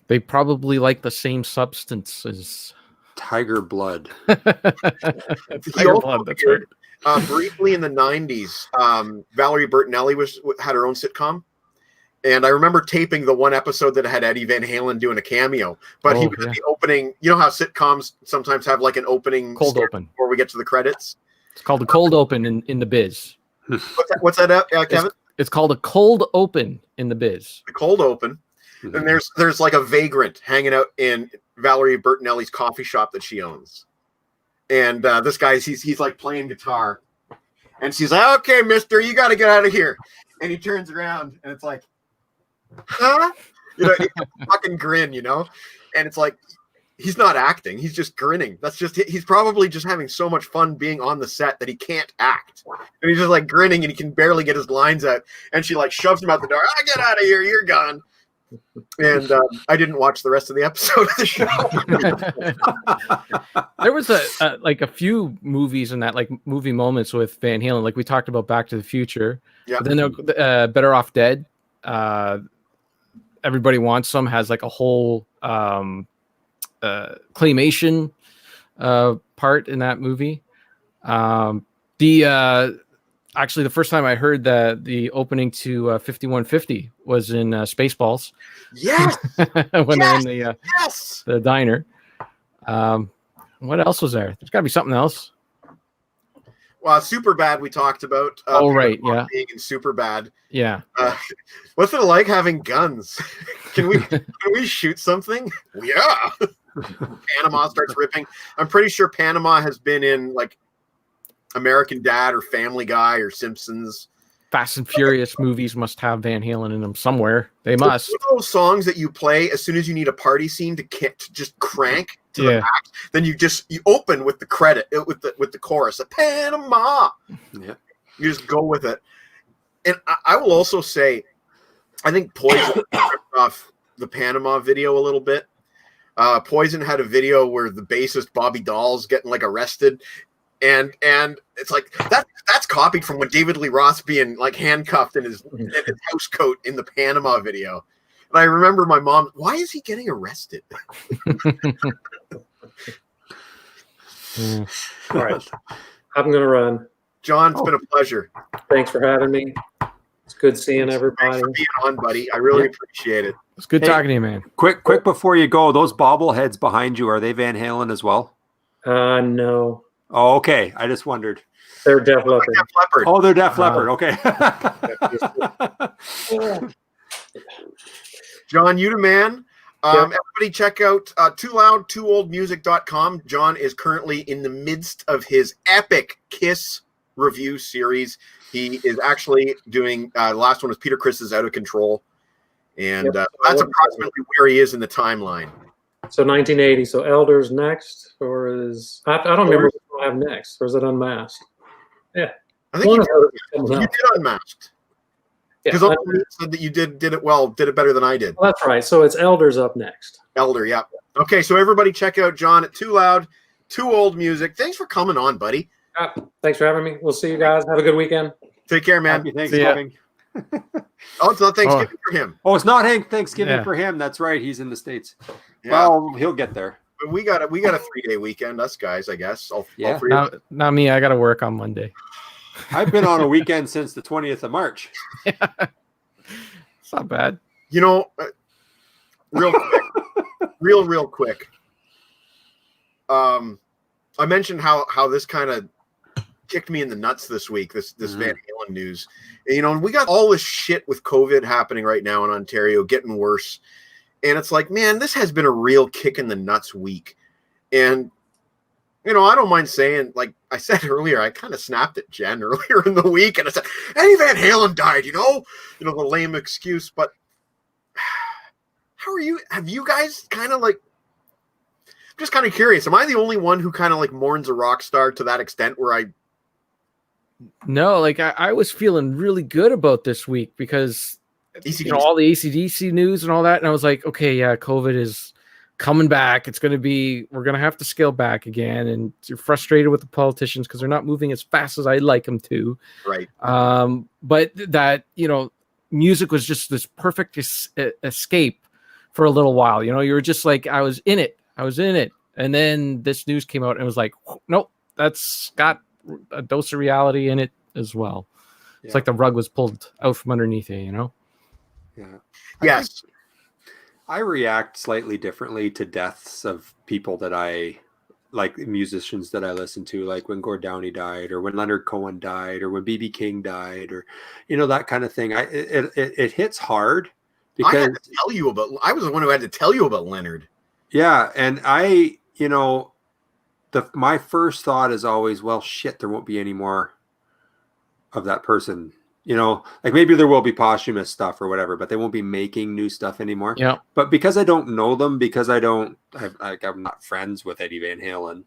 Speaker 4: They probably like the same substances.
Speaker 3: Tiger blood.
Speaker 4: Tiger blood, that's right.
Speaker 1: Briefly in the 90s, Valerie Bertinelli had her own sitcom. And I remember taping the one episode that had Eddie Van Halen doing a cameo. But he was at the opening. You know how sitcoms sometimes have like an opening
Speaker 4: cold open
Speaker 1: before we get to the credits?
Speaker 4: It's called a cold open in the biz.
Speaker 1: What's that, Kevin?
Speaker 4: It's called a cold open in the biz.
Speaker 1: The cold open. Mm-hmm. And there's like a vagrant hanging out in Valerie Bertinelli's coffee shop that she owns. And this guy, he's like playing guitar. And she's like, okay, mister, you got to get out of here. And he turns around and it's like, huh? Fucking grin, and it's like he's not acting, he's just grinning. He's probably just having so much fun being on the set that he can't act, and he's just like grinning, and he can barely get his lines out. And she like shoves him out the door. Get out of here, you're gone. And I didn't watch the rest of the episode of the show.
Speaker 4: There was a few movies in that, like movie moments with Van Halen, like we talked about Back to the Future. Yeah. Then Better Off Dead. Everybody Wants Some has like a whole claymation part in that movie. The Actually, the first time I heard the opening to 5150 was in Spaceballs.
Speaker 1: Yes.
Speaker 4: When
Speaker 1: Yes!
Speaker 4: they're in
Speaker 1: Yes.
Speaker 4: the diner. What else was there? There's got to be something else.
Speaker 1: Well, Superbad we talked about.
Speaker 4: Oh, right, yeah.
Speaker 1: Being in Superbad.
Speaker 4: Yeah.
Speaker 1: What's it like having guns? Can we shoot something? Yeah. Panama starts ripping. I'm pretty sure Panama has been in like American Dad or Family Guy or Simpsons.
Speaker 4: Fast and Furious movies must have Van Halen in them somewhere. They must.
Speaker 1: One of those songs that you play as soon as you need a party scene to just crank to the max. Then you open with the credit with the chorus. Panama.
Speaker 3: Yeah.
Speaker 1: You just go with it. And I will also say, I think Poison ripped off the Panama video a little bit. Poison had a video where the bassist Bobby Dahl's getting like arrested. And it's like that's copied from when David Lee Roth's being like handcuffed in his house coat in the Panama video. And I remember my mom, why is he getting arrested?
Speaker 5: All right. I'm going to run.
Speaker 1: John, it's been a pleasure.
Speaker 5: Thanks for having me. It's good seeing everybody.
Speaker 1: Thanks for being on, buddy. I really appreciate it.
Speaker 4: It's good talking to you, man.
Speaker 3: Quick before you go, those bobbleheads behind you, are they Van Halen as well?
Speaker 5: No.
Speaker 3: Oh, okay. I just wondered.
Speaker 5: They're Def Leppard.
Speaker 1: Def Leppard.
Speaker 3: Oh, they're Def Leppard. Okay.
Speaker 1: John, you the man. Everybody check out tooloud2oldmusic.com. John is currently in the midst of his epic Kiss review series. He is actually doing the last one was Peter Criss' Out of Control. And that's approximately where he is in the timeline.
Speaker 5: So 1980. So Elders next, or is I don't remember what I have next, or is it Unmasked? Yeah,
Speaker 1: I think you did Unmasked. Because you said that you did it well, did it better than I did.
Speaker 5: Well, that's right. So it's Elders up next.
Speaker 1: Elder, yeah. Okay, so everybody check out John at Too Loud, Too Old Music. Thanks for coming on, buddy.
Speaker 5: Thanks for having me. We'll see you guys. Have a good weekend.
Speaker 1: Take care, man.
Speaker 3: Happy Thanksgiving.
Speaker 1: Oh, it's not Thanksgiving for him.
Speaker 3: Oh, it's not Thanksgiving for him. That's right. He's in the States. Yeah. Well, he'll get there.
Speaker 1: But we got a 3-day weekend, us guys, I guess. All three
Speaker 4: not me. I got to work on Monday.
Speaker 3: I've been on a weekend since the 20th of March.
Speaker 4: Yeah. It's not bad.
Speaker 1: You know, real quick. real quick. I mentioned how this kind of kicked me in the nuts this week, this Van Halen news. You know, and we got all this shit with COVID happening right now in Ontario, getting worse. And it's like, man, this has been a real kick in the nuts week. And, you know, I don't mind saying, like I said earlier, I kind of snapped at Jen earlier in the week. And I said, Eddie Van Halen died, you know, the lame excuse. But how are you? Have you guys kind of like, I'm just kind of curious. Am I the only one who kind of like mourns a rock star to that extent where
Speaker 4: No, like I was feeling really good about this week because all the AC/DC news and all that, and I was like, okay, yeah, COVID is coming back. It's going to be, we're going to have to scale back again, and you're frustrated with the politicians because they're not moving as fast as I'd like them to.
Speaker 1: Right.
Speaker 4: But that, music was just this perfect escape for a little while. You were just like, I was in it, and then this news came out, and it was like, nope, that's got a dose of reality in it as well. Yeah. It's like the rug was pulled out from underneath you,
Speaker 3: Yeah.
Speaker 1: Yes.
Speaker 3: I react slightly differently to deaths of people that I like, musicians that I listen to, like when Gord Downie died, or when Leonard Cohen died, or when B.B. King died, or that kind of thing. It hits hard because
Speaker 1: I had to tell you about. I was the one who had to tell you about Leonard. Yeah,
Speaker 3: and my first thought is always, well, shit, there won't be any more of that person. Like maybe there will be posthumous stuff or whatever, but they won't be making new stuff anymore.
Speaker 4: Yeah.
Speaker 3: But because I don't know them, because I'm not friends with Eddie Van Halen,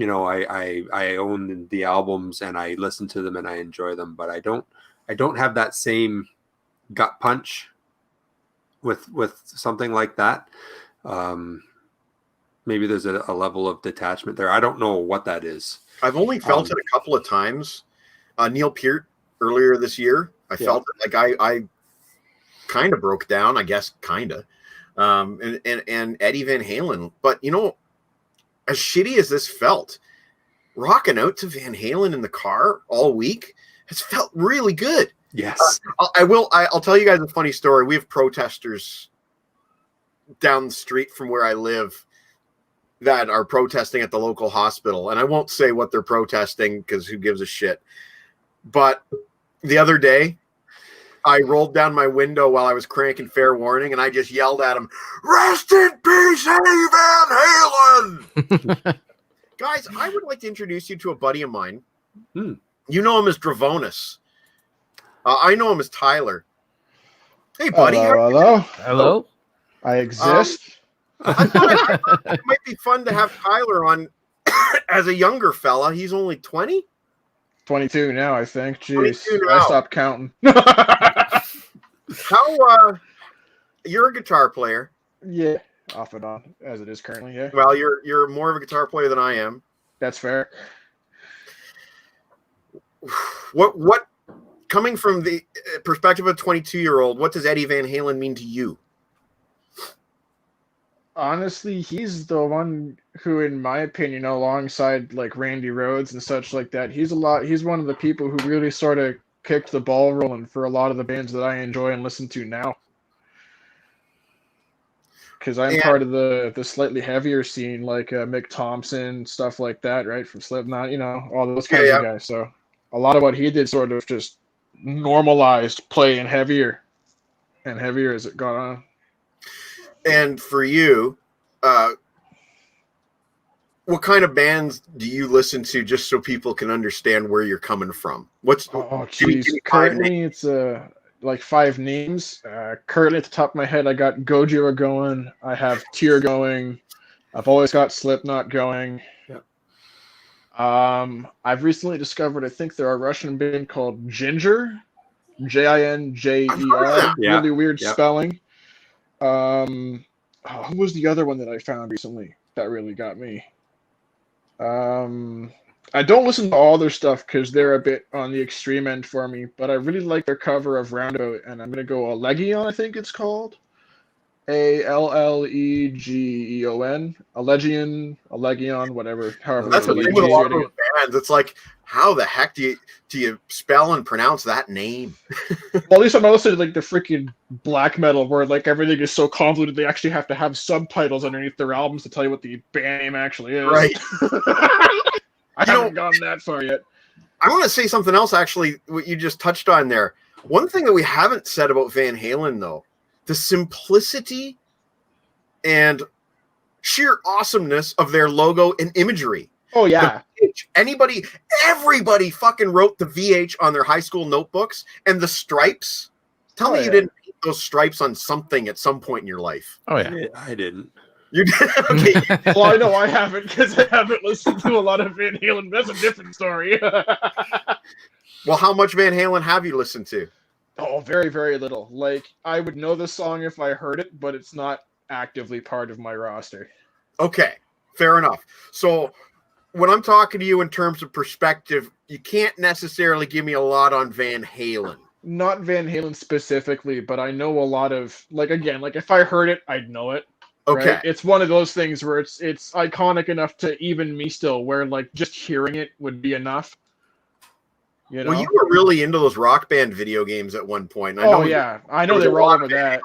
Speaker 3: I own the albums and I listen to them and I enjoy them, but I don't have that same gut punch with something like that. Maybe there's a level of detachment there. I don't know what that is.
Speaker 1: I've only felt it a couple of times. Neil Peart earlier this year, I felt it like I kind of broke down, I guess, kind of. And Eddie Van Halen. But, as shitty as this felt, rocking out to Van Halen in the car all week, has felt really good.
Speaker 3: Yes.
Speaker 1: I'll tell you guys a funny story. We have protesters down the street from where I live that are protesting at the local hospital. And I won't say what they're protesting because who gives a shit. But the other day, I rolled down my window while I was cranking Fair Warning, and I just yelled at him, "Rest in peace, Eddie Van Halen!" Guys, I would like to introduce you to a buddy of mine. You know him as Dravonis. I know him as Tyler. Hey, buddy.
Speaker 7: Hello. I exist.
Speaker 1: I thought it might be fun to have Tyler on as a younger fella. He's only 20?
Speaker 7: 22 now, I think. Jeez,
Speaker 1: 22 now.
Speaker 7: I stopped counting.
Speaker 1: How, you're a guitar player.
Speaker 7: Yeah, off and on, as it is currently, yeah.
Speaker 1: Well, you're more of a guitar player than I am.
Speaker 7: That's fair.
Speaker 1: What coming from the perspective of a 22-year-old, what does Eddie Van Halen mean to you?
Speaker 7: Honestly, he's the one who, in my opinion, alongside like Randy Rhoads and such like that, he's one of the people who really sort of kicked the ball rolling for a lot of the bands that I enjoy and listen to now. Because I'm part of the slightly heavier scene, like Mick Thompson, stuff like that, right? From Slipknot, all those kinds of guys. So a lot of what he did sort of just normalized playing heavier and heavier as it got on.
Speaker 1: And for you, what kind of bands do you listen to, just so people can understand where you're coming from? Currently,
Speaker 7: it's like 5 names. Currently, at the top of my head, I got Gojira going. I have Tyr going. I've always got Slipknot going.
Speaker 3: Yep.
Speaker 7: I've recently discovered, I think they're a Russian band called Ginger, Jinjer.
Speaker 3: Yeah.
Speaker 7: Really weird spelling. Who was the other one that I found recently that really got me? I don't listen to all their stuff because they're a bit on the extreme end for me, but I really like their cover of Roundabout, and I'm going to go Allegion, I think it's called. Allegeon. Allegion, whatever. However,
Speaker 1: that's what they would a lot of bands. It's like, how the heck do you spell and pronounce that name?
Speaker 7: Well, at least I'm not listening to like the freaking black metal where like everything is so convoluted they actually have to have subtitles underneath their albums to tell you what the band name actually is.
Speaker 1: Right.
Speaker 7: I haven't gotten that far yet.
Speaker 1: I want to say something else, actually, what you just touched on there. One thing that we haven't said about Van Halen, though, the simplicity and sheer awesomeness of their logo and imagery.
Speaker 7: Oh, yeah.
Speaker 1: Everybody fucking wrote the VH on their high school notebooks, and the stripes. Tell me you didn't paint those stripes on something at some point in your life.
Speaker 4: Oh, yeah.
Speaker 3: I didn't.
Speaker 1: You did? Okay.
Speaker 7: Well, I know I haven't because I haven't listened to a lot of Van Halen. That's a different story.
Speaker 1: Well, how much Van Halen have you listened to?
Speaker 7: Oh, very, very little. Like, I would know the song if I heard it, but it's not actively part of my roster.
Speaker 1: Okay, fair enough. So when I'm talking to you in terms of perspective, you can't necessarily give me a lot on Van Halen.
Speaker 7: Not Van Halen specifically, but I know a lot of, like, again, like if I heard it, I'd know it.
Speaker 1: Okay.
Speaker 7: Right? It's one of those things where it's iconic enough to even me still, where like just hearing it would be enough. You know?
Speaker 1: Well, you were really into those Rock Band video games at one point.
Speaker 7: I know they were all over that.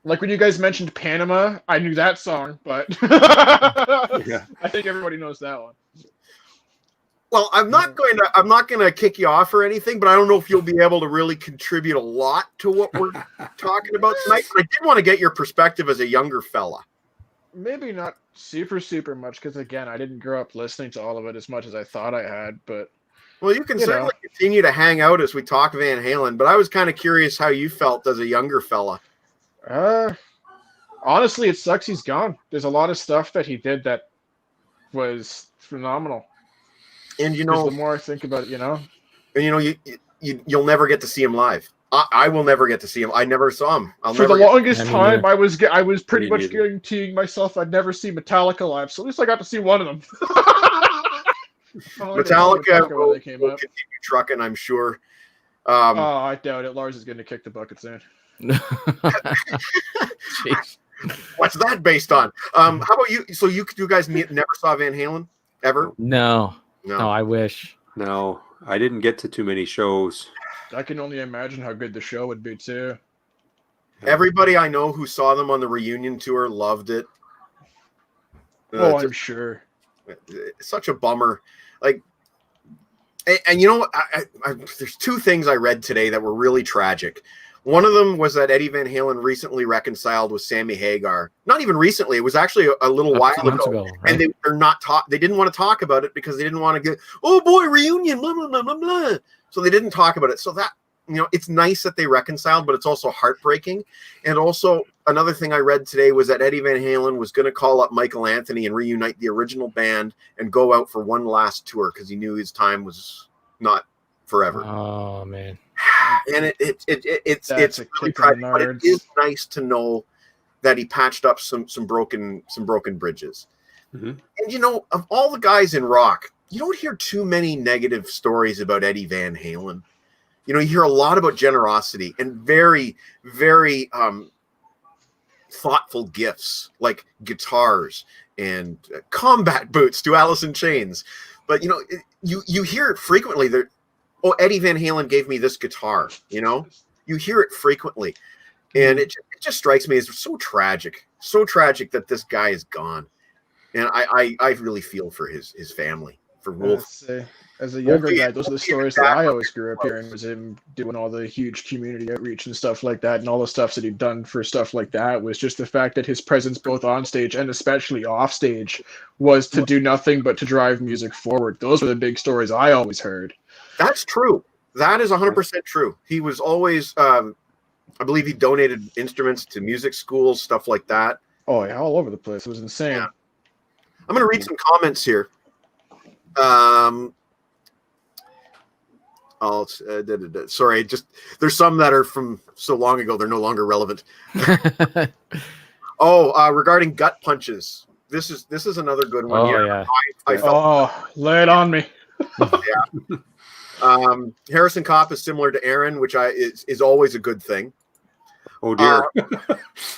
Speaker 7: Like when you guys mentioned Panama, I knew that song, but
Speaker 3: Yeah.
Speaker 7: I think everybody knows that one.
Speaker 1: Well, I'm not going to kick you off or anything, but I don't know if you'll be able to really contribute a lot to what we're talking about tonight. But I did want to get your perspective as a younger fella.
Speaker 7: Maybe not super much, because again, I didn't grow up listening to all of it as much as I thought I had. But
Speaker 1: well, you can certainly continue to hang out as we talk Van Halen. But I was kind of curious how you felt as a younger fella.
Speaker 7: Honestly, it sucks he's gone. There's a lot of stuff that he did that was phenomenal.
Speaker 1: And the
Speaker 7: more I think about it,
Speaker 1: and you'll never get to see him live. I will never get to see him. I never saw him.
Speaker 7: For the longest time, I was pretty much guaranteeing myself I'd never see Metallica live. So at least I got to see one of them.
Speaker 1: Metallica will continue trucking, I'm sure.
Speaker 7: I doubt it. Lars is going to kick the bucket soon.
Speaker 1: What's that based on? How about you? So you guys never saw Van Halen ever?
Speaker 4: No, I wish.
Speaker 3: No, I didn't get to too many shows.
Speaker 7: I can only imagine how good the show would be too.
Speaker 1: Everybody I know who saw them on the reunion tour loved it.
Speaker 7: Oh, I'm sure.
Speaker 1: It's such a bummer. Like, and you know what? There's two things I read today that were really tragic. One of them was that Eddie Van Halen recently reconciled with Sammy Hagar. Not even recently; it was actually a little while ago. Right? And they didn't want to talk about it because they didn't want to get, oh boy, reunion, blah blah blah blah blah. So they didn't talk about it. So that, you know, it's nice that they reconciled, but it's also heartbreaking. And also another thing I read today was that Eddie Van Halen was going to call up Michael Anthony and reunite the original band and go out for one last tour because he knew his time was not forever.
Speaker 4: Oh man.
Speaker 1: And it's really tragic, but it is nice to know that he patched up some broken bridges. Mm-hmm. And you know, of all the guys in rock, you don't hear too many negative stories about Eddie Van Halen. You know, you hear a lot about generosity and very, very thoughtful gifts like guitars and combat boots to Alice in Chains. But you know, you hear it frequently. Oh, Eddie Van Halen gave me this guitar, you know? You hear it frequently. And it just strikes me as so tragic that this guy is gone. And I really feel for his family, for Wolf.
Speaker 7: As a younger guy, those are the stories that I always grew up hearing, was him doing all the huge community outreach and stuff like that, and all the stuff that he'd done for stuff like that was just the fact that his presence both on stage and especially off stage was to do nothing but to drive music forward. Those were the big stories I always heard.
Speaker 1: That's true. That is 100% true. He was always, I believe he donated instruments to music schools, stuff like that.
Speaker 7: Oh, yeah, all over the place. It was insane. Yeah.
Speaker 1: I'm going to read some comments here. Sorry, just there's some that are from so long ago they're no longer relevant. Regarding gut punches, this is another good one.
Speaker 4: Oh yeah,
Speaker 1: I felt
Speaker 7: lay it on me.
Speaker 1: Yeah. Harrison Kopp is similar to Aaron, which is always a good thing.
Speaker 3: Oh dear.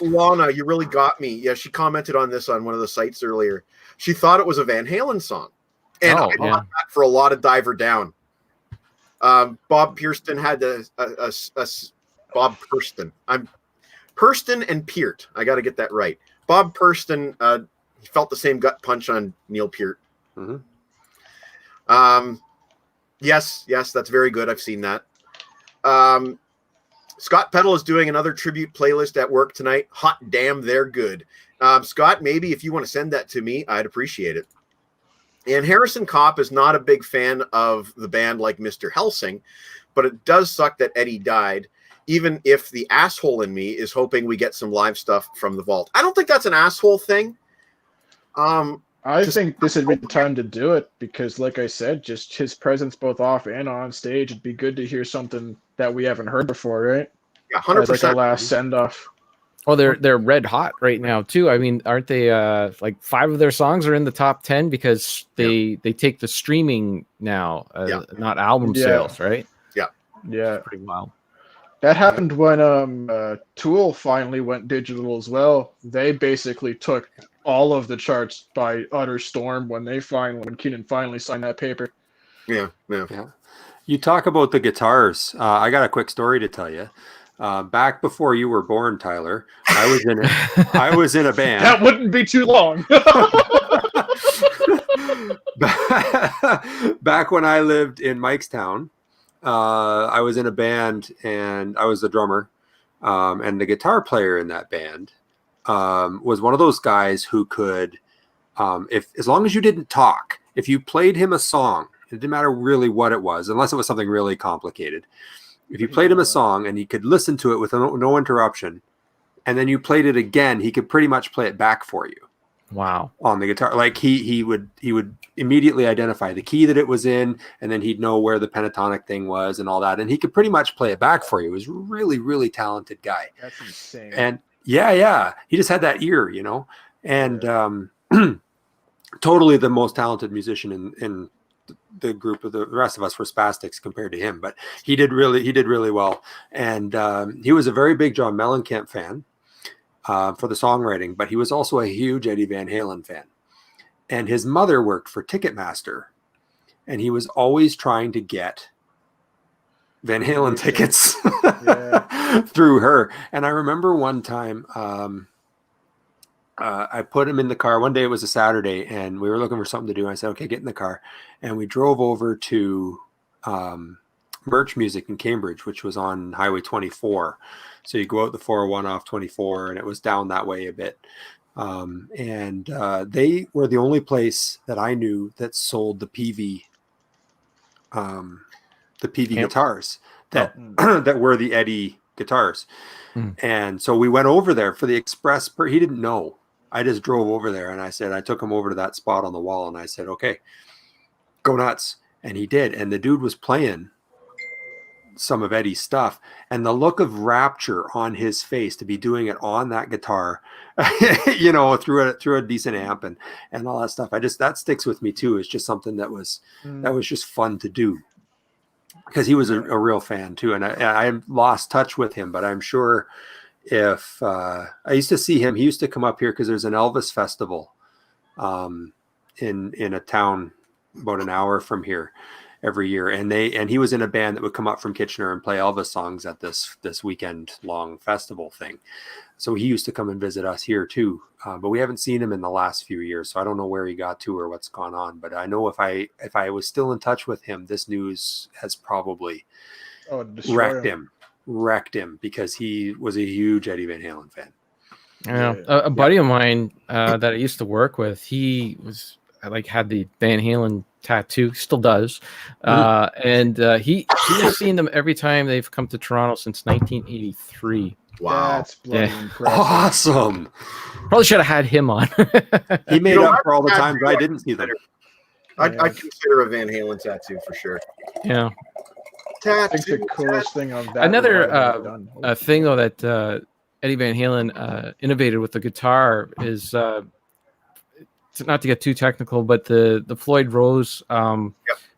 Speaker 1: Lana, you really got me. Yeah, she commented on this on one of the sites earlier. She thought it was a Van Halen song, and I bought that for a lot of Diver Down. Bob Pierston had a Bob Purston. I'm Purston and Peart. I got to get that right. Bob Purston, he felt the same gut punch on Neil Peart. Mm-hmm. Yes, that's very good. I've seen that. Scott Peddle is doing another tribute playlist at work tonight. Hot damn, they're good. Scott, maybe if you want to send that to me, I'd appreciate it. And Harrison Kopp is not a big fan of the band like Mr. Helsing, but it does suck that Eddie died, even if the asshole in me is hoping we get some live stuff from the vault. I don't think that's an asshole thing.
Speaker 7: I think this would be the time to do it because, like I said, just his presence both off and on stage, it'd be good to hear something that we haven't heard before, right?
Speaker 1: Yeah, 100%.
Speaker 7: Like a last send-off.
Speaker 4: Oh, they're red hot right now too. I mean, aren't they? Like 5 of their songs are in the top 10 because they take the streaming now, not album sales, right?
Speaker 7: Yeah,
Speaker 4: pretty wild.
Speaker 7: That happened when Tool finally went digital as well. They basically took all of the charts by utter storm when Keenan finally signed that paper.
Speaker 1: Yeah.
Speaker 3: You talk about the guitars. I got a quick story to tell you. Back before you were born, Tyler, I was in a band.
Speaker 7: That wouldn't be too long.
Speaker 3: Back when I lived in Mikestown, I was in a band and I was the drummer. And the guitar player in that band was one of those guys who could, as long as you didn't talk, if you played him a song, it didn't matter really what it was, unless it was something really complicated. If you played him a song and he could listen to it with no interruption, and then you played it again, he could pretty much play it back for you.
Speaker 4: Wow.
Speaker 3: On the guitar. Like he would immediately identify the key that it was in, and then he'd know where the pentatonic thing was and all that. And he could pretty much play it back for you. He was a really, really talented guy.
Speaker 7: That's insane.
Speaker 3: And yeah. He just had that ear, you know, and totally the most talented musician in the group. Of the rest of us were spastics compared to him, but he did really well. And he was a very big John Mellencamp fan for the songwriting, but he was also a huge Eddie Van Halen fan. And his mother worked for Ticketmaster, and he was always trying to get Van Halen tickets through her. And I remember one time, I put him in the car. One day it was a Saturday, and we were looking for something to do. I said, "Okay, get in the car," and we drove over to Merch Music in Cambridge, which was on Highway 24. So you go out the 401 off 24, and it was down that way a bit. And they were the only place that I knew that sold the PV guitars that that were the Eddie guitars. And so we went over there for the express. He didn't know. I just drove over there, and I took him over to that spot on the wall, and I said, "Okay, go nuts." And he did. And the dude was playing some of Eddie's stuff, and the look of rapture on his face to be doing it on that guitar, you know, through a decent amp and all that stuff. That sticks with me too. It's just something that was just fun to do, because he was a real fan too. And I lost touch with him, but I'm sure if I used to see him, he used to come up here because there's an Elvis festival in a town about an hour from here every year, and he was in a band that would come up from Kitchener and play Elvis songs at this weekend long festival thing. So he used to come and visit us here too, but we haven't seen him in the last few years, so I don't know where he got to or what's gone on. But I know if I was still in touch with him, this news has probably wrecked him because he was a huge Eddie Van Halen fan.
Speaker 4: Yeah, a buddy of mine that I used to work with, he was had the Van Halen tattoo, still does, and he has seen them every time they've come to Toronto since 1983.
Speaker 1: Wow,
Speaker 7: that's bloody impressive.
Speaker 3: Awesome.
Speaker 4: Probably should have had him on.
Speaker 3: He made up for all the times I didn't see them.
Speaker 1: I'd consider a Van Halen tattoo for sure.
Speaker 4: Yeah.
Speaker 7: I think the coolest thing of that.
Speaker 4: Another thing though that Eddie Van Halen innovated with the guitar is not to get too technical, but the Floyd Rose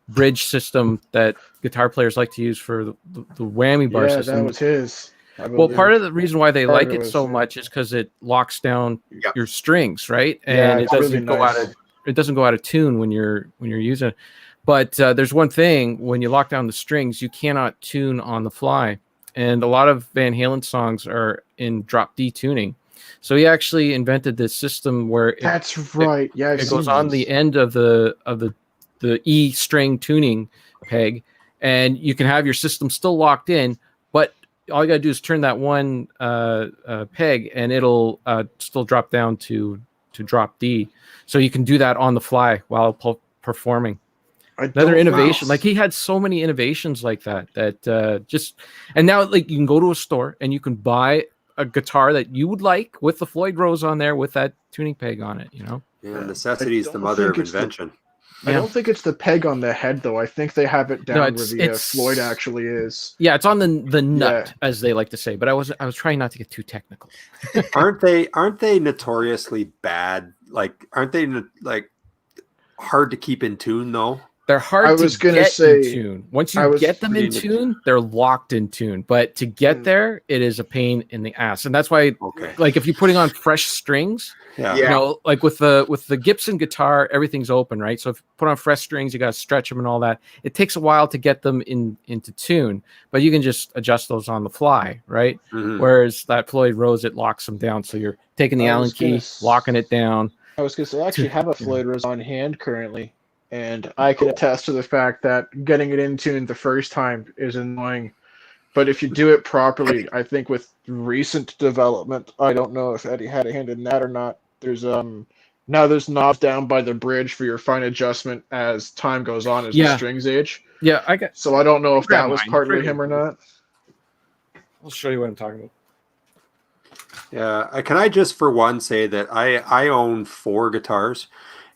Speaker 4: bridge system that guitar players like to use for the whammy bar system.
Speaker 7: That was his.
Speaker 4: Well, part of the reason why they like it so much is because it locks down your strings, right? And it doesn't go out of tune when you're using it. But there's one thing: when you lock down the strings, you cannot tune on the fly. And a lot of Van Halen songs are in drop D tuning. So he actually invented this system where it goes on the end of the E string tuning peg, and you can have your system still locked in, but all you gotta do is turn that one peg, and it'll still drop down to drop D. So you can do that on the fly while performing. Another innovation. Like he had so many innovations like that and now like you can go to a store and you can buy a guitar that you would like with the Floyd Rose on there with that tuning peg on it, you know?
Speaker 3: Yeah, necessity is the mother of invention.
Speaker 7: I don't think it's the peg on the head though. I think they have it down where the Floyd actually is.
Speaker 4: Yeah, it's on the nut, as they like to say. But I was trying not to get too technical.
Speaker 3: Aren't they notoriously bad? Like, aren't they like hard to keep in tune though?
Speaker 4: They're hard to get in tune. Once you get them in tune, they're locked in tune. But to get there, it is a pain in the ass. And that's why, like, if you're putting on fresh strings, you know, like with the Gibson guitar, everything's open, right? So if you put on fresh strings, you got to stretch them and all that. It takes a while to get them into tune, but you can just adjust those on the fly, right? Whereas that Floyd Rose, it locks them down. So you're taking the Allen key, locking it down.
Speaker 7: I was going to say, I actually have a Floyd Rose on hand currently. And I can attest to the fact that getting it in tune the first time is annoying. But if you do it properly, I think with recent development, I don't know if Eddie had a hand in that or not. There's now there's knobs down by the bridge for your fine adjustment as time goes on as the strings age.
Speaker 4: Yeah,
Speaker 7: so I don't know if that was partly him or not.
Speaker 4: I'll show you what I'm talking about.
Speaker 3: Yeah, can I just for one say that I own 4 guitars.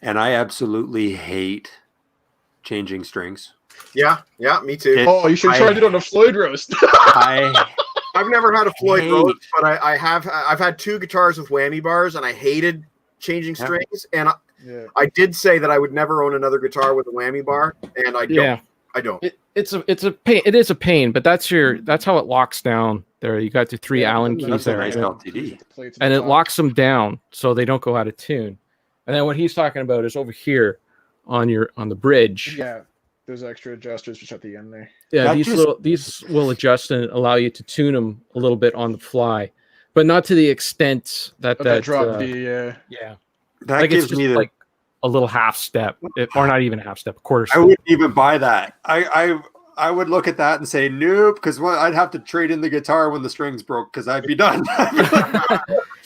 Speaker 3: And I absolutely hate changing strings.
Speaker 1: Yeah, me too.
Speaker 7: You should try it on a Floyd Rose.
Speaker 1: I've never had a Floyd Rose, but I've had 2 guitars with whammy bars, and I hated changing strings. And I did say that I would never own another guitar with a whammy bar, and I don't. Yeah. I don't.
Speaker 4: It's a pain. It is a pain, but that's how it locks down. There, you got the 3 Allen keys there,
Speaker 3: nice LTD,
Speaker 4: and it locks them down so they don't go out of tune. And then what he's talking about is over here on the bridge.
Speaker 7: Yeah. those extra adjusters just at the end there.
Speaker 4: Yeah,
Speaker 3: That
Speaker 4: these will adjust and allow you to tune them a little bit on the fly, but not to the extent that
Speaker 7: That drop D,
Speaker 4: yeah,
Speaker 3: That
Speaker 4: like
Speaker 3: gives
Speaker 4: it's just
Speaker 3: me the.
Speaker 4: like a little half step, or not even a half step, a quarter
Speaker 3: I
Speaker 4: step.
Speaker 3: wouldn't even buy that. I would look at that and say nope, because I'd have to trade in the guitar when the strings broke because I'd be done.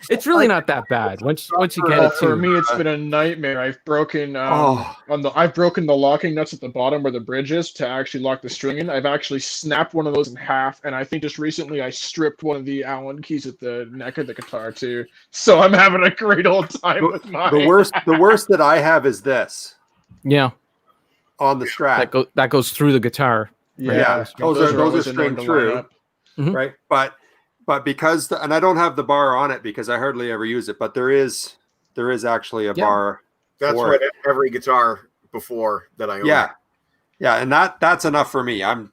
Speaker 4: It's really not that bad once you get it
Speaker 7: For
Speaker 4: tuned.
Speaker 7: me, it's been a nightmare. I've broken I've broken the locking nuts at the bottom where the bridge is to actually lock the string in. I've actually snapped one of those in half, and I think just recently I stripped one of the Allen keys at the neck of the guitar too. So I'm having a great old time with mine.
Speaker 3: The worst that I have is this
Speaker 4: Yeah,
Speaker 3: on the Strat.
Speaker 4: that goes through the guitar.
Speaker 3: Yeah, those are
Speaker 7: always
Speaker 3: string
Speaker 7: annoying to line
Speaker 3: through,
Speaker 7: up.
Speaker 3: right? But because and I don't have the bar on it because I hardly ever use it, but there is actually a bar.
Speaker 1: That's
Speaker 3: for
Speaker 1: what
Speaker 3: it.
Speaker 1: every guitar before that I own.
Speaker 3: Yeah, and that's enough for me. I'm,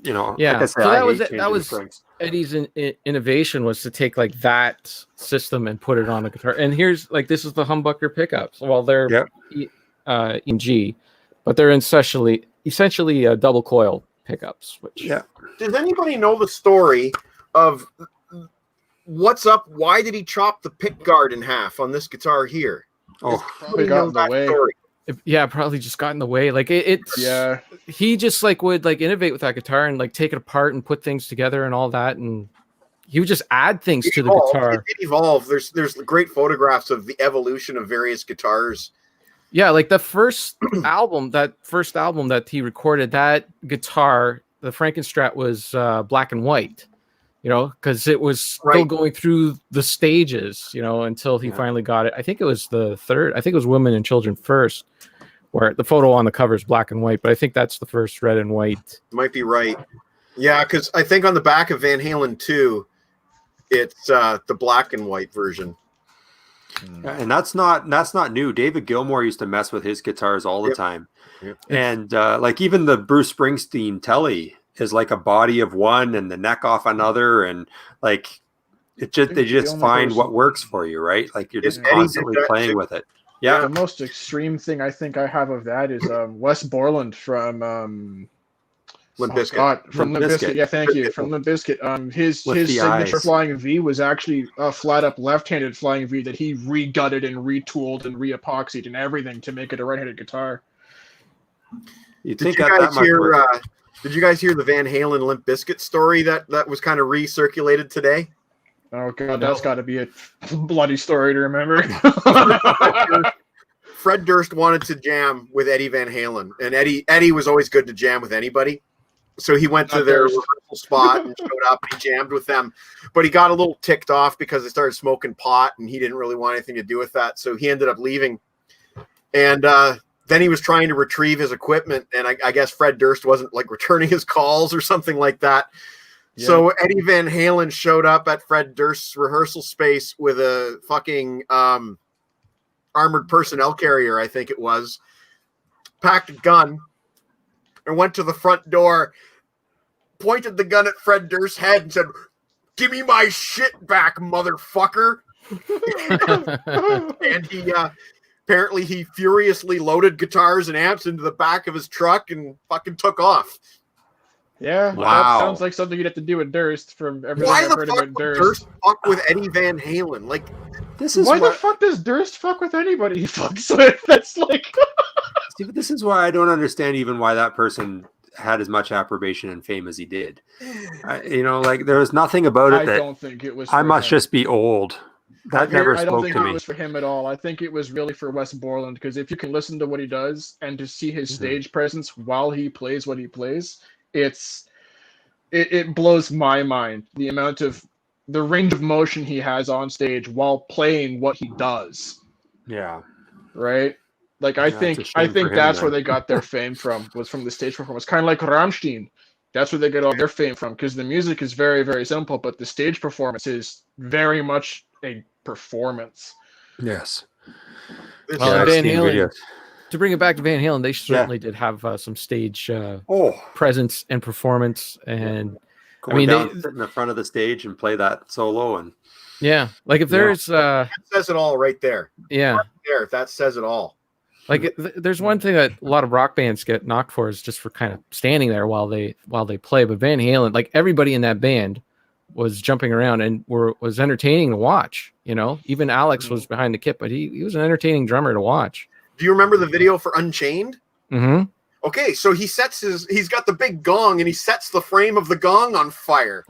Speaker 3: like I said,
Speaker 4: So
Speaker 3: I
Speaker 4: that was
Speaker 3: hate
Speaker 4: it. That
Speaker 3: changing
Speaker 4: was
Speaker 3: strings.
Speaker 4: Eddie's innovation was to take like that system and put it on the guitar. And here's this is the humbucker pickups. Well, they're in G, but they're essentially double coil pickups. Which
Speaker 1: Does anybody know the story of what's up? Why did he chop the pick guard in half on this guitar here?
Speaker 7: Probably got in the way.
Speaker 4: Probably just got in the way. He just would innovate with that guitar and take it apart and put things together and all that, and he would just add things to the guitar.
Speaker 1: It did evolve. There's great photographs of the evolution of various guitars.
Speaker 4: Yeah, the first album that he recorded, that guitar, the Frankenstrat, was black and white, because it was still going through the stages, until he finally got it. I think it was the third. I think it was Women and Children first, where the photo on the cover is black and white, but I think that's the first red and white.
Speaker 1: Might be right. Yeah, because I think on the back of Van Halen 2, it's the black and white version.
Speaker 3: And that's not new. David Gilmour used to mess with his guitars all the time. Yep. And even the Bruce Springsteen Telly is like a body of one and the neck off another, and they just find what works for you, right? You're just constantly playing with it. Yeah.
Speaker 7: The most extreme thing I think I have of that is Wes Borland from
Speaker 1: Limp Bizkit.
Speaker 7: From Limp Bizkit. Yeah, thank you. From Limp Bizkit. His signature
Speaker 3: eyes.
Speaker 7: Flying V was actually a flat up left-handed Flying V that he re-gutted and retooled and re-epoxied and everything to make it a right-handed guitar.
Speaker 1: Did you guys hear the Van Halen Limp Bizkit story that was kind of recirculated today?
Speaker 7: Oh god, that's got to be a bloody story to remember.
Speaker 1: Fred Durst wanted to jam with Eddie Van Halen, and Eddie was always good to jam with anybody. So he went to their rehearsal spot and showed up and he jammed with them. But he got a little ticked off because they started smoking pot and he didn't really want anything to do with that. So he ended up leaving. And then he was trying to retrieve his equipment. And I guess Fred Durst wasn't returning his calls or something like that. Yeah. So Eddie Van Halen showed up at Fred Durst's rehearsal space with a fucking armored personnel carrier, I think it was, packed a gun, and went to the front door, pointed the gun at Fred Durst's head and said, "Give me my shit back, motherfucker." And he apparently he furiously loaded guitars and amps into the back of his truck and fucking took off.
Speaker 7: Yeah,
Speaker 3: wow.
Speaker 7: That sounds like something you'd have to do with Durst from everything
Speaker 1: Why
Speaker 7: I've
Speaker 1: the
Speaker 7: heard
Speaker 1: fuck
Speaker 7: about
Speaker 1: would
Speaker 7: Durst.
Speaker 1: Durst fuck with Eddie Van Halen?
Speaker 7: Why the fuck does Durst fuck with anybody he fucks with? That's
Speaker 3: See, but this is why I don't understand even why that person had as much approbation and fame as he did. There was nothing about it
Speaker 7: I
Speaker 3: that
Speaker 7: don't think it was.
Speaker 3: I must just be old. That never spoke to me.
Speaker 7: I don't think it was for him at all. I think it was really for Wes Borland, because if you can listen to what he does and to see his stage presence while he plays what he plays, it blows my mind, the amount of the range of motion he has on stage while playing what he does.
Speaker 3: Yeah.
Speaker 7: Right? I think that's where they got their fame from, was from the stage performance. Kind of like Rammstein. That's where they get all their fame from, because the music is very, very simple, but the stage performance is very much a performance.
Speaker 3: Yes.
Speaker 4: Well, Van Halen, to bring it back to Van Halen, they certainly did have some stage presence and performance, and
Speaker 3: sit in the front of the stage and play that solo, and
Speaker 4: if there's
Speaker 1: that says it all right there.
Speaker 4: Yeah,
Speaker 1: right there, that says it all.
Speaker 4: Like there's one thing that a lot of rock bands get knocked for is just for kind of standing there while they play. But Van Halen, like everybody in that band was jumping around and was entertaining to watch. You know, even Alex was behind the kit, but he was an entertaining drummer to watch.
Speaker 1: Do you remember the video for Unchained?
Speaker 4: Mm-hmm.
Speaker 1: Okay, so he's got the big gong and he sets the frame of the gong on fire.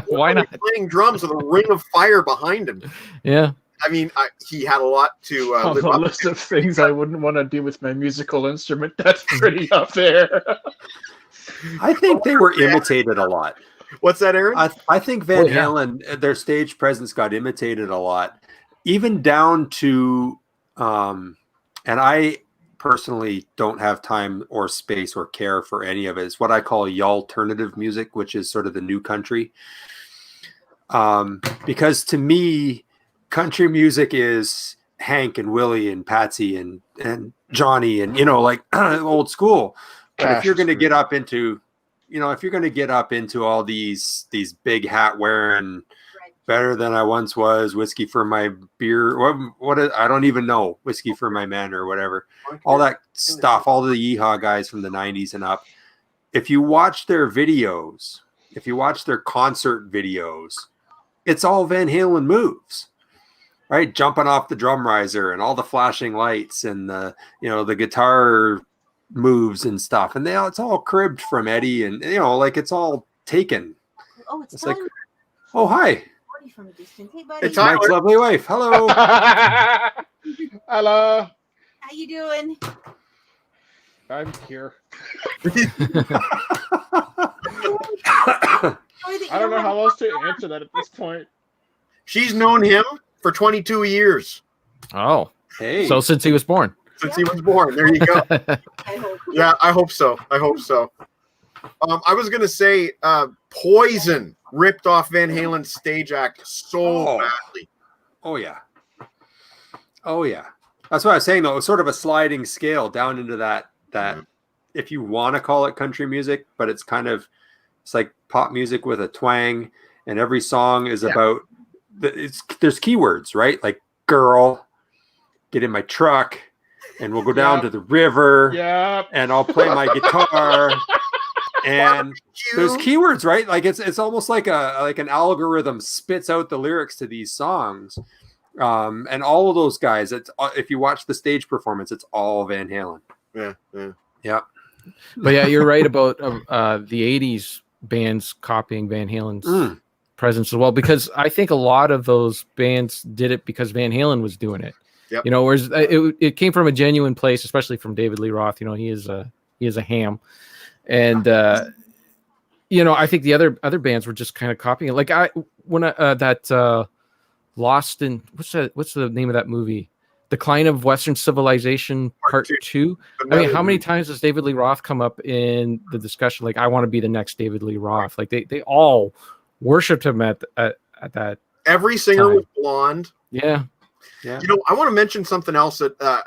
Speaker 4: Why not?
Speaker 1: Playing drums with a ring of fire behind him.
Speaker 4: Yeah.
Speaker 1: I mean, he had a lot to
Speaker 7: On the list of things I wouldn't want to do with my musical instrument, that's pretty up there.
Speaker 3: I think they were imitated a lot.
Speaker 1: What's that, Aaron?
Speaker 3: I think Van Halen, their stage presence got imitated a lot, even down to, and I personally don't have time or space or care for any of it. It's what I call y'alternative music, which is sort of the new country. Because to me, country music is Hank and Willie and Patsy and Johnny and, you know, like old school. But if you're going to get up into, you know, if you're going to get up into all these big hat wearing, better than I once was, whiskey for my beer, I don't even know, whiskey for my men or whatever, all that stuff, all the yeehaw guys from the 90s and up. If you watch their videos, if you watch their concert videos, it's all Van Halen moves, right? Jumping off the drum riser and all the flashing lights and the, you know, the guitar moves and stuff. And it's all cribbed from Eddie and, you know, like it's all taken.
Speaker 2: Oh, it's
Speaker 3: like, oh, hi.
Speaker 2: From a distance. Hey, buddy.
Speaker 1: It's
Speaker 3: Mike's lovely wife. Hello.
Speaker 7: Hello.
Speaker 2: How you doing?
Speaker 7: I'm here. I don't know how else to answer that at this point.
Speaker 1: She's known him for 22 years.
Speaker 4: Oh,
Speaker 3: hey.
Speaker 4: So since he was born.
Speaker 1: Since he was born. There you go. Yeah, I hope so. I was going to say Poison ripped off Van Halen's stage act so badly.
Speaker 3: Oh, yeah. Oh, yeah. That's what I was saying, though. It was sort of a sliding scale down into that if you want to call it country music, but it's like pop music with a twang, and every song is about, there's keywords, right? Like girl, get in my truck, and we'll go down to the river, and I'll play my guitar. And there's keywords, right? Like it's almost like an algorithm spits out the lyrics to these songs. And all of those guys, if you watch the stage performance, it's all Van Halen. Yeah.
Speaker 4: But yeah, you're right about the 80s bands copying Van Halen's presence as well, because I think a lot of those bands did it because Van Halen was doing it.
Speaker 1: Yep.
Speaker 4: You know, whereas it came from a genuine place, especially from David Lee Roth. You know, he is a ham. And you know, I think the other bands were just kind of copying it. Like Lost in what's the name of that movie? Decline of Western Civilization Part 2. I mean, how many times does David Lee Roth come up in the discussion? Like, I want to be the next David Lee Roth. Like they all worshipped him at that.
Speaker 1: Every singer was blonde.
Speaker 4: Yeah.
Speaker 1: You know, I want to mention something else that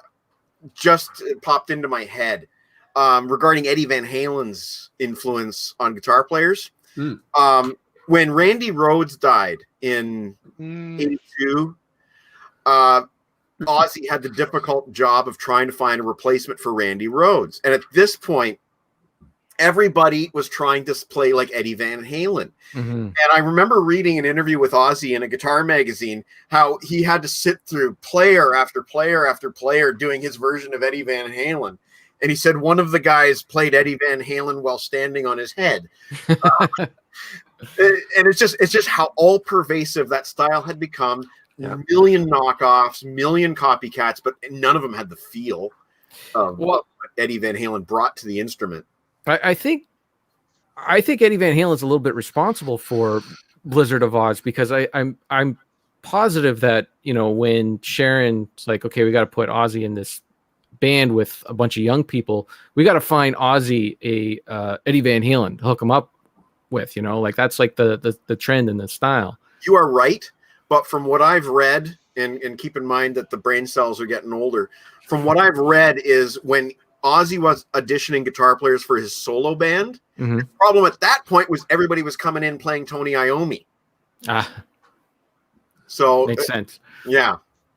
Speaker 1: just popped into my head. Regarding Eddie Van Halen's influence on guitar players. When Randy Rhoads died in 82, Ozzy had the difficult job of trying to find a replacement for Randy Rhoads. And at this point, everybody was trying to play like Eddie Van Halen. And I remember reading an interview with Ozzy in a guitar magazine, how he had to sit through player after player after player doing his version of Eddie Van Halen. And he said one of the guys played Eddie Van Halen while standing on his head. And it's just how all pervasive that style had become. A million knockoffs, million copycats, but none of them had the feel of what Eddie Van Halen brought to the instrument.
Speaker 4: I think Eddie Van Halen's a little bit responsible for Blizzard of Oz, because I'm positive that, you know, when Sharon's like, okay, we got to put Ozzy in this band with a bunch of young people, we got to find Ozzy a Eddie Van Halen to hook him up with, you know, like that's like the trend and the style.
Speaker 1: You are right, but from what I've read, and keep in mind that the brain cells are getting older, from what I've read is when Ozzy was auditioning guitar players for his solo band, the problem at that point was everybody was coming in playing Tony Iommi. So
Speaker 4: makes sense.
Speaker 1: Yeah.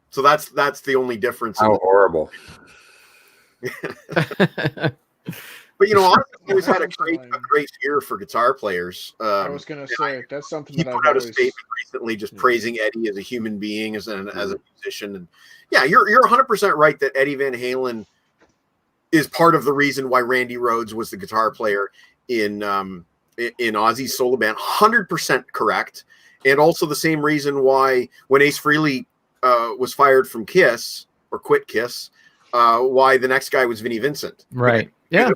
Speaker 1: So that's the only difference.
Speaker 3: How horrible.
Speaker 1: But honestly, he's always had a great ear for guitar players.
Speaker 7: I was gonna say that's something
Speaker 1: he
Speaker 7: that
Speaker 1: put
Speaker 7: I've
Speaker 1: out a
Speaker 7: always
Speaker 1: statement recently, just praising Eddie as a human being, as a musician, and yeah, you're 100% right that Eddie Van Halen is part of the reason why Randy Rhoads was the guitar player in Ozzy's solo band. 100% correct, and also the same reason why when Ace Frehley was fired from Kiss or quit Kiss, why the next guy was Vinnie Vincent.
Speaker 4: Right. Yeah.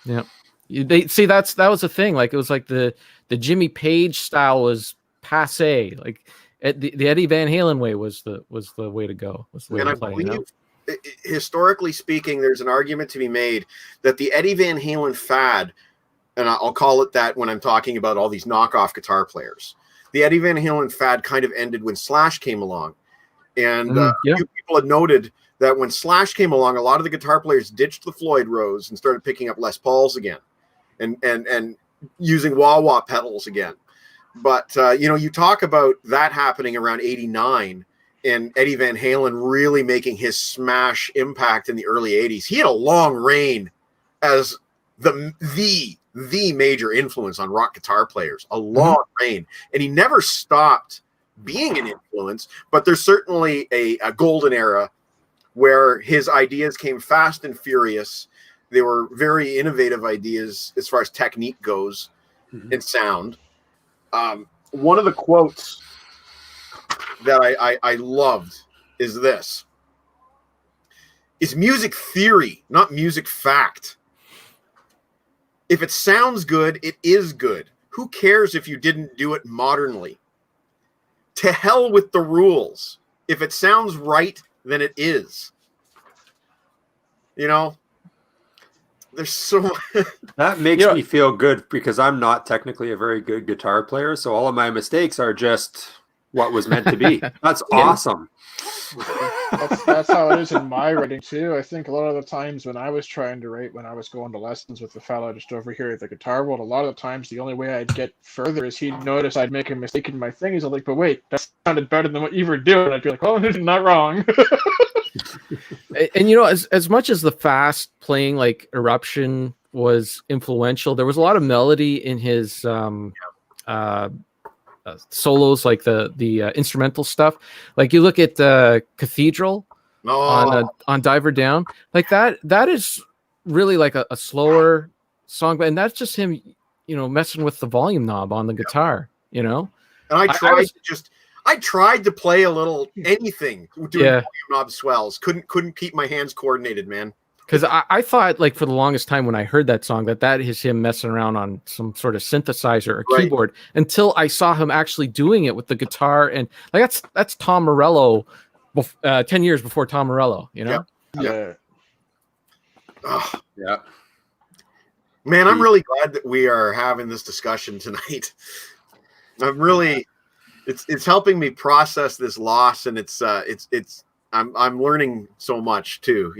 Speaker 4: Yeah. They see that was the thing. Like it was like the Jimmy Page style was passe. Like the Eddie Van Halen way was the way to go. Was the way
Speaker 1: and
Speaker 4: to
Speaker 1: I
Speaker 4: play,
Speaker 1: believe, historically speaking, there's an argument to be made that the Eddie Van Halen fad, and I'll call it that when I'm talking about all these knockoff guitar players, the Eddie Van Halen fad kind of ended when Slash came along, and a few people had noted that when Slash came along, a lot of the guitar players ditched the Floyd Rose and started picking up Les Pauls again, and using wah-wah pedals again. But you talk about that happening around '89, and Eddie Van Halen really making his smash impact in the early '80s. He had a long reign as the major influence on rock guitar players, a long reign, and he never stopped being an influence. But there's certainly a golden era where his ideas came fast and furious. They were very innovative ideas as far as technique goes and sound. One of the quotes that I loved is this: "It's music theory, not music fact. If it sounds good, it is good. Who cares if you didn't do it modernly? To hell with the rules. If it sounds right, then it is." There's so
Speaker 3: that makes me feel good because I'm not technically a very good guitar player, so all of my mistakes are just what was meant to be. That's awesome.
Speaker 7: That's how it is in my writing too. I think a lot of the times when I was trying to write, when I was going to lessons with the fellow just over here at the Guitar World, a lot of the times the only way I'd get further is he'd notice I'd make a mistake in my thing. He's like, "But wait, that sounded better than what you were doing." I'd be like, "Oh, not wrong."
Speaker 4: And as much as the fast playing like Eruption was influential, there was a lot of melody in his solos, like the instrumental stuff. Like you look at Cathedral on Diver Down, like that is really like a slower song, and that's just him, messing with the volume knob on the guitar, And
Speaker 1: I tried to play a little anything doing volume knob swells. Couldn't keep my hands coordinated, man.
Speaker 4: Because I thought, like, for the longest time when I heard that song, that is him messing around on some sort of synthesizer or keyboard, until I saw him actually doing it with the guitar. And like that's Tom Morello, 10 years before Tom Morello,
Speaker 1: Yeah. Man, I'm really glad that we are having this discussion tonight. It's helping me process this loss, and I'm learning so much too,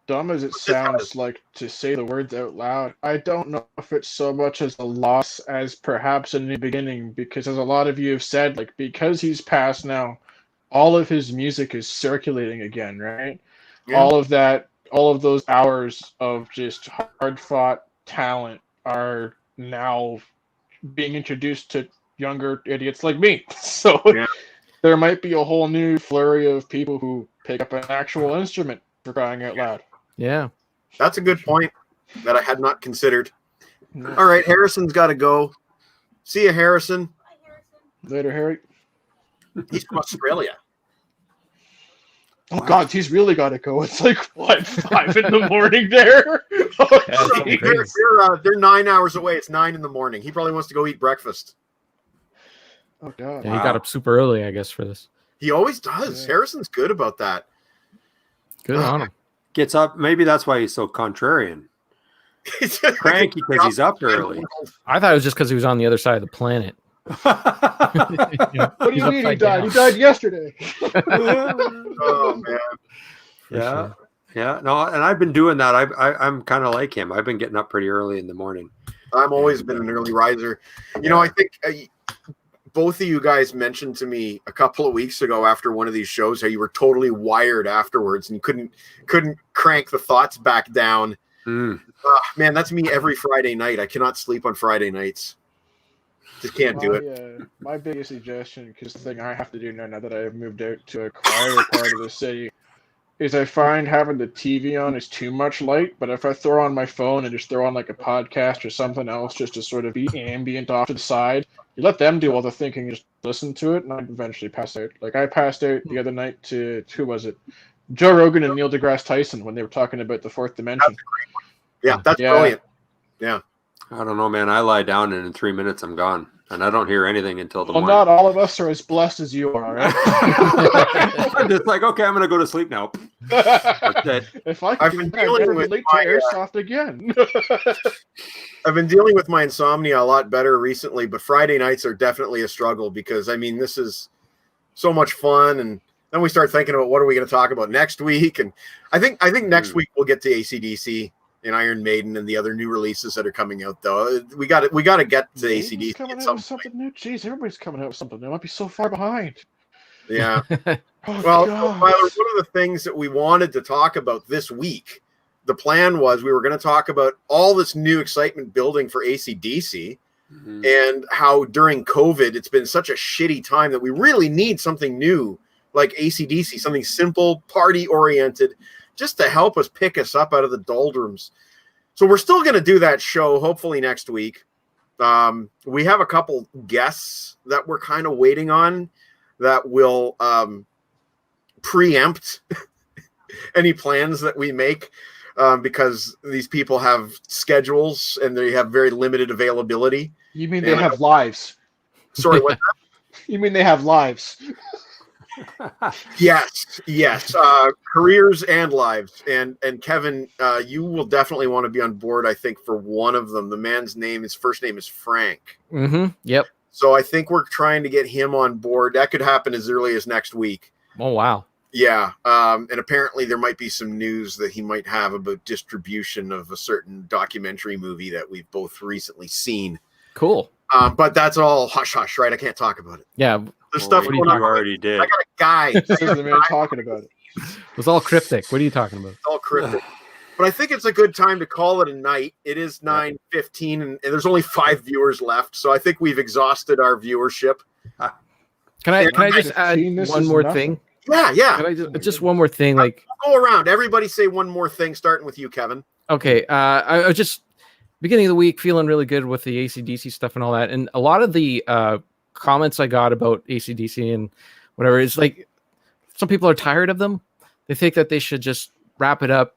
Speaker 7: Dumb as it sounds, like to say the words out loud, I don't know if it's so much as a loss as perhaps a new beginning, because as a lot of you have said, like, because he's passed now, all of his music is circulating again, right? Yeah. All of those hours of just hard-fought talent are now being introduced to younger idiots like me. So there might be a whole new flurry of people who pick up an actual instrument, for crying out loud.
Speaker 4: Yeah.
Speaker 1: That's a good point that I had not considered. All right, Harrison's got to go. See you, Harrison.
Speaker 2: Bye, Harrison.
Speaker 7: Later, Harry.
Speaker 1: He's from Australia.
Speaker 7: Oh, God, he's really got to go. It's like, what, 5 in the morning there?
Speaker 1: They're 9 hours away. It's 9 in the morning. He probably wants to go eat breakfast.
Speaker 7: Oh, God.
Speaker 4: Yeah, he got up super early, I guess, for this.
Speaker 1: He always does. Yeah. Harrison's good about that.
Speaker 4: Good on him.
Speaker 3: Gets up. Maybe that's why he's so contrarian. Cranky because he's up early.
Speaker 4: I thought it was just because he was on the other side of the planet.
Speaker 7: What do you mean he died? He died yesterday.
Speaker 1: Oh, man.
Speaker 3: Yeah. Yeah. No, and I've been doing that. I'm kind of like him. I've been getting up pretty early in the morning.
Speaker 1: I've always been an early riser. I think both of you guys mentioned to me a couple of weeks ago after one of these shows how you were totally wired afterwards and you couldn't crank the thoughts back down. Man, that's me every Friday night. I cannot sleep on Friday nights. Just can't do it.
Speaker 7: My biggest suggestion, because the thing I have to do now that I've moved out to a quieter part of the city, is I find having the TV on is too much light, but if I throw on my phone and just throw on like a podcast or something else just to sort of be ambient off to the side, you let them do all the thinking and just listen to it, and I'd eventually pass out. Like I passed out the other night to, who was it? Joe Rogan and Neil deGrasse Tyson when they were talking about the fourth dimension.
Speaker 1: That's brilliant. Yeah.
Speaker 3: I don't know, man. I lie down and in 3 minutes I'm gone. And I don't hear anything until the morning.
Speaker 7: Well, not all of us are as blessed as you are, right?
Speaker 3: I'm just like, okay, I'm going to go to sleep now. That's it.
Speaker 7: If I could do that, I'd never relate to airsoft again.
Speaker 1: I've been dealing with my insomnia a lot better recently, but Friday nights are definitely a struggle because, I mean, this is so much fun. And then we start thinking about what are we going to talk about next week. And I think next week we'll get to AC/DC and Iron Maiden and the other new releases that are coming out, though. We got to get to AC/DC
Speaker 7: coming
Speaker 1: at
Speaker 7: out
Speaker 1: some
Speaker 7: with something
Speaker 1: point.
Speaker 7: new. Jeez, everybody's coming out with something new. I might be so far behind.
Speaker 1: Yeah.
Speaker 7: Oh,
Speaker 1: well,
Speaker 7: God.
Speaker 1: Tyler, one of the things that we wanted to talk about this week, the plan was we were going to talk about all this new excitement building for AC/DC and how during COVID it's been such a shitty time that we really need something new like AC/DC, something simple, party-oriented, just to help us pick us up out of the doldrums. So we're still going to do that show, hopefully next week. We have a couple guests that we're kind of waiting on that will preempt any plans that we make because these people have schedules and they have very limited availability.
Speaker 7: You mean they have lives?
Speaker 1: Sorry, what?
Speaker 7: You mean they have lives?
Speaker 1: Yes. Careers and lives. And Kevin, you will definitely want to be on board, I think, for one of them. The man's name, his first name is Frank.
Speaker 4: Yep.
Speaker 1: So I think we're trying to get him on board. That could happen as early as next week.
Speaker 4: Oh, wow.
Speaker 1: Yeah. And apparently there might be some news that he might have about distribution of a certain documentary movie that we've both recently seen.
Speaker 4: Cool.
Speaker 1: But that's all hush hush, right? I can't talk about it.
Speaker 4: Yeah.
Speaker 1: There's stuff
Speaker 3: you
Speaker 1: going on.
Speaker 3: already did.
Speaker 1: I got a guy.
Speaker 7: This is the man talking about it.
Speaker 4: It was all cryptic. What are you talking about?
Speaker 1: It's all cryptic. But I think it's a good time to call it a night. It is 9:15 and there's only 5 viewers left. So I think we've exhausted our viewership.
Speaker 4: Can I just add one more thing?
Speaker 1: Yeah.
Speaker 4: Can I just one more thing? Like,
Speaker 1: go around. Everybody say one more thing, starting with you, Kevin.
Speaker 4: Okay. I was just beginning of the week feeling really good with the AC/DC stuff and all that. And a lot of the comments I got about AC/DC and whatever is like, some people are tired of them. They think that they should just wrap it up,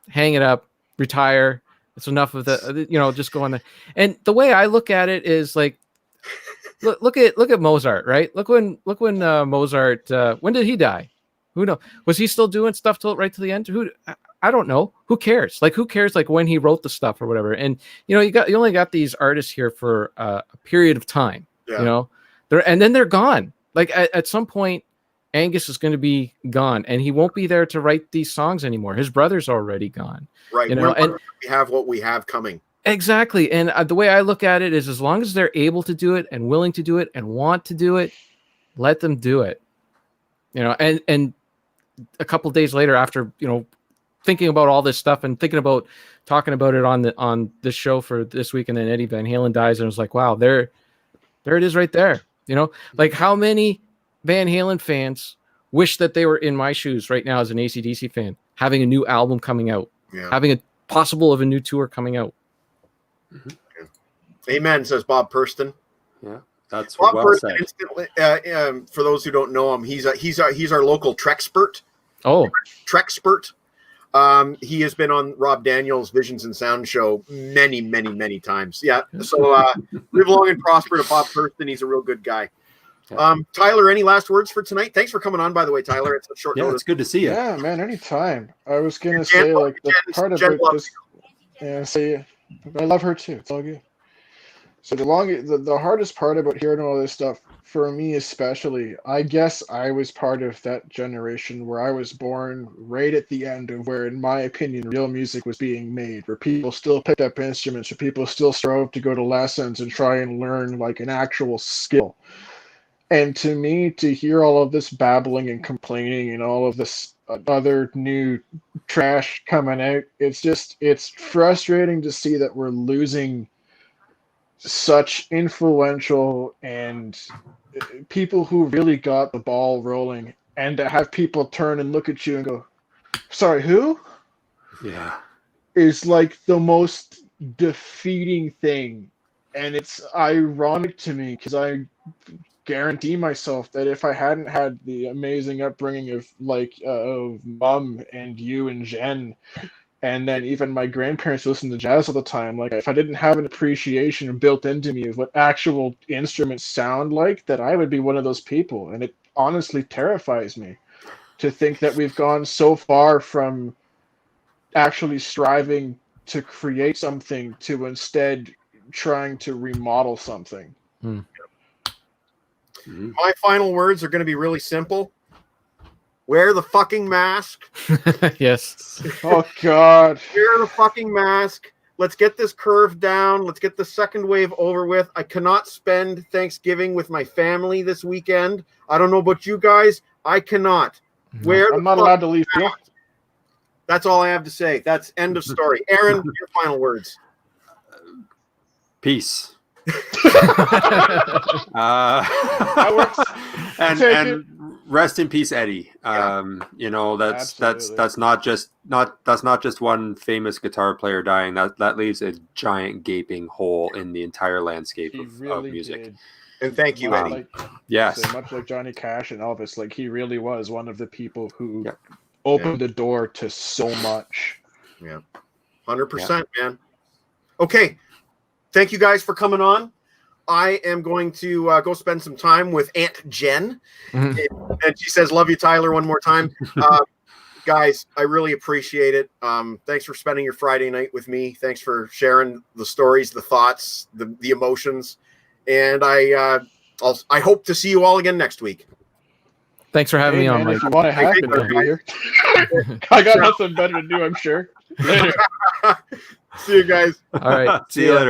Speaker 4: hang it up, retire. It's enough of the, just go on there. And the way I look at it is like, look at Mozart, right? Look when Mozart, when did he die? Who knows? Was he still doing stuff right to the end? I don't know. Who cares? Like, who cares? Like when he wrote the stuff or whatever. And you only got these artists here for a period of time. Yeah. And then they're gone. Like at some point, Angus is going to be gone, and he won't be there to write these songs anymore. His brother's already gone.
Speaker 1: Right.
Speaker 4: And
Speaker 1: we have what we have coming.
Speaker 4: Exactly. And the way I look at it is, as long as they're able to do it and willing to do it and want to do it, let them do it. And a couple of days later, after thinking about all this stuff and thinking about talking about it on this show for this week, and then Eddie Van Halen dies, and it was like, wow, there it is right there. Like how many Van Halen fans wish that they were in my shoes right now as an AC/DC fan, having a new album coming out, having a possible of a new tour coming out.
Speaker 1: Amen, says Bob Purston.
Speaker 3: Yeah, that's
Speaker 1: Bob
Speaker 3: well
Speaker 1: Purston.
Speaker 3: said.
Speaker 1: Instantly, for those who don't know him, he's our local Trexpert.
Speaker 4: Oh,
Speaker 1: Trexpert. He has been on Rob Daniels' Visions and Sound show many, many, many times. Yeah. So live long and prosper to Bob Purston. He's a real good guy. Tyler, any last words for tonight? Thanks for coming on, by the way, Tyler. It's a short notice.
Speaker 3: It's good to see you.
Speaker 7: Yeah, man, anytime. I was gonna say like the part about this. Yeah, say I love her too. It's all good. So the hardest part about hearing all this stuff, for me especially, I guess I was part of that generation where I was born right at the end of where, in my opinion, real music was being made, where people still picked up instruments, where people still strove to go to lessons and try and learn like an actual skill. And to me, to hear all of this babbling and complaining and all of this other new trash coming out, it's frustrating to see that we're losing such influential and people who really got the ball rolling, and to have people turn and look at you and go, sorry, who?
Speaker 3: Yeah.
Speaker 7: Is like the most defeating thing. And it's ironic to me because I guarantee myself that if I hadn't had the amazing upbringing of of Mom and you and Jen, and then even my grandparents listen to jazz all the time, like if I didn't have an appreciation built into me of what actual instruments sound like, that I would be one of those people. And it honestly terrifies me to think that we've gone so far from actually striving to create something to instead trying to remodel something.
Speaker 1: My final words are going to be really simple. Wear the fucking mask.
Speaker 4: Yes.
Speaker 7: Oh, God.
Speaker 1: Wear the fucking mask. Let's get this curve down. Let's get the second wave over with. I cannot spend Thanksgiving with my family this weekend. I don't know about you guys. I cannot.
Speaker 7: I'm not allowed to leave here.
Speaker 1: That's all I have to say. That's end of story. Aaron, your final words.
Speaker 3: Peace.
Speaker 7: Take
Speaker 3: and rest in peace, Eddie. You know, that's not just one famous guitar player dying. That leaves a giant gaping hole in the entire landscape of music.
Speaker 7: Did.
Speaker 1: And thank you, Eddie.
Speaker 3: Yes.
Speaker 7: So much like Johnny Cash and Elvis, like he really was one of the people who opened the door to so much.
Speaker 1: Yeah. 100%, man. Okay. Thank you guys for coming on. I am going to go spend some time with Aunt Jen. Mm-hmm. And she says, love you, Tyler, one more time. Guys, I really appreciate it. Thanks for spending your Friday night with me. Thanks for sharing the stories, the thoughts, the emotions. And I hope to see you all again next week.
Speaker 4: Thanks for having me on, Mike.
Speaker 7: If you want to hack it, I'll be here. I got nothing better to do, I'm sure. Later.
Speaker 1: See you guys.
Speaker 4: All right.
Speaker 3: See you later.